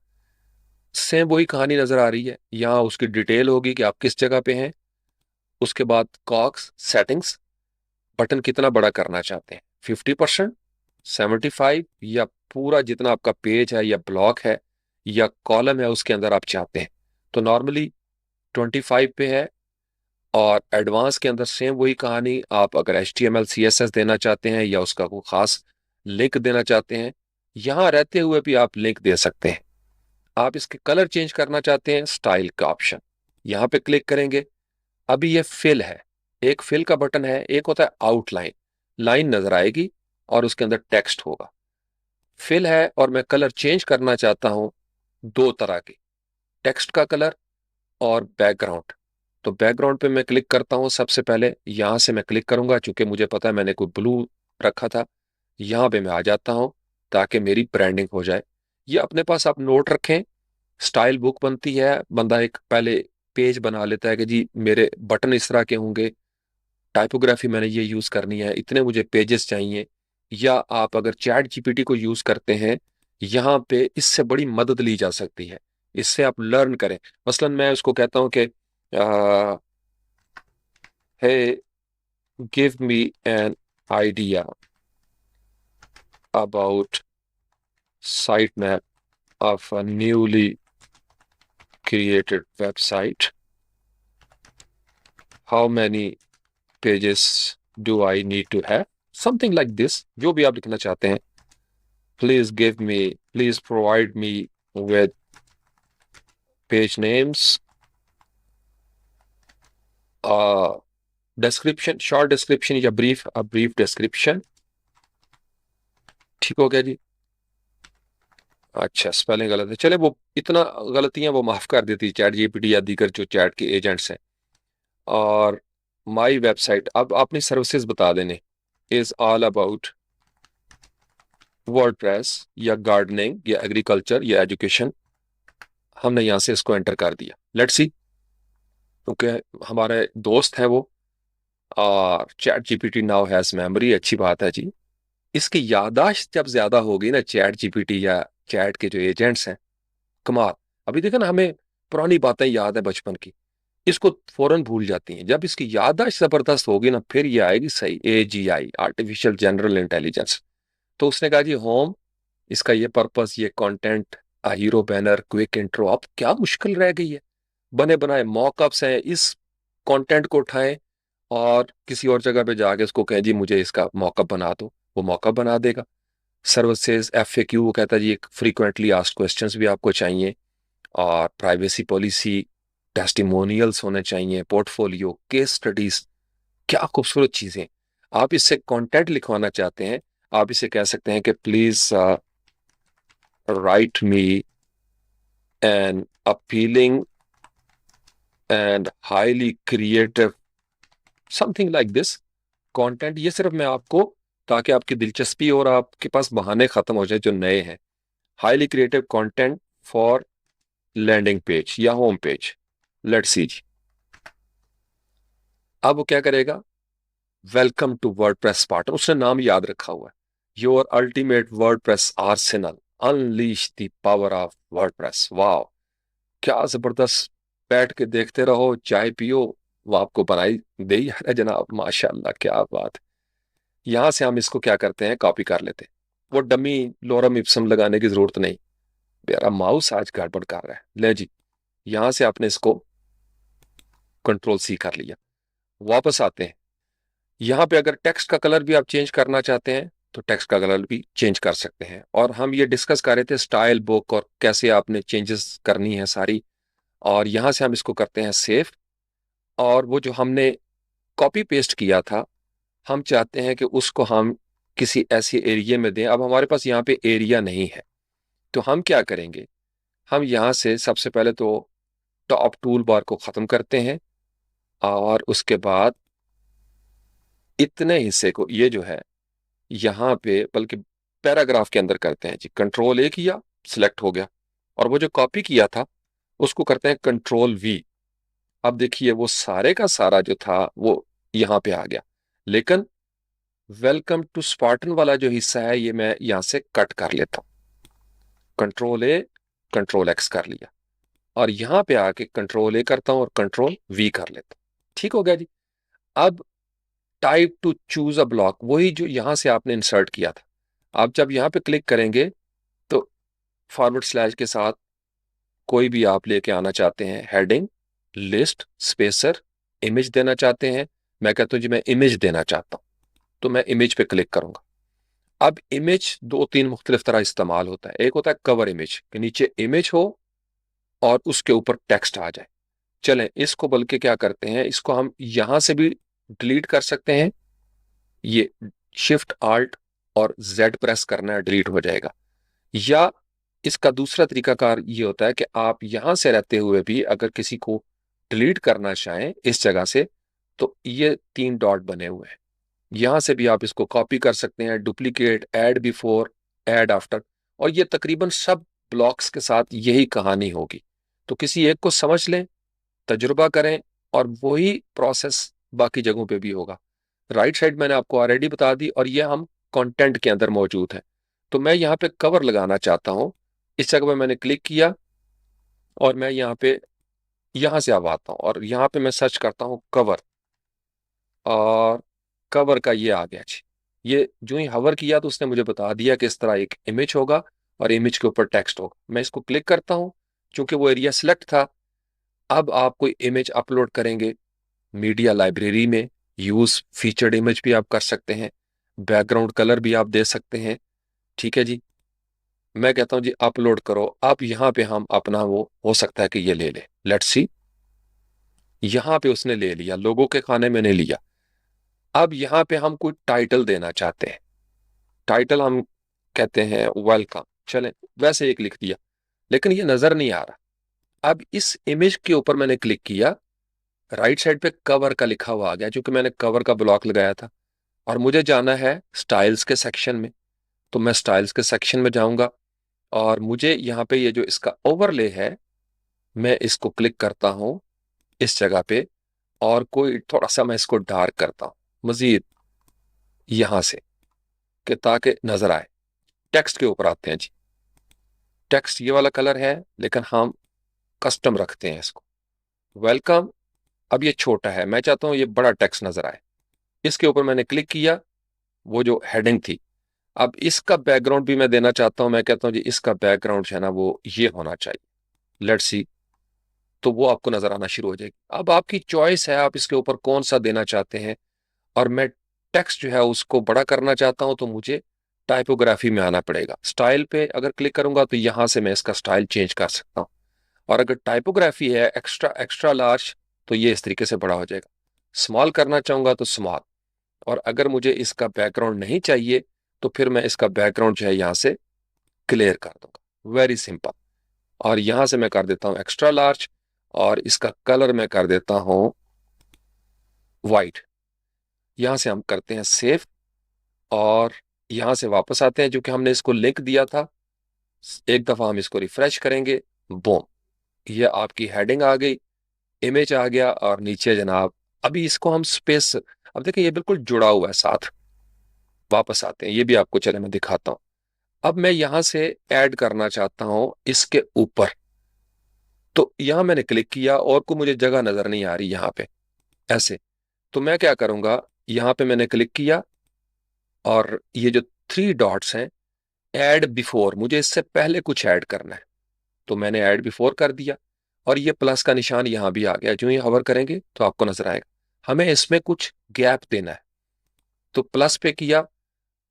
सेम वही कहानी नजर आ रही है। यहाँ उसकी डिटेल होगी कि आप किस जगह पे हैं। उसके बाद कॉक्स सेटिंग्स, बटन कितना बड़ा करना चाहते हैं, 50%, 75, या पूरा जितना आपका पेज है या ब्लॉक है या कॉलम है उसके अंदर आप चाहते हैं। तो नॉर्मली 25 पे है। और एडवांस के अंदर सेम वही कहानी, आप अगर HTML CSS देना चाहते हैं या उसका कोई खास लिंक देना चाहते हैं, यहां रहते हुए भी आप लिंक दे सकते हैं। आप इसके कलर चेंज करना चाहते हैं, स्टाइल का ऑप्शन यहां पे क्लिक करेंगे। अभी ये फिल है, एक फिल का बटन है, एक होता है आउटलाइन, लाइन नजर आएगी और उसके अंदर टेक्स्ट होगा। फिल है और मैं कलर चेंज करना चाहता हूं दो तरह के, टेक्स्ट का कलर और बैकग्राउंड। तो बैकग्राउंड पे मैं क्लिक करता हूं। सबसे पहले यहां से मैं क्लिक करूंगा चूंकि मुझे पता है मैंने कोई ब्लू रखा था। यहां पे मैं आ जाता हूं ताकि मेरी ब्रांडिंग हो जाए। ये अपने पास आप नोट रखें। स्टाइल बुक बनती है, बंदा एक पहले पेज बना लेता है कि जी मेरे बटन इस तरह के होंगे, टाइपोग्राफी मैंने ये यूज करनी है, इतने मुझे पेजेस चाहिए। या आप अगर चैट जीपीटी को यूज करते हैं, यहाँ पे इससे बड़ी मदद ली जा सकती है, इससे आप लर्न करें। मसलन मैं उसको कहता हूँ कि hey give me an idea about site map of a newly created website, how many pages do I need to have, something like this, जो भी आप लिखना चाहते हैं। Please provide me with page names, description, short description या brief description. ठीक हो गया जी। अच्छा, स्पेलिंग गलत है, चले वो इतना गलतियां वो माफ कर देती चैट जीपीटी या दीगर जो चैट के एजेंट्स हैं। और माई वेबसाइट, अब अपनी सर्विसेज बता देने, इज ऑल अबाउट वर्डप्रेस या गार्डनिंग या एग्रीकल्चर या एजुकेशन। हमने यहां से इसको एंटर कर दिया। लेट्स सी, क्योंकि हमारे दोस्त हैं वो। और chat GPT now has memory, अच्छी बात है जी। इसकी याददाश्त जब ज्यादा होगी ना चैट जीपीटी या चैट के जो एजेंट्स हैं, कमाल। अभी देखो ना, हमें पुरानी बातें याद है बचपन की, इसको फौरन भूल जाती हैं। जब इसकी याददाश्त जबरदस्त होगी ना फिर ये आएगी सही, AGI, आर्टिफिशियल जनरल इंटेलिजेंस। तो उसने कहा जी होम, इसका ये पर्पस, ये content, hero banner, quick intro. अब क्या मुश्किल रह गई है, बने बनाए मॉकअप्स हैं, इस कंटेंट को उठाएं और किसी और जगह पे जाके उसको कहें जी मुझे इसका मॉकअप बना दो, वो मॉकअप बना देगा। सर्विसेज FAQ, वो कहता है जी एक फ्रीक्वेंटली आस्क्ड क्वेश्चंस भी आपको चाहिए, और प्राइवेसी पॉलिसी, टेस्टिमोनियल्स होने चाहिए, पोर्टफोलियो, केस स्टडीज। क्या खूबसूरत चीजें। आप इससे कंटेंट लिखवाना चाहते हैं, आप इसे कह सकते हैं कि please write me an appealing and highly creative, something like this content. ये सिर्फ मैं आपको, ताकि आपकी दिलचस्पी और आपके पास बहाने खत्म हो जाए जो नए हैं। Highly creative content for landing page या होम पेज। लेट्स सी जी। अब वो क्या करेगा, वेलकम टू वर्डप्रेस स्पार्टन, उसने नाम याद रखा हुआ है, your ultimate WordPress Arsenal, unleash the power of WordPress. Wow, क्या जबरदस्त बैठ के देखते रहो, चाय पियो, वो आपको बनाई दे ही है जनाब, माशाल्लाह क्या बात है। यहां से हम इसको क्या करते हैं, कॉपी कर लेते हैं। वो डमी लोरम इप्सम लगाने की जरूरत नहीं। मेरा माउस आज गड़बड़ कर रहा है, ले जी। यहां से आपने इसको कंट्रोल सी कर लिया। वापस आते हैं। यहाँ पे अगर टेक्स्ट का कलर भी आप चेंज करना चाहते हैं तो टेक्स्ट का कलर भी चेंज कर सकते हैं। और हम ये डिस्कस कर रहे थे स्टाइल बुक और कैसे आपने चेंजेस करनी है सारी। और यहाँ से हम इसको करते हैं सेव। और वो जो हमने कॉपी पेस्ट किया था, हम चाहते हैं कि उसको हम किसी ऐसे एरिया में दें। अब हमारे पास यहाँ पे एरिया नहीं है, तो हम क्या करेंगे, हम यहाँ से सबसे पहले तो टॉप टूल बार को ख़त्म करते हैं। और उसके बाद इतने हिस्से को ये जो है यहाँ पे, बल्कि पैराग्राफ के अंदर करते हैं जी, कंट्रोल ए किया, सिलेक्ट हो गया। और वो जो कॉपी किया था उसको करते हैं कंट्रोल वी। अब देखिए वो सारे का सारा जो था वो यहाँ पे आ गया। लेकिन वेलकम टू स्पार्टन वाला जो हिस्सा है ये मैं यहाँ से कट कर लेता हूँ। कंट्रोल ए, कंट्रोल एक्स कर लिया। और यहाँ पे आके कंट्रोल ए करता हूँ और कंट्रोल वी कर लेता हूँ। ठीक हो गया जी। अब type two choose a block, वही जो यहां से आपने इंसर्ट किया था, आप जब यहां पे क्लिक करेंगे तो फॉरवर्ड स्लैश के साथ कोई भी आप लेके आना चाहते हैं, हेडिंग, लिस्ट, स्पेसर, इमेज देना चाहते हैं। मैं कहता हूं जी मैं इमेज देना चाहता हूं, तो मैं इमेज पे क्लिक करूंगा। अब इमेज दो तीन मुख्तलिफ तरह इस्तेमाल होता है। एक होता है कवर इमेज, के नीचे इमेज हो और उसके ऊपर टेक्स्ट आ जाए। चलें इसको बल्कि क्या करते हैं, इसको हम यहां से भी डिलीट कर सकते हैं। ये शिफ्ट आल्ट और जेड प्रेस करना है, डिलीट हो जाएगा। या इसका दूसरा तरीकाकार ये होता है कि आप यहां से रहते हुए भी अगर किसी को डिलीट करना चाहें इस जगह से, तो ये तीन डॉट बने हुए हैं, यहां से भी आप इसको कॉपी कर सकते हैं, duplicate, add before, add after. और ये तकरीबन सब ब्लॉक्स के साथ यही कहानी होगी। तो किसी एक को समझ लें, तजुर्बा करें, और वही प्रोसेस बाकी जगहों पे भी होगा। राइट साइड मैंने आपको ऑलरेडी बता दी, और ये हम कंटेंट के अंदर मौजूद है। तो मैं यहाँ पे कवर लगाना चाहता हूँ, इस जगह पे मैंने क्लिक किया और मैं यहाँ पे, यहाँ से अब आता हूँ और यहाँ पे मैं सर्च करता हूँ कवर। और कवर का ये आ गया जी। ये जो ही हवर किया तो उसने मुझे बता दिया कि इस तरह एक इमेज होगा और इमेज के ऊपर टेक्स्ट होगा। मैं इसको क्लिक करता हूँ, चूंकि वो एरिया सिलेक्ट था। अब आप कोई इमेज अपलोड करेंगे मीडिया लाइब्रेरी में, यूज फीचर्ड इमेज भी आप कर सकते हैं, बैकग्राउंड कलर भी आप दे सकते हैं। ठीक है जी। मैं कहता हूं जी अपलोड करो। अब यहां पे हम अपना, वो हो सकता है कि ये ले ले, लेट्स सी। यहां पे उसने ले लिया, लोगों के खाने में नहीं लिया। अब यहां पे हम कोई टाइटल देना चाहते हैं। टाइटल हम कहते हैं वेलकम, चलें वैसे एक लिख दिया, लेकिन ये नजर नहीं आ रहा। अब इस इमेज के ऊपर मैंने क्लिक किया, राइट साइड पे कवर का लिखा हुआ आ गया, क्योंकि मैंने कवर का ब्लॉक लगाया था। और मुझे जाना है स्टाइल्स के सेक्शन में, तो मैं स्टाइल्स के सेक्शन में जाऊंगा। और मुझे यहाँ पे ये जो इसका ओवरले है, मैं इसको क्लिक करता हूँ इस जगह पे, और कोई थोड़ा सा मैं इसको डार्क करता हूँ मजीद यहां से, कि ताकि नजर आए। टेक्स्ट के ऊपर आते हैं जी। टेक्स्ट ये वाला कलर है, लेकिन हम कस्टम रखते हैं इसको, वेलकम। अब ये छोटा है, मैं चाहता हूँ ये बड़ा टेक्स्ट नजर आए। इसके ऊपर मैंने क्लिक किया, वो जो हेडिंग थी। अब इसका बैकग्राउंड भी मैं देना चाहता हूं। मैं कहता हूं जी इसका बैकग्राउंड जो है ना वो ये होना चाहिए, लेट्स सी। तो वो आपको नजर आना शुरू हो जाएगी। अब आपकी चॉइस है, आप इसके ऊपर कौन सा देना चाहते हैं। और मैं टेक्स्ट जो है उसको बड़ा करना चाहता हूं, तो मुझे टाइपोग्राफी में आना पड़ेगा। स्टाइल पे अगर क्लिक करूंगा तो यहां से मैं इसका स्टाइल चेंज कर सकता हूं। और अगर टाइपोग्राफी है एक्स्ट्रा एक्स्ट्रा लार्ज, तो ये इस तरीके से बड़ा हो जाएगा। स्मॉल करना चाहूंगा तो स्मॉल। और अगर मुझे इसका बैकग्राउंड नहीं चाहिए, तो फिर मैं इसका बैकग्राउंड जो है यहां से क्लियर कर दूंगा, वेरी सिंपल। और यहां से मैं कर देता हूं एक्स्ट्रा लार्ज, और इसका कलर मैं कर देता हूं वाइट। यहां से हम करते हैं सेव, और यहां से वापस आते हैं, जो कि हमने इसको लिंक दिया था। एक दफा हम इसको रिफ्रेश करेंगे, बोम, ये आपकी हेडिंग आ गई, इमेज आ गया, और नीचे जनाब अभी इसको हम स्पेस। अब देखिए ये बिल्कुल जुड़ा हुआ है साथ। वापस आते हैं, ये भी आपको चले मैं दिखाता हूं। अब मैं यहां से ऐड करना चाहता हूं इसके ऊपर, तो यहां मैंने क्लिक किया और को मुझे जगह नजर नहीं आ रही यहां पे ऐसे। तो मैं क्या करूंगा, यहां पे मैंने क्लिक किया और ये जो थ्री डॉट्स हैं, ऐड बिफोर, मुझे इससे पहले कुछ ऐड करना है, तो मैंने ऐड बिफोर कर दिया और ये प्लस का निशान यहां भी आ गया। जो ही हवर करेंगे तो आपको नजर आएगा। हमें इसमें कुछ गैप देना है, तो प्लस पे किया,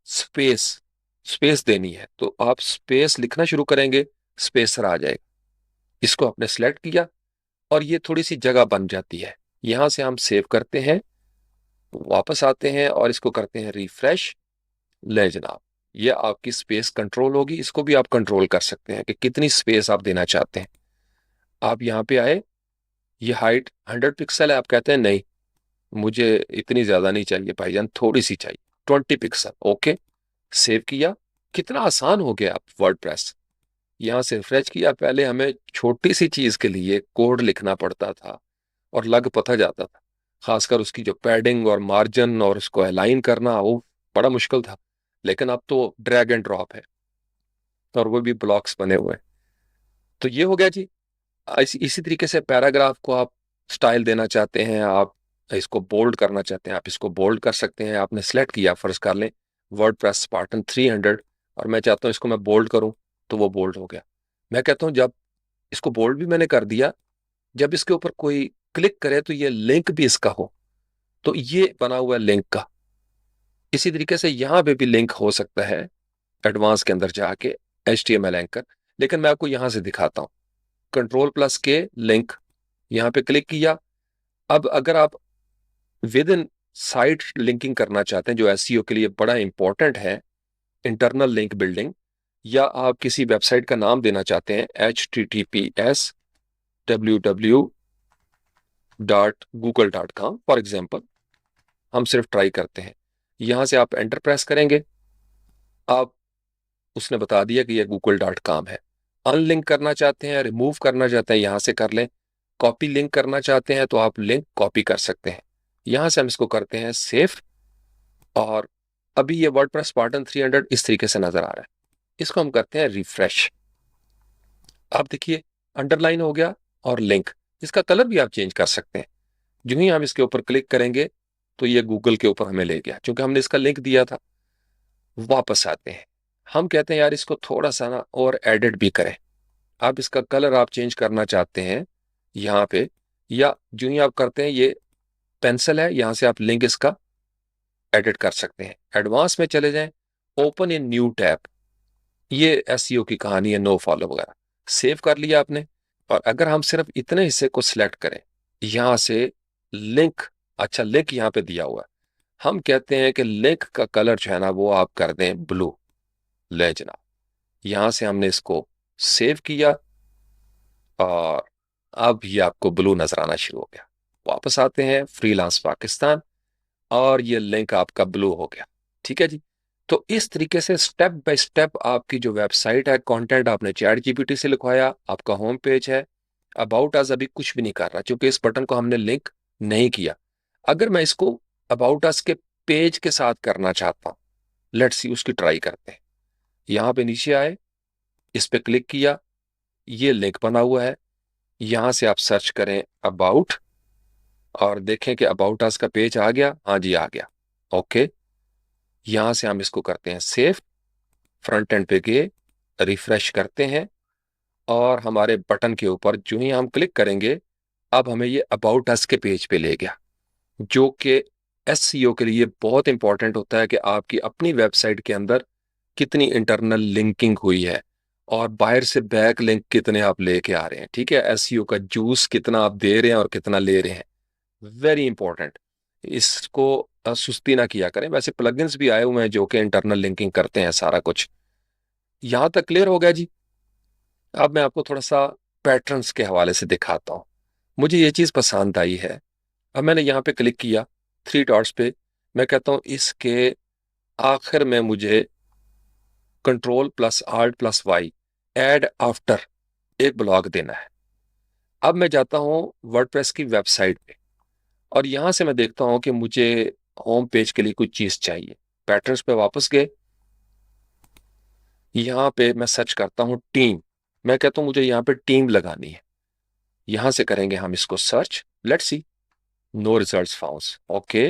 स्पेस, स्पेस देनी है, तो आप स्पेस लिखना शुरू करेंगे, स्पेसर आ जाएगा। इसको आपने सेलेक्ट किया और ये थोड़ी सी जगह बन जाती है। यहां से हम सेव करते हैं, वापस आते हैं और इसको करते हैं रिफ्रेश। ले जनाब, ये आपकी स्पेस कंट्रोल होगी। इसको भी आप कंट्रोल कर सकते हैं कि कितनी स्पेस आप देना चाहते हैं। आप यहाँ पे आए, ये हाइट 100 पिक्सल है, आप कहते हैं नहीं मुझे इतनी ज्यादा नहीं चाहिए भाईजान, थोड़ी सी चाहिए, 20 पिक्सल। ओके, सेव किया। कितना आसान हो गया आप वर्डप्रेस। यहां से रिफ्रेश किया। पहले हमें छोटी सी चीज के लिए कोड लिखना पड़ता था और लग पता जाता था, खासकर उसकी जो पैडिंग और मार्जिन और उसको अलाइन करना, वो बड़ा मुश्किल था। लेकिन अब तो ड्रैग एंड ड्रॉप है और वो भी ब्लॉक्स बने हुए हैं। तो ये हो गया जी। इसी तरीके से पैराग्राफ को आप स्टाइल देना चाहते हैं, आप इसको बोल्ड करना चाहते हैं, आप इसको बोल्ड कर सकते हैं। आपने सेलेक्ट किया, फर्ज कर लें वर्डप्रेस स्पार्टन 300, और मैं चाहता हूं इसको मैं बोल्ड करूं, तो वो बोल्ड हो गया। मैं कहता हूं जब इसको बोल्ड भी मैंने कर दिया, जब इसके ऊपर कोई क्लिक करे तो ये लिंक भी इसका हो, तो ये बना हुआ है लिंक का। इसी तरीके से यहां पे भी लिंक हो सकता है एडवांस के अंदर जाके, HTML एंकर। लेकिन मैं आपको यहां से दिखाता हूं, कंट्रोल प्लस के लिंक, यहां पे क्लिक किया। अब अगर आप विद इन साइट लिंकिंग करना चाहते हैं, जो एसईओ के लिए बड़ा इंपॉर्टेंट है, इंटरनल लिंक बिल्डिंग, या आप किसी वेबसाइट का नाम देना चाहते हैं https://www.google.com फॉर एग्जाम्पल, हम सिर्फ ट्राई करते हैं। यहां से आप एंटर प्रेस करेंगे, आप उसने बता दिया कि ये google.com है। अनलिंक करना चाहते हैं, रिमूव करना चाहते हैं, यहां से कर लें। कॉपी लिंक करना चाहते हैं तो आप लिंक कॉपी कर सकते हैं। यहां से हम इसको करते हैं सेव, और अभी ये वर्डप्रेस स्पार्टन 300 इस तरीके से नजर आ रहा है। इसको हम करते हैं रिफ्रेश। आप देखिए अंडरलाइन हो गया और लिंक, इसका कलर भी आप चेंज कर सकते हैं। जो ही हम इसके ऊपर क्लिक करेंगे तो ये गूगल के ऊपर हमें ले गया, क्योंकि हमने इसका लिंक दिया था। वापस आते हैं, हम कहते हैं यार इसको थोड़ा सा ना और एडिट भी करें। आप इसका कलर आप चेंज करना चाहते हैं यहाँ पे, या जो ही आप करते हैं, ये पेंसिल है, यहां से आप लिंक इसका एडिट कर सकते हैं। एडवांस में चले जाएं, ओपन इन न्यू टैब, ये एसईओ की कहानी है, नो फॉलो वगैरह। सेव कर लिया आपने, और अगर हम सिर्फ इतने हिस्से को सिलेक्ट करें, यहां से लिंक, अच्छा लिंक यहां पे दिया हुआ है, हम कहते हैं कि लिंक का कलर जो है ना वो आप कर दें ब्लू। ले जनाब, यहां से हमने इसको सेव किया और अब ये आपको ब्लू नजर आना शुरू हो गया। वापस आते हैं फ्रीलांस पाकिस्तान, और ये लिंक आपका ब्लू हो गया। ठीक है जी। तो इस तरीके से स्टेप बाय स्टेप आपकी जो वेबसाइट है, कंटेंट आपने चैट जीपीटी से लिखवाया, आपका होम पेज है। अबाउट अस अभी कुछ भी नहीं कर रहा, क्योंकि इस बटन को हमने लिंक नहीं किया। अगर मैं इसको अबाउट अस के पेज के साथ करना चाहता हूं, लेट्स सी उसकी ट्राई करते हैं। यहां पे नीचे आए, इस पे क्लिक किया, ये लिंक बना हुआ है। यहां से आप सर्च करें अबाउट, और देखें कि अबाउट अस का पेज आ गया। हाँ जी, आ गया। ओके, यहां से हम इसको करते हैं सेव, फ्रंट एंड पे गए, रिफ्रेश करते हैं, और हमारे बटन के ऊपर जो ही हम क्लिक करेंगे, अब हमें ये अबाउट अस के पेज पे ले गया, जो कि एसईओ के लिए बहुत इंपॉर्टेंट होता है कि आपकी अपनी वेबसाइट के अंदर कितनी इंटरनल लिंकिंग हुई है, और बाहर से बैक लिंक कितने आप लेके आ रहे हैं। ठीक है, एसईओ का जूस कितना आप दे रहे हैं और कितना ले रहे हैं, वेरी इंपॉर्टेंट। इसको सुस्ती ना किया करें। वैसे प्लगइन्स भी आए हुए हैं जो कि इंटरनल लिंकिंग करते हैं सारा कुछ। यहां तक क्लियर हो गया जी। अब मैं आपको थोड़ा सा पैटर्न्स के हवाले से दिखाता हूं। मुझे ये चीज पसंद आई है। अब मैंने यहाँ पे क्लिक किया, थ्री डॉट्स पे, मैं कहता हूं इसके आखिर में मुझे control plus alt plus Y, add after, एक ब्लॉक देना है। अब मैं जाता हूं वर्डप्रेस की वेबसाइट पे, और यहां से मैं देखता हूं कि मुझे होम पेज के लिए कुछ चीज चाहिए। पैटर्न्स पे वापस गए, यहां पे मैं सर्च करता हूं टीम। मैं कहता हूं मुझे यहां पे टीम लगानी है। यहां से करेंगे हम इसको search, let's see, no results found. Okay,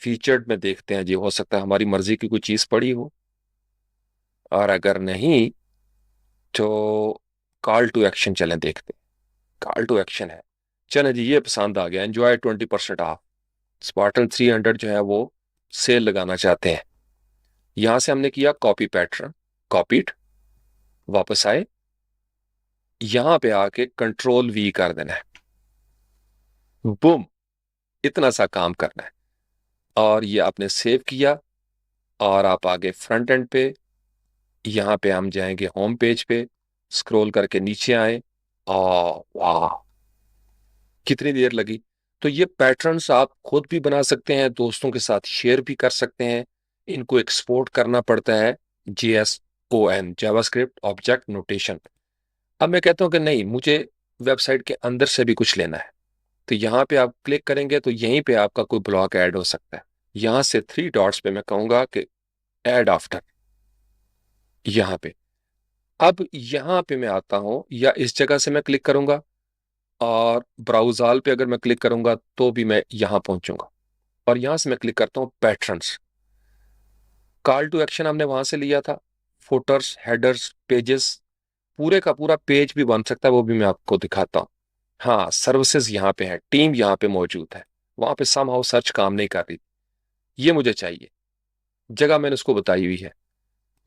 featured में देखते हैं जी, हो सकता है हमारी मर्जी की कोई चीज पड़ी हो, और अगर नहीं तो कॉल टू एक्शन चलें देखते हैं। कॉल टू एक्शन है, चलें जी, ये पसंद आ गया, एंजॉय 20% ऑफ, स्पार्टन 300 जो है वो सेल लगाना चाहते हैं। यहां से हमने किया कॉपी पैटर्न, कॉपीड, वापस आए, यहां पे आके कंट्रोल वी कर देना है, बूम, इतना सा काम करना है, और ये आपने सेव किया, और आप आगे फ्रंट एंड पे, यहां पे हम जाएंगे होम पेज पे, स्क्रॉल करके नीचे आए, और वाह, कितनी देर लगी। तो ये पैटर्न्स आप खुद भी बना सकते हैं, दोस्तों के साथ शेयर भी कर सकते हैं। इनको एक्सपोर्ट करना पड़ता है JSON, जावास्क्रिप्ट ऑब्जेक्ट नोटेशन। अब मैं कहता हूं कि नहीं, मुझे वेबसाइट के अंदर से भी कुछ लेना है, तो यहाँ पे आप क्लिक करेंगे तो यहीं पे आपका कोई ब्लॉक ऐड हो सकता है। यहां से 3 डॉट्स पे मैं कहूंगा कि ऐड आफ्टर, यहां पे, अब यहां पे मैं आता हूं, या इस जगह से मैं क्लिक करूंगा, और ब्राउज़र पे अगर मैं क्लिक करूंगा तो भी मैं यहां पहुंचूंगा, और यहां से मैं क्लिक करता हूं पैटर्न्स। कॉल टू एक्शन हमने वहां से लिया था, फुटर्स, हेडर्स, पेजेस, पूरे का पूरा पेज भी बन सकता है, वो भी मैं आपको दिखाता हूं। हाँ, सर्विसेज यहाँ पे है, टीम यहाँ पे मौजूद है, वहां पे समहाउ सर्च काम नहीं कर रही, ये मुझे चाहिए, जगह मैंने उसको बताई हुई है।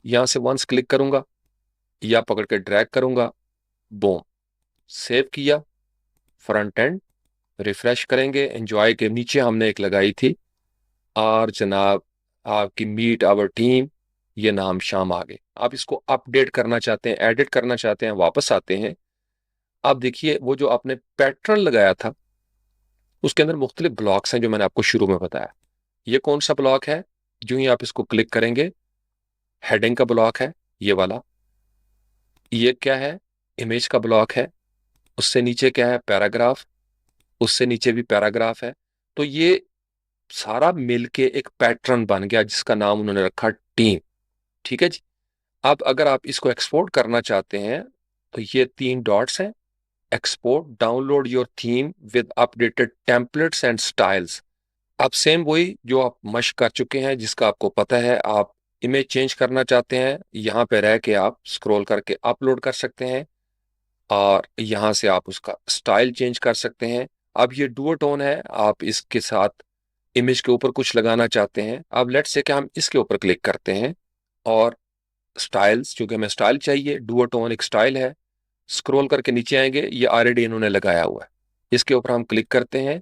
यहां से वंस क्लिक करूंगा, या पकड़ के ड्रैग करूंगा, बोम, सेव किया, फ्रंट एंड, रिफ्रेश करेंगे, एंजॉय के नीचे हमने एक लगाई थी, और जनाब आपकी मीट आवर टीम, ये नाम शाम आ गए। आप इसको अपडेट करना चाहते हैं, एडिट करना चाहते हैं, वापस आते हैं। आप देखिए वो जो आपने पैटर्न लगाया था, उसके अंदर मुख्तलिफ ब्लॉक्स हैं जो मैंने आपको शुरू में बताया। ये कौन सा ब्लॉक है, जो ही आप इसको क्लिक करेंगे, हेडिंग का ब्लॉक है ये वाला। ये क्या है, इमेज का ब्लॉक है। उससे नीचे क्या है, पैराग्राफ। उससे नीचे भी पैराग्राफ है। तो ये सारा मिलके एक पैटर्न बन गया, जिसका नाम उन्होंने रखा टीम। ठीक है जी। अब अगर आप इसको एक्सपोर्ट करना चाहते हैं, तो ये 3 डॉट्स हैं, export, download your theme with updated templates and styles. आप सेम वही जो आप मश्क कर चुके हैं, जिसका आपको पता है, आप इमेज चेंज करना चाहते हैं, यहाँ पे रह के आप स्क्रॉल करके अपलोड कर सकते हैं, और यहाँ से आप उसका स्टाइल चेंज कर सकते हैं। अब ये डुओ टोन है, आप इसके साथ इमेज के ऊपर कुछ लगाना चाहते हैं। अब लेट्स से कि हम इसके ऊपर क्लिक करते हैं, और स्टाइल्स, चूंकि हमें स्टाइल चाहिए, डुओ टोन एक स्टाइल है, स्क्रॉल करके नीचे आएंगे, ये ऑलरेडी इन्होंने लगाया हुआ है, इसके ऊपर हम क्लिक करते हैं,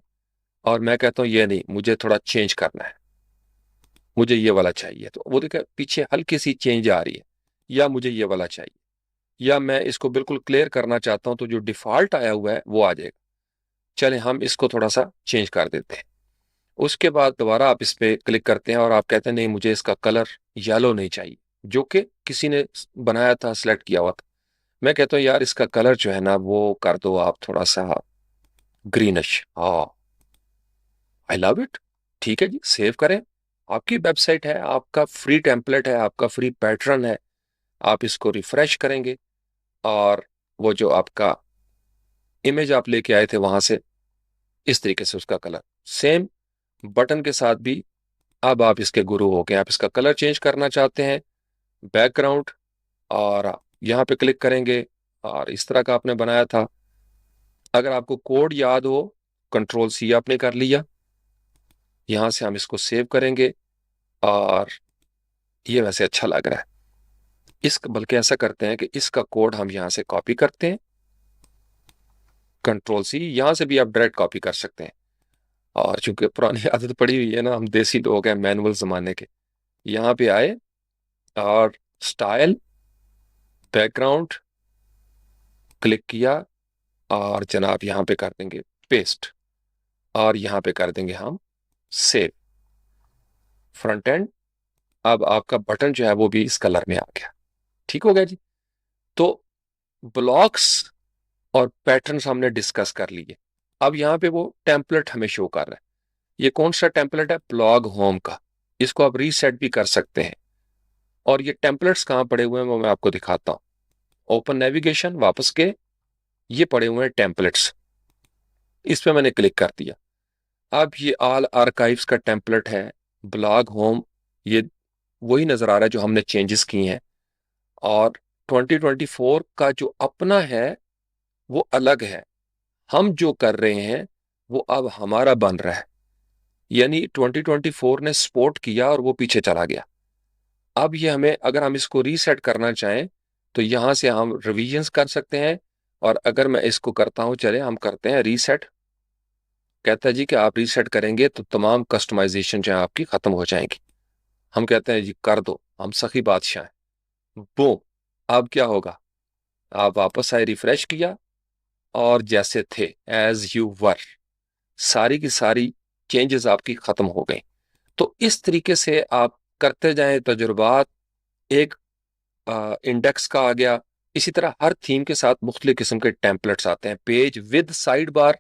और मैं कहता हूँ ये नहीं, मुझे थोड़ा चेंज करना है, मुझे ये वाला चाहिए, तो वो देखिए पीछे हल्की सी चेंज आ रही है, या मुझे ये वाला चाहिए, या मैं इसको बिल्कुल क्लियर करना चाहता हूं, तो जो डिफॉल्ट आया हुआ है वो आ जाएगा। चले हम इसको थोड़ा सा चेंज कर देते हैं। उसके बाद दोबारा आप इस पे क्लिक करते हैं, और आप कहते हैं नहीं, मुझे इसका कलर येलो नहीं चाहिए, जो कि किसी ने बनाया था, सिलेक्ट किया हुआ था। मैं कहता हूँ यार इसका कलर जो है ना, वो कर दो आप थोड़ा सा ग्रीनिश। हाँ, आई लव इट। ठीक है जी, सेव करें। आपकी वेबसाइट है, आपका फ्री टेम्पलेट है, आपका फ्री पैटर्न है। आप इसको रिफ्रेश करेंगे, और वो जो आपका इमेज आप लेके आए थे वहां से, इस तरीके से उसका कलर सेम, बटन के साथ भी अब आप इसके गुरु हो गए। आप इसका कलर चेंज करना चाहते हैं, बैकग्राउंड, और यहाँ पे क्लिक करेंगे, और इस तरह का आपने बनाया था। अगर आपको कोड याद हो, Ctrl+C आपने कर लिया, यहां से हम इसको सेव करेंगे, और ये वैसे अच्छा लग रहा है। इस बल्कि ऐसा करते हैं कि इसका कोड हम यहां से कॉपी करते हैं, Ctrl+C, यहां से भी आप डायरेक्ट कॉपी कर सकते हैं। और चूंकि पुरानी आदत पड़ी हुई है ना, हम देसी लोग हैं, मैनुअल जमाने के, यहाँ पे आए, और स्टाइल, बैकग्राउंड, क्लिक किया, और जनाब यहाँ पे कर देंगे पेस्ट, और यहाँ पे कर देंगे हम सेव, फ्रंट एंड। अब आपका बटन जो है वो भी इस कलर में आ गया। ठीक हो गया जी। तो ब्लॉक्स और पैटर्न्स हमने डिस्कस कर लिए। अब यहाँ पे वो टेम्पलेट हमें शो कर रहा है। ये कौन सा टेम्पलेट है, ब्लॉग होम का। इसको आप रीसेट भी कर सकते हैं। और ये टेम्पलेट्स कहाँ पड़े हुए हैं वो मैं आपको दिखाता हूँ। ओपन नेविगेशन, वापस गए, ये पड़े हुए हैं टेम्पलेट्स। इस पे मैंने क्लिक कर दिया। अब ये ऑल आर्काइव्स का टेम्पलेट है, ब्लॉग होम, ये वही नजर आ रहा है जो हमने चेंजेस किए हैं। और 2024 का जो अपना है वो अलग है। हम जो कर रहे हैं वो अब हमारा बन रहा है, यानी 2024 ने सपोर्ट किया और वो पीछे चला गया। अब ये हमें, अगर हम इसको रीसेट करना चाहें तो यहां से हम रिविजन्स कर सकते हैं। और अगर मैं इसको करता हूं, चले हम करते हैं रीसेट। कहता है जी कि आप रीसेट करेंगे तो तमाम कस्टमाइजेशन जो है आपकी खत्म हो जाएंगी। हम कहते हैं जी कर दो, हम सखी बादशाह हैं। वो अब क्या होगा, आप वापस आए, रिफ्रेश किया, और जैसे थे एज यू वर, सारी की सारी चेंजेस आपकी खत्म हो गई। तो इस तरीके से आप करते जाएं तजुर्बात। एक इंडेक्स का आ गया। इसी तरह हर थीम के साथ मुख्तलिफ किस्म के टेम्पलेट्स आते हैं, page with side bar,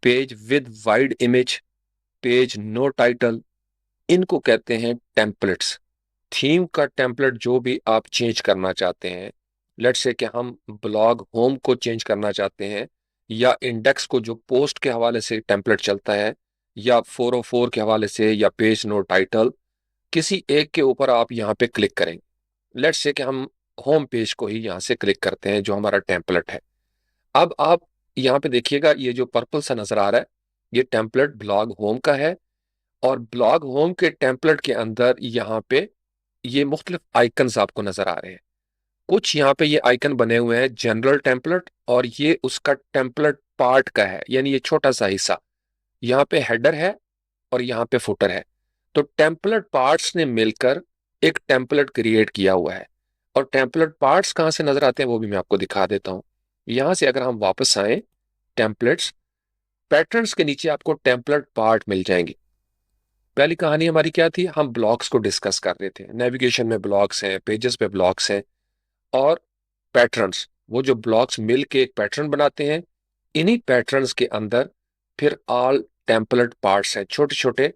page with wide image, page no title, इनको कहते हैं टेम्पलेट्स। थीम का टेम्पलेट जो भी आप चेंज करना चाहते हैं, लेट्स से कि हम ब्लॉग होम को चेंज करना चाहते हैं, या इंडेक्स को जो पोस्ट के हवाले से टेम्पलेट चलता है, या 404 के हवाले से, या पेज नो टाइटल, किसी एक के ऊपर आप यहाँ पे क्लिक करेंगे। लेट्स से कि हम होम पेज को ही यहाँ से क्लिक करते हैं जो हमारा टेम्पलेट है। अब आप यहाँ पे देखिएगा, ये जो पर्पल सा नजर आ रहा है, ये टेम्पलेट ब्लॉग होम का है। और ब्लॉग होम के टेम्पलेट के अंदर यहाँ पे ये मुख्तलिफ आइकन्स आपको नजर आ रहे हैं। कुछ यहाँ पे ये आइकन बने हुए हैं जनरल टेम्पलेट, और ये उसका टेम्पलेट पार्ट का है, यानी ये छोटा सा हिस्सा। यहाँ पे हेडर है और यहाँ पे फुटर है। तो टेम्पलेट पार्ट्स ने मिलकर एक टेम्पलेट क्रिएट किया हुआ है। और टेम्पलेट पार्ट्स कहाँ से नजर आते हैं वो भी मैं आपको दिखा देता हूँ। यहाँ से अगर हम वापस आए, टेम्पलेट्स, पैटर्न्स के नीचे आपको टेम्पलेट पार्ट मिल जाएंगे। पहली कहानी हमारी क्या थी, हम ब्लॉक्स को डिस्कस कर रहे थे। नेविगेशन में ब्लॉक्स हैं, पेजेस पे ब्लॉक्स हैं, और पैटर्न्स, वो जो ब्लॉक्स मिल के एक पैटर्न बनाते हैं। इन्हीं पैटर्न्स के अंदर फिर ऑल टेम्पलेट पार्ट्स हैं, छोटे छोटे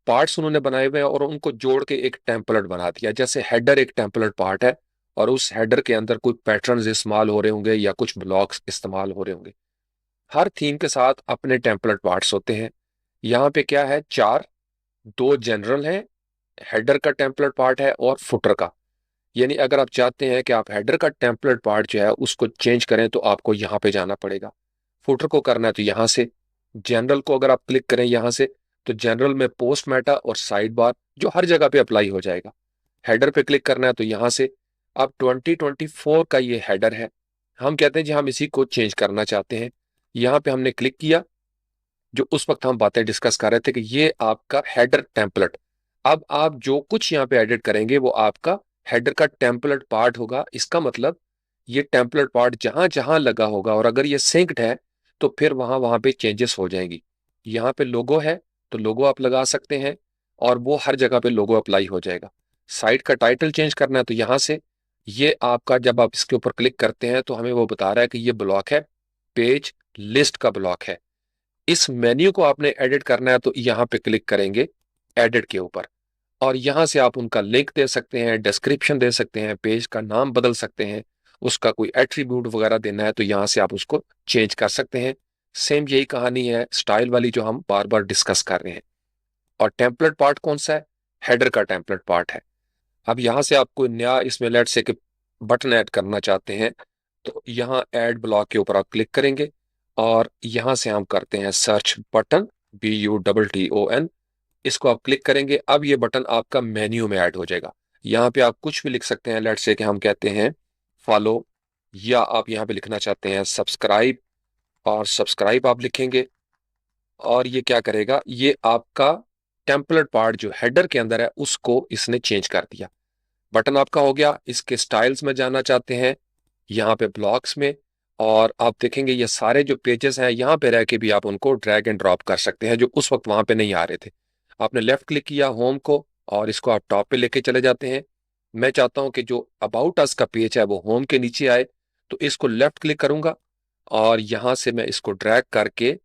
पार्ट्स उन्होंने बनाए हुए हैं, और उनको जोड़ के एक टेम्पलेट बना दिया। जैसे हेडर एक टेम्पलेट पार्ट है, और उस हेडर के अंदर कोई पैटर्न्स इस्तेमाल हो रहे होंगे या कुछ ब्लॉक्स इस्तेमाल हो रहे होंगे। हर थीम के साथ अपने टेम्पलेट पार्ट्स होते हैं। यहाँ पे क्या है, चार, दो जनरल हैं, हेडर का टेम्पलेट पार्ट है और फुटर का। यानी अगर आप चाहते हैं कि आप हेडर का टेम्पलेट पार्ट जो है उसको चेंज करें तो आपको यहाँ पे जाना पड़ेगा। फुटर को करना है तो यहाँ से। जनरल को अगर आप क्लिक करें यहाँ से, तो जनरल में पोस्ट मेटा और साइड बार जो हर जगह पे अप्लाई हो जाएगा। हेडर पे क्लिक करना है तो यहाँ से। अब 2024 का ये हेडर है, हम कहते हैं जी हम इसी को चेंज करना चाहते हैं। यहाँ पे हमने क्लिक किया। जो उस वक्त हम बातें डिस्कस कर रहे थे कि ये आपका हेडर टेम्पलेट। अब आप जो कुछ यहाँ पे एडिट करेंगे वो आपका हेडर का टेम्पलेट पार्ट होगा। इसका मतलब ये टेम्पलेट पार्ट जहां जहां लगा होगा, और अगर ये सिंक्ड है तो फिर वहां वहां पे चेंजेस हो जाएंगी। यहाँ पे लोगो है तो लोगो आप लगा सकते हैं, और वो हर जगह पे लोगो अप्लाई हो जाएगा। साइट का टाइटल चेंज करना है तो यहाँ से। ये आपका, जब आप इसके ऊपर क्लिक करते हैं तो हमें वो बता रहा है कि ये ब्लॉक है, पेज लिस्ट का ब्लॉक है। इस मेन्यू को आपने एडिट करना है तो यहाँ पे क्लिक करेंगे एडिट के ऊपर, और यहाँ से आप उनका लिंक दे सकते हैं, डिस्क्रिप्शन दे सकते हैं, पेज का नाम बदल सकते हैं, उसका कोई एट्रीब्यूट वगैरह देना है तो यहाँ से आप उसको चेंज कर सकते हैं। सेम यही कहानी है स्टाइल वाली जो हम बार बार डिस्कस कर रहे हैं। और टेम्पलेट पार्ट कौन सा है, हेडर का टेम्पलेट पार्ट है। अब यहाँ से आप कोई नया इसमें लेट से कि बटन ऐड करना चाहते हैं, तो यहाँ ऐड ब्लॉक के ऊपर आप क्लिक करेंगे, और यहाँ से हम करते हैं सर्च बटन, BUTTON। इसको आप क्लिक करेंगे। अब ये बटन आपका मेन्यू में ऐड हो जाएगा। यहाँ पे आप कुछ भी लिख सकते हैं, लेट्स से कि हम कहते हैं फॉलो, या आप यहाँ पे लिखना चाहते हैं सब्सक्राइब, और सब्सक्राइब आप लिखेंगे। और ये क्या करेगा, ये आपका टेम्पलेट पार्ट जो हेडर के अंदर है उसको इसने चेंज कर दिया। बटन आपका हो गया। इसके स्टाइल्स में जाना चाहते हैं, यहाँ पे ब्लॉक्स में, और आप देखेंगे ये सारे जो पेजेस हैं यहाँ पे रह के भी आप उनको ड्रैग एंड ड्रॉप कर सकते हैं जो उस वक्त वहां पे नहीं आ रहे थे। आपने लेफ्ट क्लिक किया होम को, और इसको आप टॉप पे लेके चले जाते हैं। मैं चाहता हूं कि जो अबाउट अस का पेज है वो होम के नीचे आए, तो इसको लेफ्ट क्लिक करूंगा, और यहां से मैं इसको ड्रैग करके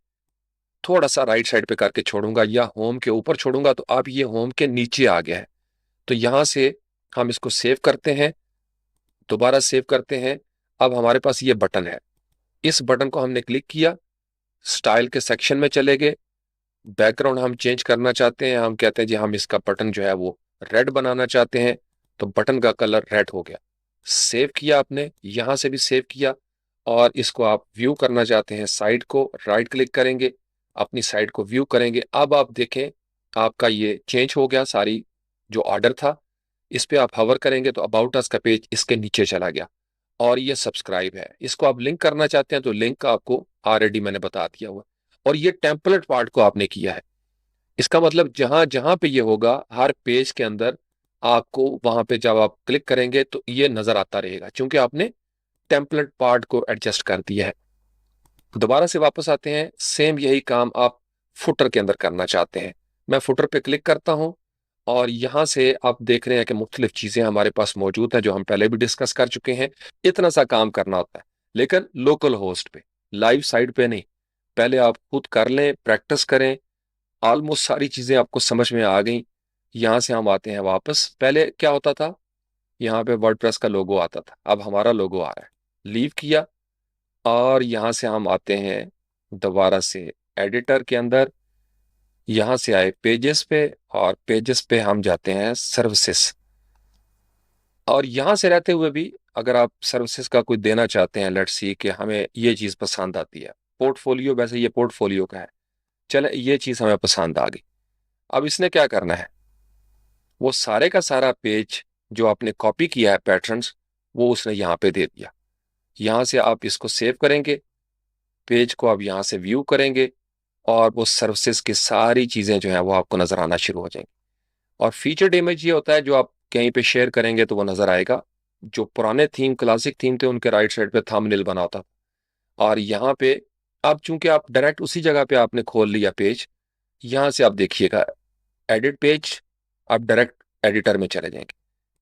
थोड़ा सा राइट साइड पे करके छोड़ूंगा, या होम के ऊपर छोड़ूंगा, तो अब ये होम के नीचे आ गया है। तो यहां से हम इसको सेव करते हैं, दोबारा सेव करते हैं। अब हमारे पास ये बटन है, इस बटन को हमने क्लिक किया, स्टाइल के सेक्शन में चले गए, बैकग्राउंड हम चेंज करना चाहते हैं, हम कहते हैं जी हम इसका बटन जो है वो रेड बनाना चाहते हैं, तो बटन का कलर रेड हो गया। सेव किया आपने, यहां से भी सेव किया, और इसको आप व्यू करना चाहते हैं साइड को, राइट क्लिक करेंगे, अपनी साइड को व्यू करेंगे। अब आप देखें आपका ये चेंज हो गया, सारी जो ऑर्डर था इस पे आप हवर करेंगे तो अबाउट अस का पेज इसके नीचे चला गया, और ये सब्सक्राइब है। इसको आप लिंक करना चाहते हैं तो लिंक आपको ऑलरेडी मैंने बता दिया हुआ, और ये टेम्पलेट पार्ट को आपने किया है। इसका मतलब जहां जहां पे ये होगा हर पेज के अंदर आपको वहां पे जब आप क्लिक करेंगे तो ये नजर आता रहेगा, क्योंकि आपने टेम्पलेट पार्ट को एडजस्ट कर दिया है। दोबारा से वापस आते हैं, सेम यही काम आप फुटर के अंदर करना चाहते हैं। मैं फुटर पे क्लिक करता हूं, और यहां से आप देख रहे हैं कि मुख्तलिफ चीजें हमारे पास मौजूद हैं जो हम पहले भी डिस्कस कर चुके हैं। इतना सा काम करना होता है, लेकिन लोकल होस्ट पे, लाइव साइट पे नहीं। पहले आप खुद कर लें, प्रैक्टिस करें, ऑलमोस्ट सारी चीजें आपको समझ में आ गई। यहां से हम आते हैं वापस, पहले क्या होता था, यहाँ पे वर्डप्रेस का लोगो आता था, अब हमारा लोगो आ रहा है। लीव किया, और यहां से हम आते हैं दोबारा से एडिटर के अंदर, यहां से आए पेजेस पे, और पेजेस पे हम जाते हैं सर्विसेज। और यहां से रहते हुए भी अगर आप सर्विसेज का कोई देना चाहते हैं, लेट्स सी कि हमें ये चीज पसंद आती है, पोर्टफोलियो, वैसे ये पोर्टफोलियो का है, चले ये चीज हमें पसंद आ गई। अब इसने क्या करना है, वो सारे का सारा पेज जो आपने कॉपी किया है पैटर्न्स, वो उसने यहाँ पे दे दिया। यहाँ से आप इसको सेव करेंगे, पेज को आप यहाँ से व्यू करेंगे, और वो सर्विसेज की सारी चीजें जो है वो आपको नजर आना शुरू हो जाएंगी। और फीचर्ड इमेज ये होता है जो आप कहीं पे शेयर करेंगे तो वो नजर आएगा। जो पुराने थीम, क्लासिक थीम थे, उनके राइट साइड पे थंबनेल बना होता था, और यहाँ पे अब चूंकि आप डायरेक्ट उसी जगह पे आपने खोल लिया पेज, यहाँ से आप देखिएगा एडिट पेज, आप डायरेक्ट एडिटर में चले जाएंगे।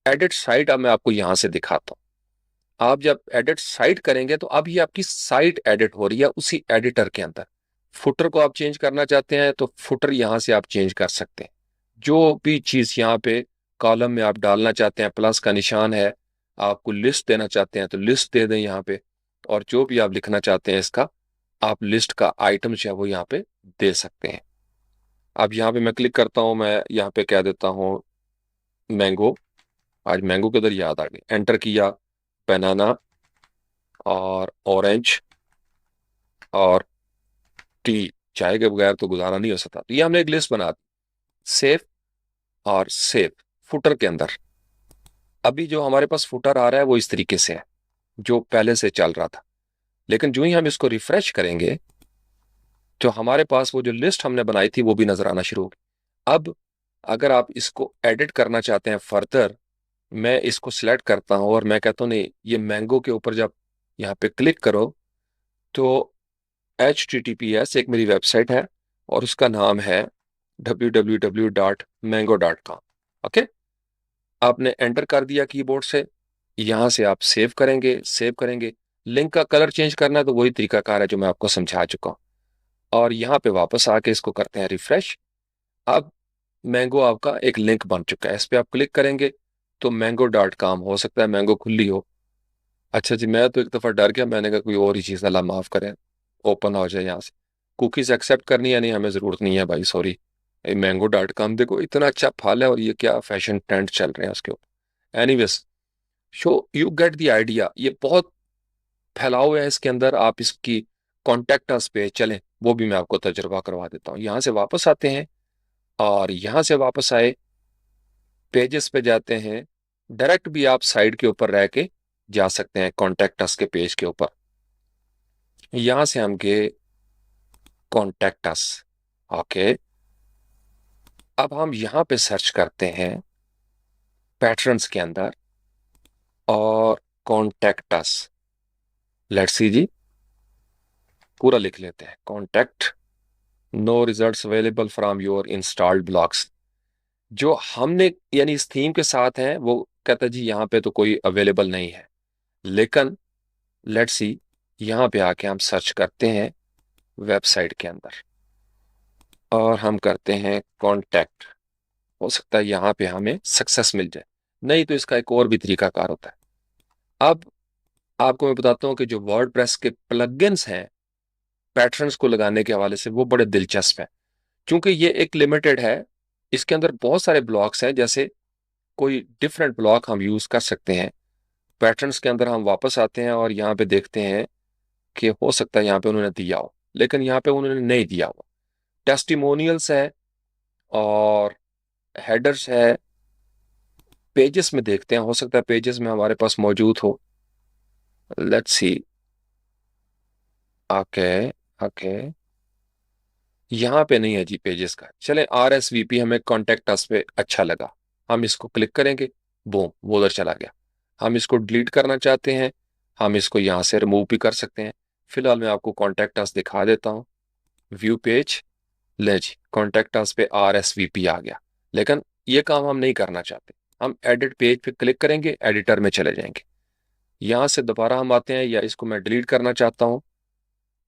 एडिट साइट अब मैं आपको यहाँ से दिखाता हूँ। आप जब एडिट साइट करेंगे तो अब ये आपकी साइट एडिट हो रही है उसी एडिटर के अंदर। फुटर को आप चेंज करना चाहते हैं तो फुटर यहाँ से आप चेंज कर सकते हैं। जो भी चीज यहाँ पे कॉलम में आप डालना चाहते हैं, प्लस का निशान है, आपको लिस्ट देना चाहते हैं तो लिस्ट दे दें यहाँ पे, और जो भी आप लिखना चाहते हैं इसका, आप लिस्ट का आइटम जो है वो यहाँ पे दे सकते हैं। अब यहाँ पे मैं क्लिक करता हूँ, मैं यहाँ पे कह देता हूँ मैंगो। आज मैंगो किधर याद आ गई, एंटर किया, बनाना और ऑरेंज और टी, चाय के बगैर तो गुजारा नहीं हो सकता। तो ये हमने एक लिस्ट बना दी, सेव और सेव फुटर के अंदर। अभी जो हमारे पास फुटर आ रहा है वो इस तरीके से है जो पहले से चल रहा था, लेकिन जो ही हम इसको रिफ्रेश करेंगे तो हमारे पास वो जो लिस्ट हमने बनाई थी वो भी नजर आना शुरू होगी। अब अगर आप इसको एडिट करना चाहते हैं फर्दर, मैं इसको सिलेक्ट करता हूं और मैं कहता हूं नहीं, ये मैंगो के ऊपर जब यहाँ पे क्लिक करो तो HTTPS एक मेरी वेबसाइट है और उसका नाम है www.mango.com। ओके, आपने एंटर कर दिया कीबोर्ड से, यहां से आप सेव करेंगे, सेव करेंगे। लिंक का कलर चेंज करना है तो वही तरीकाकार है जो मैं आपको समझा चुका हूं, और यहाँ पे वापस आके इसको करते हैं रिफ्रेश। अब मैंगो आपका एक लिंक बन चुका है, इस पे आप क्लिक करेंगे तो mango.com, हो सकता है मैंगो खुली हो। अच्छा जी, मैं तो एक दफा डर गया, मैंने कहा कोई और ही चीज, अल्लाह माफ करें, ओपन हो जाए यहाँ से। कुकीज एक्सेप्ट करनी है, नहीं हमें जरूरत नहीं है भाई, सॉरी। mango.com देखो इतना अच्छा फल है, और ये क्या फैशन ट्रेंड चल रहे हैं उसके ऊपर। Anyways, show you get the idea, ये बहुत फैलाव है इसके अंदर। आप इसकी कॉन्टेक्ट अस पे चलें, वो भी मैं आपको तजुर्बा करवा देता हूँ। यहाँ से वापस आते हैं, और यहाँ से वापस आए पेजेस पे जाते हैं, डायरेक्ट भी आप साइड के ऊपर रह के जा सकते हैं कॉन्टेक्ट अस के पेज के ऊपर। यहां से हम गए कॉन्टेक्ट अस। ओके, अब हम यहां पे सर्च करते हैं पैटर्न्स के अंदर, और कॉन्टेक्ट अस, लेट्स सी जी, पूरा लिख लेते हैं, contact, no results available from your installed blocks. जो हमने यानी इस थीम के साथ हैं वो कहता है जी यहाँ पे तो कोई अवेलेबल नहीं है, लेकिन लेट्स सी, यहाँ पे आके हम सर्च करते हैं वेबसाइट के अंदर, और हम करते हैं कॉन्टैक्ट। हो सकता है यहाँ पे हमें सक्सेस मिल जाए, नहीं तो इसका एक और भी तरीका कार होता है। अब आपको मैं बताता हूँ कि जो वर्डप्रेस के प्लगइन्स हैं पैटर्न्स को लगाने के हवाले से वो बड़े दिलचस्प हैं, क्योंकि ये एक लिमिटेड है। इसके अंदर बहुत सारे ब्लॉक्स हैं, जैसे कोई डिफरेंट ब्लॉक हम यूज कर सकते हैं। पैटर्न्स के अंदर हम वापस आते हैं और यहाँ पे देखते हैं कि हो सकता है यहाँ पे उन्होंने दिया हो, लेकिन यहाँ पे उन्होंने नहीं दिया हुआ। टेस्टिमोनियल्स है और हेडर्स है। पेजेस में देखते हैं, हो सकता है पेजेस में हमारे पास मौजूद हो। Let's see. ओके, ओके, यहाँ पे नहीं है जी पेजेस का। चलें, RSVP हमें कॉन्टेक्ट अस पे अच्छा लगा, हम इसको क्लिक करेंगे। बूम, वो उधर चला गया। हम इसको डिलीट करना चाहते हैं, हम इसको यहाँ से रिमूव भी कर सकते हैं। फिलहाल मैं आपको कॉन्टेक्ट अस दिखा देता हूँ। व्यू पेज, ले जी, कॉन्टेक्ट अस पे RSVP आ गया। लेकिन ये काम हम नहीं करना चाहते। हम एडिट पेज पे क्लिक करेंगे, एडिटर में चले जाएंगे। यहाँ से दोबारा हम आते हैं, या इसको मैं डिलीट करना चाहता हूँ।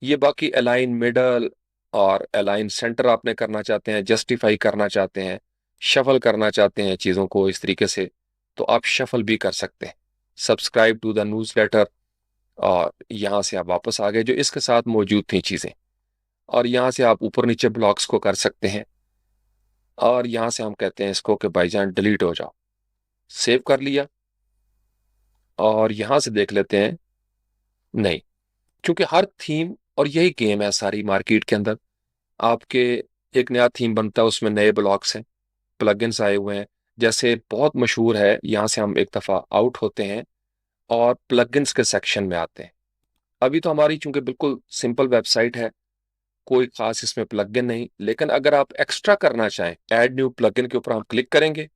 ये बाकी अलाइन मिडल और अलाइन सेंटर आपने करना चाहते हैं, जस्टिफाई करना चाहते हैं, शफल करना चाहते हैं चीज़ों को इस तरीके से, तो आप शफल भी कर सकते हैं। सब्सक्राइब टू द न्यूज़लेटर, और यहाँ से आप वापस आ गए जो इसके साथ मौजूद थी चीज़ें। और यहाँ से आप ऊपर नीचे ब्लॉक्स को कर सकते हैं। और यहाँ से हम कहते हैं इसको कि भाईजान डिलीट हो जाओ। सेव कर लिया, और यहाँ से देख लेते हैं। नहीं, क्योंकि हर थीम, और यही गेम है सारी मार्केट के अंदर, आपके एक नया थीम बनता है, उसमें नए ब्लॉक्स हैं, प्लगइन्स आए हुए हैं। जैसे बहुत मशहूर है, यहाँ से हम एक दफ़ा आउट होते हैं और प्लगइन्स के सेक्शन में आते हैं। अभी तो हमारी चूंकि बिल्कुल सिंपल वेबसाइट है, कोई खास इसमें प्लगइन नहीं। लेकिन अगर आप एक्स्ट्रा करना चाहें, ऐड न्यू प्लगइन के ऊपर हम क्लिक करेंगे,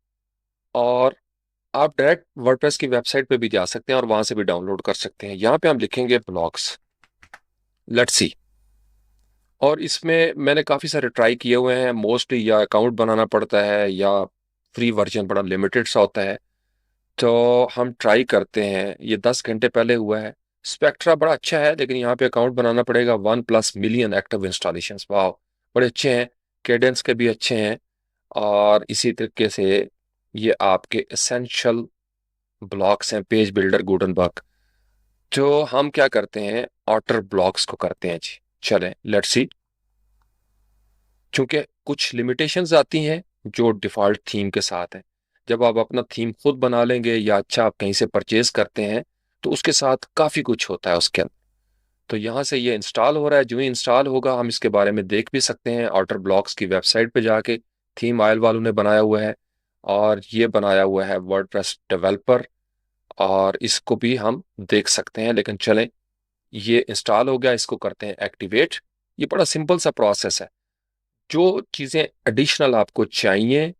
और आप डायरेक्ट वर्डप्रेस की वेबसाइट पे भी जा सकते हैं और वहां से भी डाउनलोड कर सकते हैं। यहाँ पे हम लिखेंगे ब्लॉग्स। Let's see. और इसमें मैंने काफ़ी सारे ट्राई किए हुए हैं। मोस्टली या अकाउंट बनाना पड़ता है, या फ्री वर्जन बड़ा लिमिटेड सा होता है। तो हम ट्राई करते हैं। ये 10 घंटे पहले हुआ है। स्पेक्ट्रा बड़ा अच्छा है, लेकिन यहाँ पे अकाउंट बनाना पड़ेगा। 1+ मिलियन एक्टिव इंस्टॉलेशन, वाह, बड़े अच्छे हैं। केडेंस के भी अच्छे हैं। और इसी तरीके से ये आपके एसेंशियल ब्लॉक्स हैं, पेज बिल्डर, गुडनबर्ग। जो हम क्या करते हैं, आउटर ब्लॉक्स को करते हैं जी। चलें, लेट्स सी। क्योंकि कुछ लिमिटेशंस आती हैं जो डिफ़ॉल्ट थीम के साथ हैं। जब आप अपना थीम खुद बना लेंगे, या अच्छा आप कहीं से परचेज करते हैं, तो उसके साथ काफ़ी कुछ होता है उसके अंदर। तो यहाँ से ये इंस्टॉल हो रहा है। जो ही इंस्टॉल होगा हम इसके बारे में देख भी सकते हैं आउटर ब्लॉक्स की वेबसाइट पे जाके। थीम आयल वालों ने बनाया हुआ है, और ये बनाया हुआ है वर्डप्रेस डेवलपर, और इसको भी हम देख सकते हैं। लेकिन चलें, ये इंस्टॉल हो गया, इसको करते हैं एक्टिवेट। ये बड़ा सिंपल सा प्रोसेस है। जो चीज़ें एडिशनल आपको चाहिए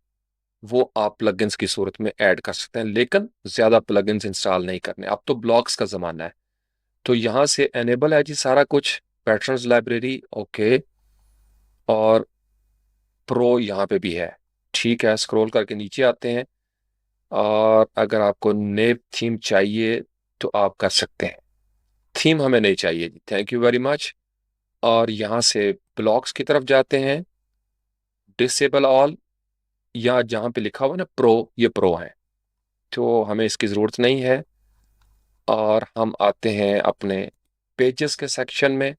वो आप प्लगइन्स की सूरत में ऐड कर सकते हैं, लेकिन ज़्यादा प्लगइन्स इंस्टॉल नहीं करने। अब तो ब्लॉक्स का ज़माना है। तो यहाँ से एनेबल है जी सारा कुछ, पैटर्न्स लाइब्रेरी, ओके। और प्रो यहाँ पे भी है। ठीक है, स्क्रॉल करके नीचे आते हैं, और अगर आपको नेव थीम चाहिए तो आप कर सकते हैं। थीम हमें नहीं चाहिए जी, थैंक यू वेरी मच। और यहाँ से ब्लॉक्स की तरफ जाते हैं, डिसेबल ऑल, या जहाँ पे लिखा हुआ है ना प्रो, ये प्रो है, तो हमें इसकी ज़रूरत नहीं है। और हम आते हैं अपने पेजेस के सेक्शन में,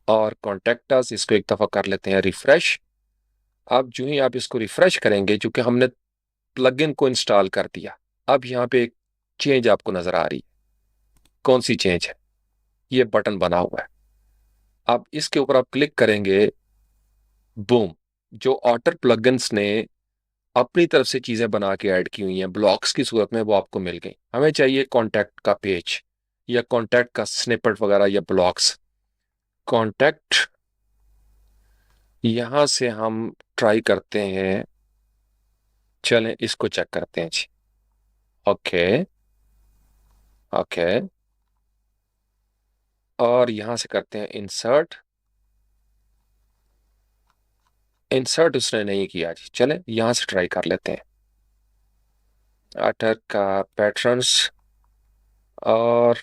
और कॉन्टेक्ट अस, इसको एक दफ़ा कर लेते हैं रिफ्रेश। अब जो ही आप इसको रिफ्रेश करेंगे, चूंकि हमने प्लगइन को इंस्टॉल कर दिया, अब यहाँ पे एक चेंज आपको नजर आ रही है। कौन सी चेंज है? ये बटन बना हुआ है। अब इसके ऊपर आप क्लिक करेंगे, बूम, जो ऑटर प्लगइन्स ने अपनी तरफ से चीजें बना के ऐड की हुई हैं ब्लॉक्स की सूरत में, वो आपको मिल गई। हमें चाहिए कॉन्टैक्ट का पेज, या कॉन्टैक्ट का स्निपेट वगैरह, या ब्लॉक्स। कॉन्टैक्ट, यहां से हम ट्राई करते हैं। चलें, इसको चेक करते हैं जी। ओके, ओके, और यहां से करते हैं इंसर्ट। इंसर्ट उसने नहीं किया जी। चलें, यहां से ट्राई कर लेते हैं। अटर का पैटर्न्स, और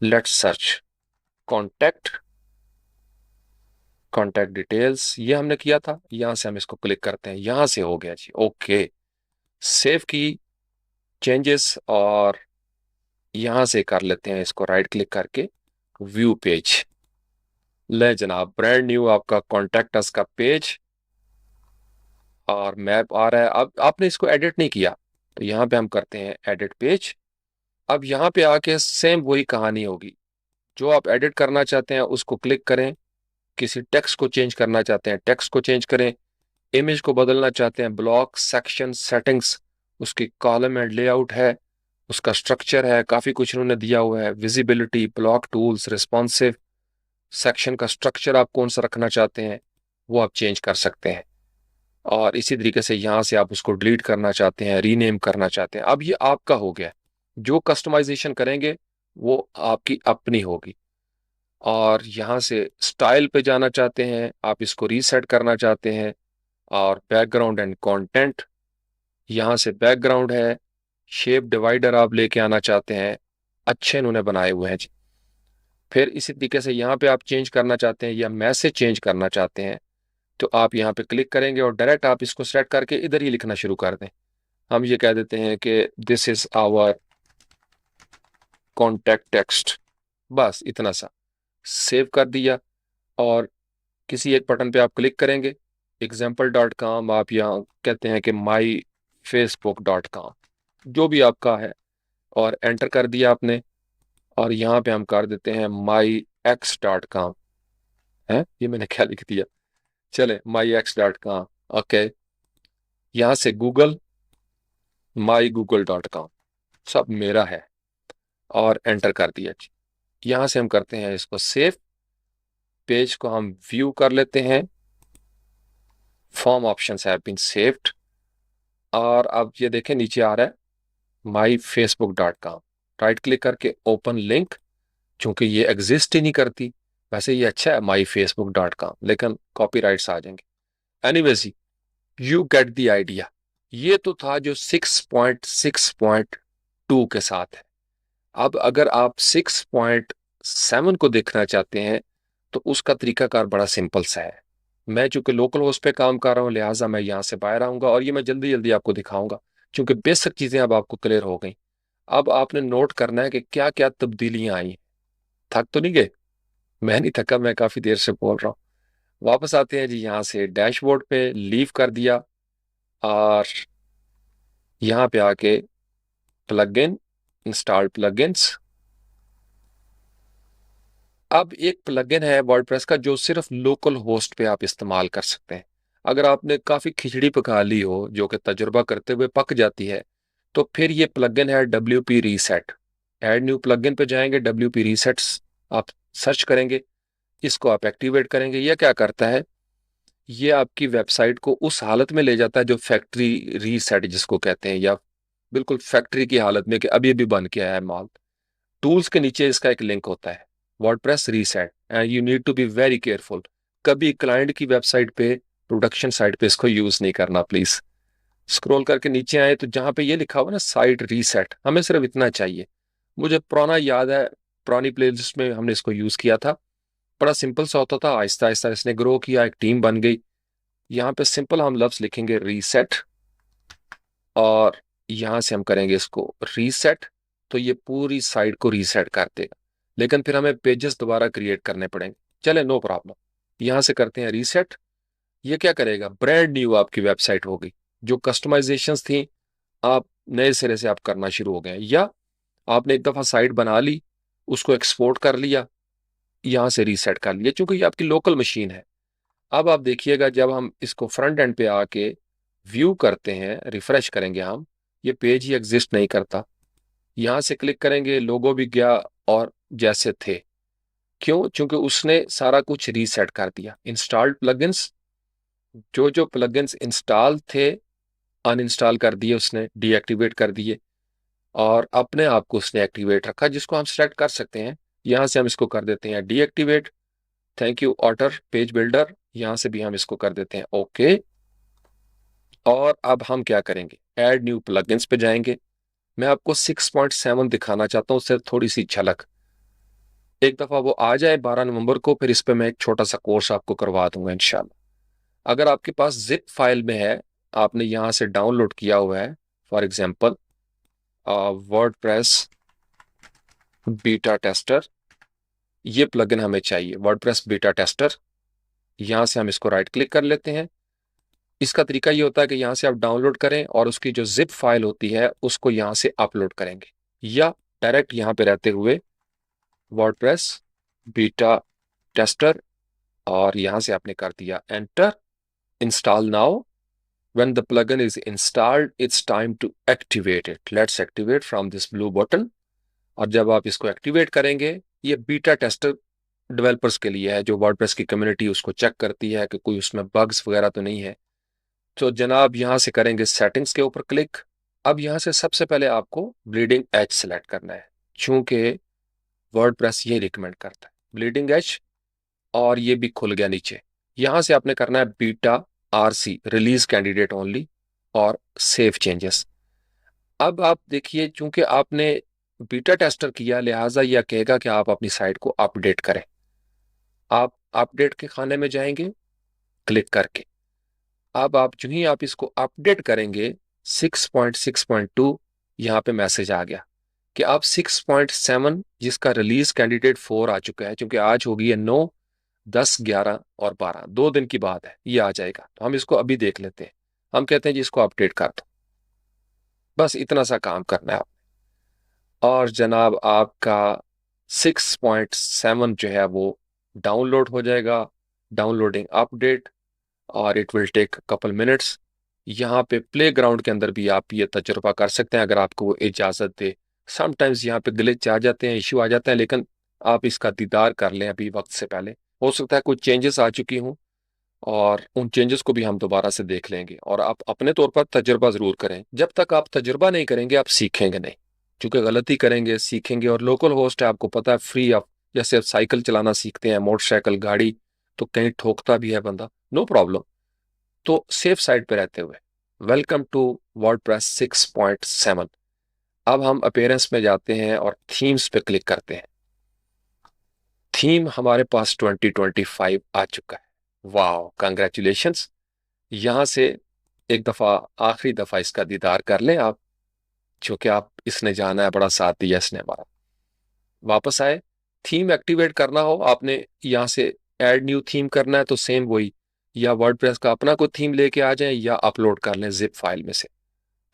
let's search contact, contact details, ये हमने किया था। यहां से हम इसको क्लिक करते हैं, यहां से हो गया जी। ओके, सेव की चेंजेस, और यहां से कर लेते हैं इसको राइट क्लिक करके व्यू पेज। ले जनाब, ब्रांड न्यू आपका कॉन्टैक्ट अस का पेज और मैप आ रहा है। अब आपने इसको एडिट नहीं किया तो यहाँ पे हम करते हैं एडिट पेज। अब यहाँ पे आके सेम वही कहानी होगी। जो आप एडिट करना चाहते हैं उसको क्लिक करें, किसी टेक्स्ट को चेंज करना चाहते हैं टेक्स्ट को चेंज करें, इमेज को बदलना चाहते हैं ब्लॉक सेक्शन सेटिंग्स, उसकी कॉलम एंड लेआउट है, उसका स्ट्रक्चर है, काफ़ी कुछ उन्होंने दिया हुआ है, visibility, block tools, responsive, section का स्ट्रक्चर आप कौन सा रखना चाहते हैं वो आप चेंज कर सकते हैं। और इसी तरीके से यहाँ से आप उसको डिलीट करना चाहते हैं, रीनेम करना चाहते हैं। अब ये आपका हो गया। जो कस्टमाइजेशन करेंगे वो आपकी अपनी होगी। और यहाँ से स्टाइल पे जाना चाहते हैं, आप इसको रीसेट करना चाहते हैं। और बैकग्राउंड एंड कंटेंट, यहाँ से बैकग्राउंड है, शेप डिवाइडर आप लेके आना चाहते हैं, अच्छे इन्होंने बनाए हुए हैं जी। फिर इसी तरीके से यहाँ पे आप चेंज करना चाहते हैं या मैसेज चेंज करना चाहते हैं तो आप यहाँ पे क्लिक करेंगे और डायरेक्ट आप इसको सेलेक्ट करके इधर ही लिखना शुरू कर दें। हम ये कह देते हैं कि this is our contact text, बस इतना सा। सेव कर दिया और किसी एक बटन पे आप क्लिक करेंगे, example.com, आप यहाँ कहते हैं कि myfacebook.com, जो भी आपका है, और एंटर कर दिया आपने। और यहाँ पे हम कर देते हैं myx.com, है ये मैंने क्या लिख दिया, चले myx.com। ओके, यहाँ से गूगल, mygoogle.com, सब मेरा है और एंटर कर दिया जी। यहाँ से हम करते हैं इसको सेव, पेज को हम व्यू कर लेते हैं, form options have been saved. और अब ये देखें नीचे आ रहा है myfacebook.com, राइट क्लिक करके ओपन लिंक। चूंकि ये एग्जिस्ट ही नहीं करती, वैसे ये अच्छा है myfacebook.com, लेकिन कॉपीराइट्स आ जाएंगे। Anyways, you get the idea. ये तो था जो 6.6.2 के साथ है। अब अगर आप 6.7 को देखना चाहते हैं तो उसका तरीकाकार बड़ा सिंपल सा है। मैं चूंकि लोकल होस्ट पे काम कर रहा हूं लिहाजा मैं यहां से बाहर आऊंगा और ये मैं जल्दी जल्दी आपको दिखाऊंगा, क्योंकि बेसिक चीजें अब आपको क्लियर हो गई। अब आपने नोट करना है कि क्या क्या तब्दीलियां आई। थक तो नहीं गए? मैं नहीं थका, मैं काफी देर से बोल रहा हूँ। वापस आते हैं जी, यहाँ से डैशबोर्ड पे लीव कर दिया और यहाँ पे आके प्लगइन, इंस्टॉल प्लगइन्स। अब एक प्लगइन है वर्डप्रेस का जो सिर्फ लोकल होस्ट पे आप इस्तेमाल कर सकते हैं। अगर आपने काफ़ी खिचड़ी पका ली हो जो कि तजुर्बा करते हुए पक जाती है, तो फिर ये प्लगइन है WP reset. Add new plugin पे जाएंगे, WP रीसेट्स आप सर्च करेंगे, इसको आप एक्टिवेट करेंगे। यह क्या करता है, ये आपकी वेबसाइट को उस हालत में ले जाता है जो फैक्ट्री रीसेट जिसको कहते हैं, या बिल्कुल फैक्ट्री की हालत में कि अभी अभी बन के आया है माल। टूल्स के नीचे इसका एक लिंक होता है, WordPress reset, and you need to be very careful. कभी क्लाइंट की वेबसाइट पे, प्रोडक्शन साइट पे इसको यूज नहीं करना प्लीज। स्क्रॉल करके नीचे आए तो जहां पे ये लिखा हुआ ना साइट रीसेट, हमें सिर्फ इतना चाहिए। मुझे पुराना याद है, पुरानी प्लेलिस्ट में हमने इसको यूज किया था। बड़ा सिंपल सा होता था, आहिस्ता आहिस्ता इसने ग्रो किया, एक टीम बन गई। यहाँ पे सिंपल हम लफ्ज लिखेंगे रीसेट और यहाँ से हम करेंगे इसको रीसेट, तो ये पूरी साइट को रीसेट कर देगा। लेकिन फिर हमें पेजेस दोबारा क्रिएट करने पड़ेंगे। चले, नो प्रॉब्लम, यहाँ से करते हैं रीसेट। ये क्या करेगा, ब्रांड न्यू आपकी वेबसाइट होगी। जो कस्टमाइजेशंस थी आप नए सिरे से आप करना शुरू हो गए, या आपने एक दफा साइट बना ली, उसको एक्सपोर्ट कर लिया, यहाँ से रीसेट कर लिया, क्योंकि ये आपकी लोकल मशीन है। अब आप देखिएगा जब हम इसको फ्रंट एंड पे आके व्यू करते हैं, रिफ्रेश करेंगे हम, ये पेज ही एग्जिस्ट नहीं करता। यहाँ से क्लिक करेंगे, लोगो भी गया और जैसे थे। क्यों? क्योंकि उसने सारा कुछ रीसेट कर दिया। इंस्टॉल्ड प्लगइन्स, जो जो प्लगइन्स इंस्टॉल थे अनइंस्टॉल कर दिए उसने, डीएक्टिवेट कर दिए, और अपने आप को उसने एक्टिवेट रखा, जिसको हम सिलेक्ट कर सकते हैं। यहाँ से हम इसको कर देते हैं deactivate. Thank you otter page builder, यहाँ से भी हम इसको कर देते हैं ओके। और अब हम क्या करेंगे, ऐड न्यू प्लगइन्स पे जाएंगे। मैं आपको 6.7 दिखाना चाहता हूँ, उससे थोड़ी सी झलक। एक दफा वो आ जाए 12 नवंबर को, फिर इस पे मैं एक छोटा सा कोर्स आपको करवा दूंगा इंशाल्लाह। अगर आपके पास जिप फाइल में है, आपने यहाँ से डाउनलोड किया हुआ है, for example WordPress beta tester, ये प्लगइन हमें चाहिए, वर्डप्रेस बीटा टेस्टर। यहां से हम इसको राइट क्लिक कर लेते हैं। इसका तरीका ये होता है कि यहाँ से आप डाउनलोड करें और उसकी जो जिप फाइल होती है उसको यहाँ से अपलोड करेंगे, या डायरेक्ट यहाँ पे रहते हुए वर्डप्रेस बीटा टेस्टर, और यहाँ से आपने कर दिया enter, install now. When the plugin is installed, it's time to activate it. Let's activate from this blue button. और जब आप इसको एक्टिवेट करेंगे, ये बीटा टेस्टर डेवलपर्स के लिए है, जो वर्डप्रेस की कम्युनिटी उसको चेक करती है कि कोई उसमें बग्स वगैरह तो नहीं है। तो जनाब यहाँ से करेंगे सेटिंग्स के ऊपर क्लिक। अब यहाँ से सबसे पहले आपको ब्लीडिंग एज सेलेक्ट करना है, चूंकि वर्डप्रेस ये रिकमेंड करता है ब्लीडिंग एज, और ये भी खुल गया नीचे। यहाँ से आपने करना है beta RC, release candidate only, और सेव चेंजेस। अब आप देखिए, चूंकि आपने बीटा टेस्टर किया, लिहाजा यह कहेगा कि आप अपनी साइट को अपडेट करें। आप अपडेट के खाने में जाएंगे क्लिक करके। अब आप जो ही आप इसको अपडेट करेंगे 6.6.2, यहाँ पे मैसेज आ गया कि आप 6.7, जिसका रिलीज कैंडिडेट 4 आ चुका है, क्योंकि आज होगी है 9, 10, 11 और 12, 2 दिन की बात है, ये आ जाएगा। तो हम इसको अभी देख लेते हैं। हम कहते हैं जी इसको अपडेट कर दो, बस इतना सा काम करना है आप, और जनाब आपका 6.7 जो है वो डाउनलोड हो जाएगा। डाउनलोडिंग अपडेट, और it will take couple minutes. यहाँ पे प्ले ग्राउंड के अंदर भी आप ये तजुर्बा कर सकते हैं अगर आपको वो इजाज़त दे। समटाइम्स यहाँ पे ग्लिच आ जाते हैं, इश्यू आ जाते हैं, लेकिन आप इसका दीदार कर लें अभी वक्त से पहले। हो सकता है कुछ चेंजेस आ चुकी हों, और उन चेंजेस को भी हम दोबारा से देख लेंगे। और आप अपने तौर पर तजुर्बा ज़रूर करें, जब तक आप तजुर्बा नहीं करेंगे आप सीखेंगे नहीं, क्योंकि गलती करेंगे सीखेंगे। और लोकल होस्ट है, आपको पता है, फ्री ऑफ। जैसे आप साइकिल चलाना सीखते हैं, मोटरसाइकिल, गाड़ी, तो कहीं ठोकता भी है बंदा, नो प्रॉब्लम। तो सेफ साइड पे रहते हुए वेलकम टू वर्डप्रेस 6.7। अब हम अपीयरेंस में जाते हैं और थीम्स पे क्लिक करते हैं। थीम हमारे पास 2025 आ चुका है, वाह, कंग्रेचुलेशंस। यहां से एक दफा, आखिरी दफा इसका दीदार कर लें आप, क्योंकि आप इसने जाना है, बड़ा साथ दिया इसने हमारा। वापस आए, थीम एक्टिवेट करना हो आपने, यहाँ से ऐड न्यू थीम करना है तो सेम वही, या वर्डप्रेस का अपना कोई थीम लेके आ जाए या अपलोड कर लें जिप फाइल में से।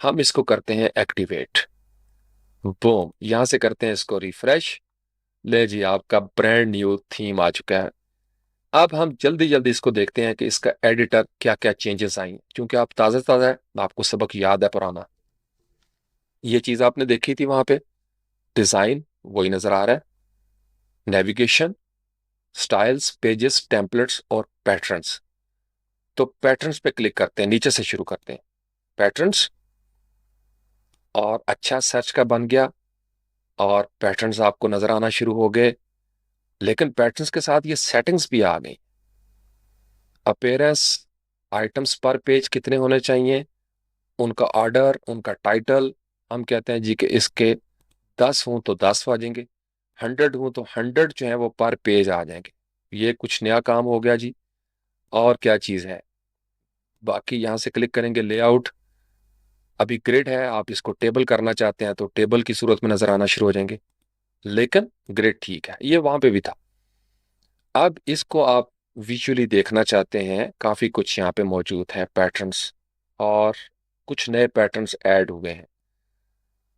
हम इसको करते हैं एक्टिवेट, बूम, यहां से करते हैं इसको रिफ्रेश। ले जी, आपका ब्रांड न्यू थीम आ चुका है। अब हम जल्दी जल्दी इसको देखते हैं कि इसका एडिटर क्या क्या चेंजेस आई हैं, क्योंकि आप ताज़ा ताज़ा है, आपको सबक याद है पुराना। ये चीज़ आपने देखी थी वहां पे, डिज़ाइन वही नज़र आ रहा है, नेविगेशन, स्टाइल्स, पेजेस, टेम्पलेट्स और पैटर्न्स। तो पैटर्न्स पे क्लिक करते हैं, नीचे से शुरू करते हैं, पैटर्न्स, और अच्छा सर्च का बन गया, और पैटर्न्स आपको नजर आना शुरू हो गए। लेकिन पैटर्न्स के साथ ये सेटिंग्स भी आ गई। अपीयरेंस, आइटम्स पर पेज कितने होने चाहिए, उनका ऑर्डर, उनका टाइटल। हम कहते हैं जी कि इसके 10 हों तो 10 आ जाएंगे, 100 हों तो 100 जो है वो पर पेज आ जाएंगे। ये कुछ नया काम हो गया जी। और क्या चीज़ है बाकी, यहां से क्लिक करेंगे लेआउट। अभी ग्रिड है, आप इसको टेबल करना चाहते हैं तो टेबल की सूरत में नजर आना शुरू हो जाएंगे, लेकिन ग्रिड ठीक है, ये वहां पे भी था। अब इसको आप विजुअली देखना चाहते हैं, काफी कुछ यहाँ पे मौजूद है, पैटर्न्स, और कुछ नए पैटर्न्स ऐड हुए हैं।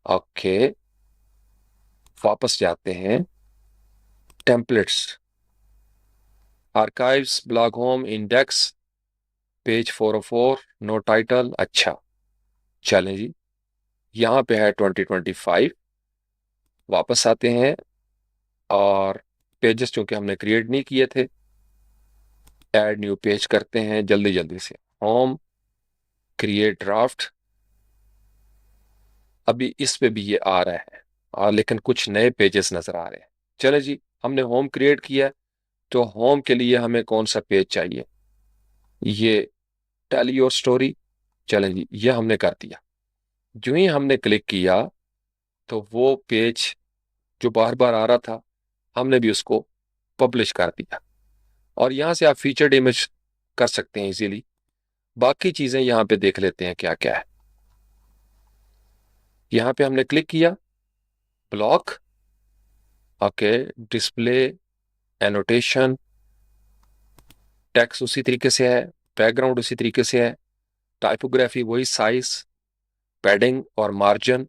ओके, वापस जाते हैं, templates, archives, blog home, index, page 404, no title. अच्छा, चलें जी, यहाँ पे है 2025। वापस आते हैं, और पेजेस चूंकि हमने क्रिएट नहीं किए थे, ऐड न्यू पेज करते हैं जल्दी जल्दी से। होम, क्रिएट ड्राफ्ट, अभी इस पे भी ये आ रहा है, और लेकिन कुछ नए पेजेस नजर आ रहे हैं। चले जी, हमने होम क्रिएट किया, तो होम के लिए हमें कौन सा पेज चाहिए, ये टेल योर स्टोरी। चलें जी, ये हमने कर दिया। जो ही हमने क्लिक किया तो वो पेज जो बार बार आ रहा था, हमने भी उसको पब्लिश कर दिया। और यहाँ से आप फीचर्ड इमेज कर सकते हैं इजीली। बाकी चीजें यहाँ पे देख लेते हैं क्या क्या है। यहाँ पे हमने क्लिक किया, block, okay, display, annotation, text उसी तरीके से है, बैकग्राउंड उसी तरीके से है, टाइपोग्राफी वही, साइज, पैडिंग और मार्जिन,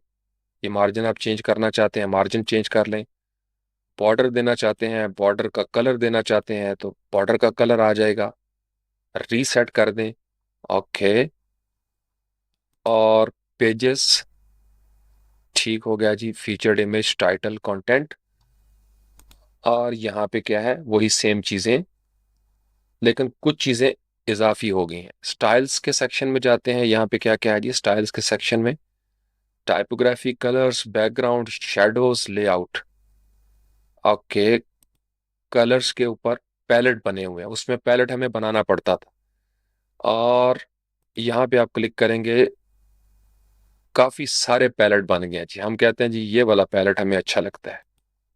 ये मार्जिन आप चेंज करना चाहते हैं मार्जिन चेंज कर लें, बॉर्डर देना चाहते हैं, बॉर्डर का कलर देना चाहते हैं तो बॉर्डर का कलर आ जाएगा, रीसेट कर दें। ओके, और पेजेस ठीक हो गया जी, फीचर्ड इमेज, टाइटल, कंटेंट, और यहाँ पे क्या है वही सेम चीजें, लेकिन कुछ चीजें इजाफी हो गई हैं। स्टाइल्स के सेक्शन में जाते हैं, यहाँ पे क्या क्या है जी स्टाइल्स के सेक्शन में, typography, colours, background, shadows, layout. Okay, colours के ऊपर पैलेट बने हुए हैं, उसमें पैलेट हमें बनाना पड़ता था, और यहाँ पे आप क्लिक करेंगे, काफी सारे पैलेट बन गए हैं जी। हम कहते हैं जी ये वाला पैलेट हमें अच्छा लगता है,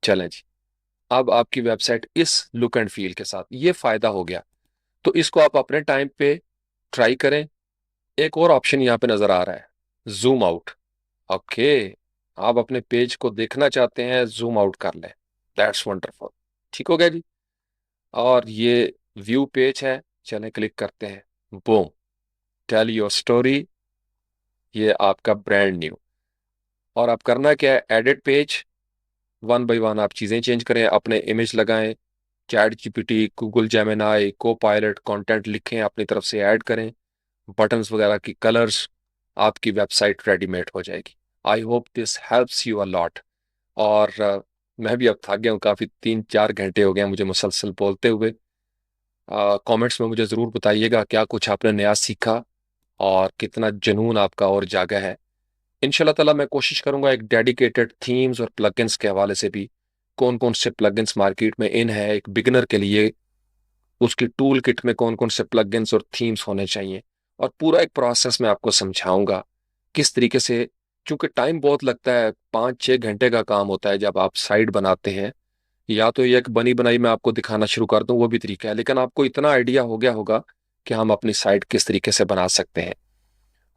चलें जी। अब आपकी वेबसाइट इस लुक एंड फील के साथ, ये फायदा हो गया, तो इसको आप अपने टाइम पे ट्राई करें। एक और ऑप्शन यहाँ पे नजर आ रहा है, जूम आउट। ओके, आप अपने पेज को देखना चाहते हैं, जूम आउट कर लें, दैट्स वंडरफुल, ठीक हो गया जी। और ये व्यू पेज है, चलें क्लिक करते हैं, बूम, टेल योर स्टोरी, ये आपका ब्रांड न्यू। और आप करना क्या है, edit page, one by one आप चीजें चेंज करें, अपने इमेज लगाएं, चैट जीपीटी, गूगल जेमिनाई, को पायलट, कंटेंट लिखें, अपनी तरफ से ऐड करें, बटन्स वगैरह की कलर्स, आपकी वेबसाइट रेडीमेड हो जाएगी। I hope this helps you a lot. और मैं भी अब थक गया हूँ काफ़ी, 3-4 घंटे हो गए हैं मुझे मुसलसल बोलते हुए। कमेंट्स में मुझे ज़रूर बताइएगा क्या कुछ आपने नया सीखा और कितना जुनून आपका और जागा है। इंशाल्लाह ताला मैं कोशिश करूंगा एक डेडिकेटेड थीम्स और प्लगइन्स के हवाले से भी, कौन कौन से प्लगइन्स मार्केट में इन है एक बिगिनर के लिए, उसकी टूल किट में कौन कौन से प्लगइन्स और थीम्स होने चाहिए, और पूरा एक प्रोसेस मैं आपको समझाऊंगा किस तरीके से। क्योंकि टाइम बहुत लगता है, 5-6 घंटे का काम होता है जब आप साइट बनाते हैं। या तो ये एक बनी बनाई मैं आपको दिखाना शुरू कर दूं, वो भी तरीका है, लेकिन आपको इतना आइडिया हो गया होगा कि हम अपनी साइट किस तरीके से बना सकते हैं।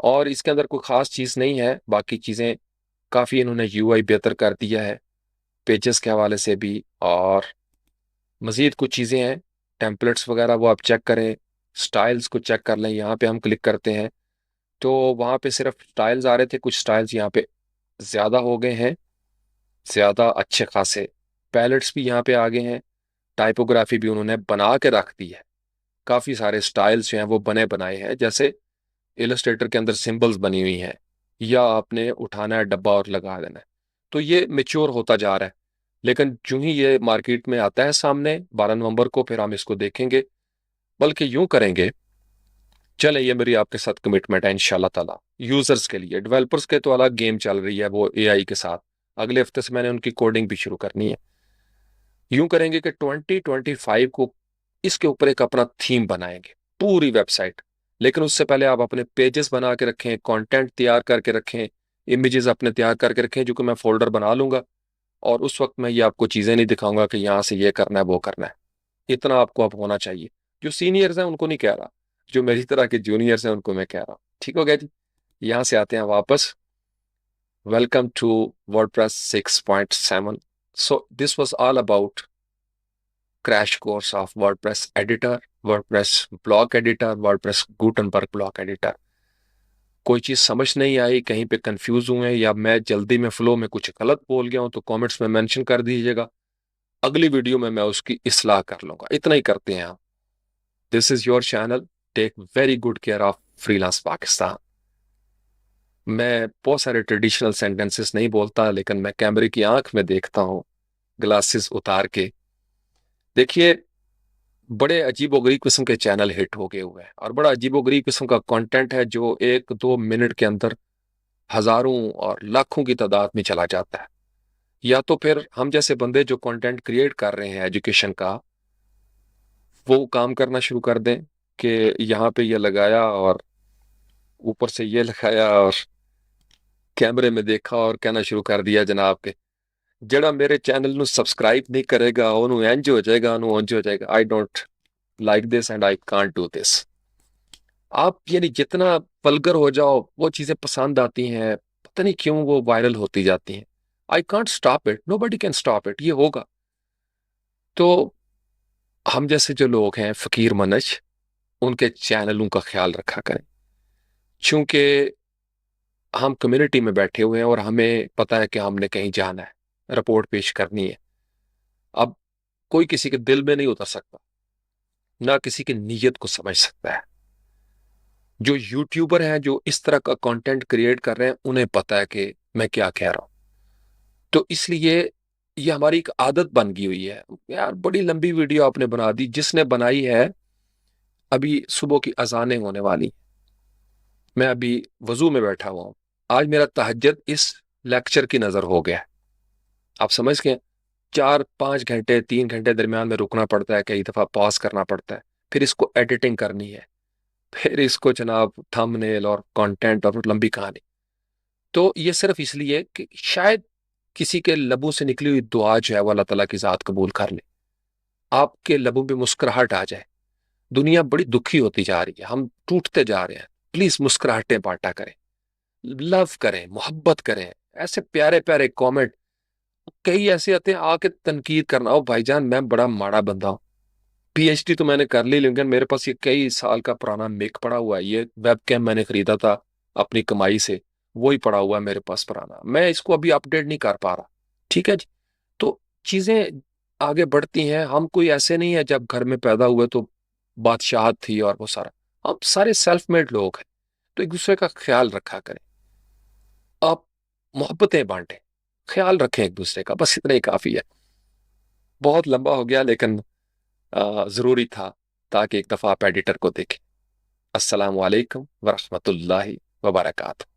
और इसके अंदर कोई खास चीज़ नहीं है, बाकी चीज़ें काफ़ी इन्होंने यूआई बेहतर कर दिया है, पेजेस के हवाले से भी, और मज़ीद कुछ चीज़ें हैं, टेम्पलेट्स वगैरह वो आप चेक करें, स्टाइल्स को चेक कर लें। यहाँ पे हम क्लिक करते हैं तो वहाँ पे सिर्फ स्टाइल्स आ रहे थे, कुछ स्टाइल्स यहाँ पे ज़्यादा हो गए हैं, ज़्यादा अच्छे खासे पैलेट्स भी यहाँ पे आ गए हैं, टाइपोग्राफी भी उन्होंने बना के रख दी है, काफ़ी सारे स्टाइल्स जो हैं वो बने बनाए हैं, जैसे इलस्ट्रेटर के अंदर सिंबल्स बनी हुई हैं, या आपने उठाना है डब्बा और लगा देना है। तो ये मेच्योर होता जा रहा है, लेकिन जो ही ये मार्केट में आता है सामने 12 नवंबर को, फिर हम इसको देखेंगे। बल्कि यूं करेंगे, चले ये मेरी आपके साथ कमिटमेंट है इंशाल्लाह ताला। यूजर्स के लिए, डेवलपर्स के तो अलग गेम चल रही है वो एआई के साथ, अगले हफ्ते से मैंने उनकी कोडिंग भी शुरू करनी है। यूं करेंगे कि 2025 को इसके ऊपर एक अपना थीम बनाएंगे, पूरी वेबसाइट। लेकिन उससे पहले आप अपने पेजेस बना के रखें, कंटेंट तैयार करके रखें, इमेजेस अपने तैयार करके रखें, जो कि मैं फोल्डर बना लूंगा। और उस वक्त मैं ये आपको चीज़ें नहीं दिखाऊंगा कि यहाँ से ये करना है वो करना है, इतना आपको अब होना चाहिए। जो सीनियर्स हैं उनको नहीं कह रहा, जो मेरी तरह के जूनियर्स हैं उनको मैं कह रहा हूँ, ठीक हो गया जी। यहाँ से आते हैं वापस, welcome to WordPress 6.7। So this was all about crash course of WordPress editor, WordPress block editor, WordPress Gutenberg block editor. कोई चीज़ समझ नहीं आई, कहीं पे कंफ्यूज हुए, या मैं जल्दी में फ्लो में कुछ गलत बोल गया हूं, तो कमेंट्स में मेंशन कर दीजिएगा, अगली वीडियो में मैं उसकी इस्लाह कर लूंगा। इतना ही करते हैं आप। This is your channel, take very good care of freelance Pakistan. मैं बहुत सारे ट्रेडिशनल सेंटेंसेस नहीं बोलता, लेकिन मैं कैमरे की आंख में देखता हूँ, ग्लासेस उतार के। देखिए, बड़े अजीबोगरीब किस्म के चैनल हिट हो गए हुए हैं, और बड़ा अजीबोगरीब किस्म का कंटेंट है जो 1-2 मिनट के अंदर हजारों और लाखों की तादाद में चला जाता है। या तो फिर हम जैसे बंदे जो कंटेंट क्रिएट कर रहे हैं एजुकेशन का, वो काम करना शुरू कर दें कि यहाँ पे ये लगाया और ऊपर से ये लगाया और कैमरे में देखा और कहना शुरू कर दिया जनाब के, जड़ा मेरे चैनल ਨੂੰ सब्सक्राइब नहीं करेगा ਉਹਨੂੰ ਇੰਜ हो जाएगा, ਉਹਨੂੰ ਉਂਝ हो जाएगा। I don't like this and I can't do this. आप यानी जितना वल्गर हो जाओ वो चीजें पसंद आती हैं, पता नहीं क्यों वो वायरल होती जाती हैं। I can't stop it, nobody can stop it, ये होगा। तो हम जैसे जो लोग हैं फकीर मनज, उनके चैनलों का ख्याल रखा करें। चूंकि हम कम्युनिटी में बैठे हुए हैं और हमें पता है कि हमने कहीं जाना है, रिपोर्ट पेश करनी है। अब कोई किसी के दिल में नहीं उतर सकता, ना किसी की नीयत को समझ सकता है। जो यूट्यूबर हैं जो इस तरह का कंटेंट क्रिएट कर रहे हैं, उन्हें पता है कि मैं क्या कह रहा हूं। तो इसलिए ये हमारी एक आदत बन गई हुई है। यार बड़ी लंबी वीडियो आपने बना दी, जिसने बनाई है अभी सुबह की अजानें होने वाली, मैं अभी वजू में बैठा हुआ हूं, आज मेरा तहज्जुद इस लेक्चर की नजर हो गया है। आप समझ गए, 4-5 घंटे 3 घंटे दरमियान में रुकना पड़ता है, कई दफा पॉज करना पड़ता है, फिर इसको एडिटिंग करनी है, फिर इसको जनाब थंबनेल और कंटेंट और लंबी कहानी। तो ये सिर्फ इसलिए कि शायद किसी के लबों से निकली हुई दुआ जो है वो अल्लाह ताला की जात कबूल कर ले, आपके लबों पे मुस्कुराहट आ जाए। दुनिया बड़ी दुखी होती जा रही है, हम टूटते जा रहे हैं। प्लीज मुस्कुराहटें बांटा करें, लव करें, मोहब्बत करें, ऐसे प्यारे प्यारे कमेंट। कई ऐसे आते हैं आके तनकीद करना, ओ भाईजान मैं बड़ा माड़ा बंदा हूं, पीएचडी तो मैंने कर ली, लेकिन मेरे पास ये कई साल का पुराना मेक पड़ा हुआ है, ये वेब कैम मैंने खरीदा था अपनी कमाई से, वही पड़ा हुआ है मेरे पास पुराना, मैं इसको अभी अपडेट नहीं कर पा रहा। ठीक है जी। तो चीजें आगे बढ़ती हैं। हम कोई ऐसे नहीं है जब घर में पैदा हुए तो बादशाहत थी और वो सारा, हम सारे सेल्फ मेड लोग हैं। तो एक दूसरे का ख्याल रखा करें, आप मोहब्बतें बांटें, ख्याल रखें एक दूसरे का, बस इतना ही काफी है। बहुत लंबा हो गया, लेकिन जरूरी था, ताकि एक दफा आप एडिटर को देखें। अस्सलाम वालेकुम वरहमतुल्लाहि वबरकातुहू।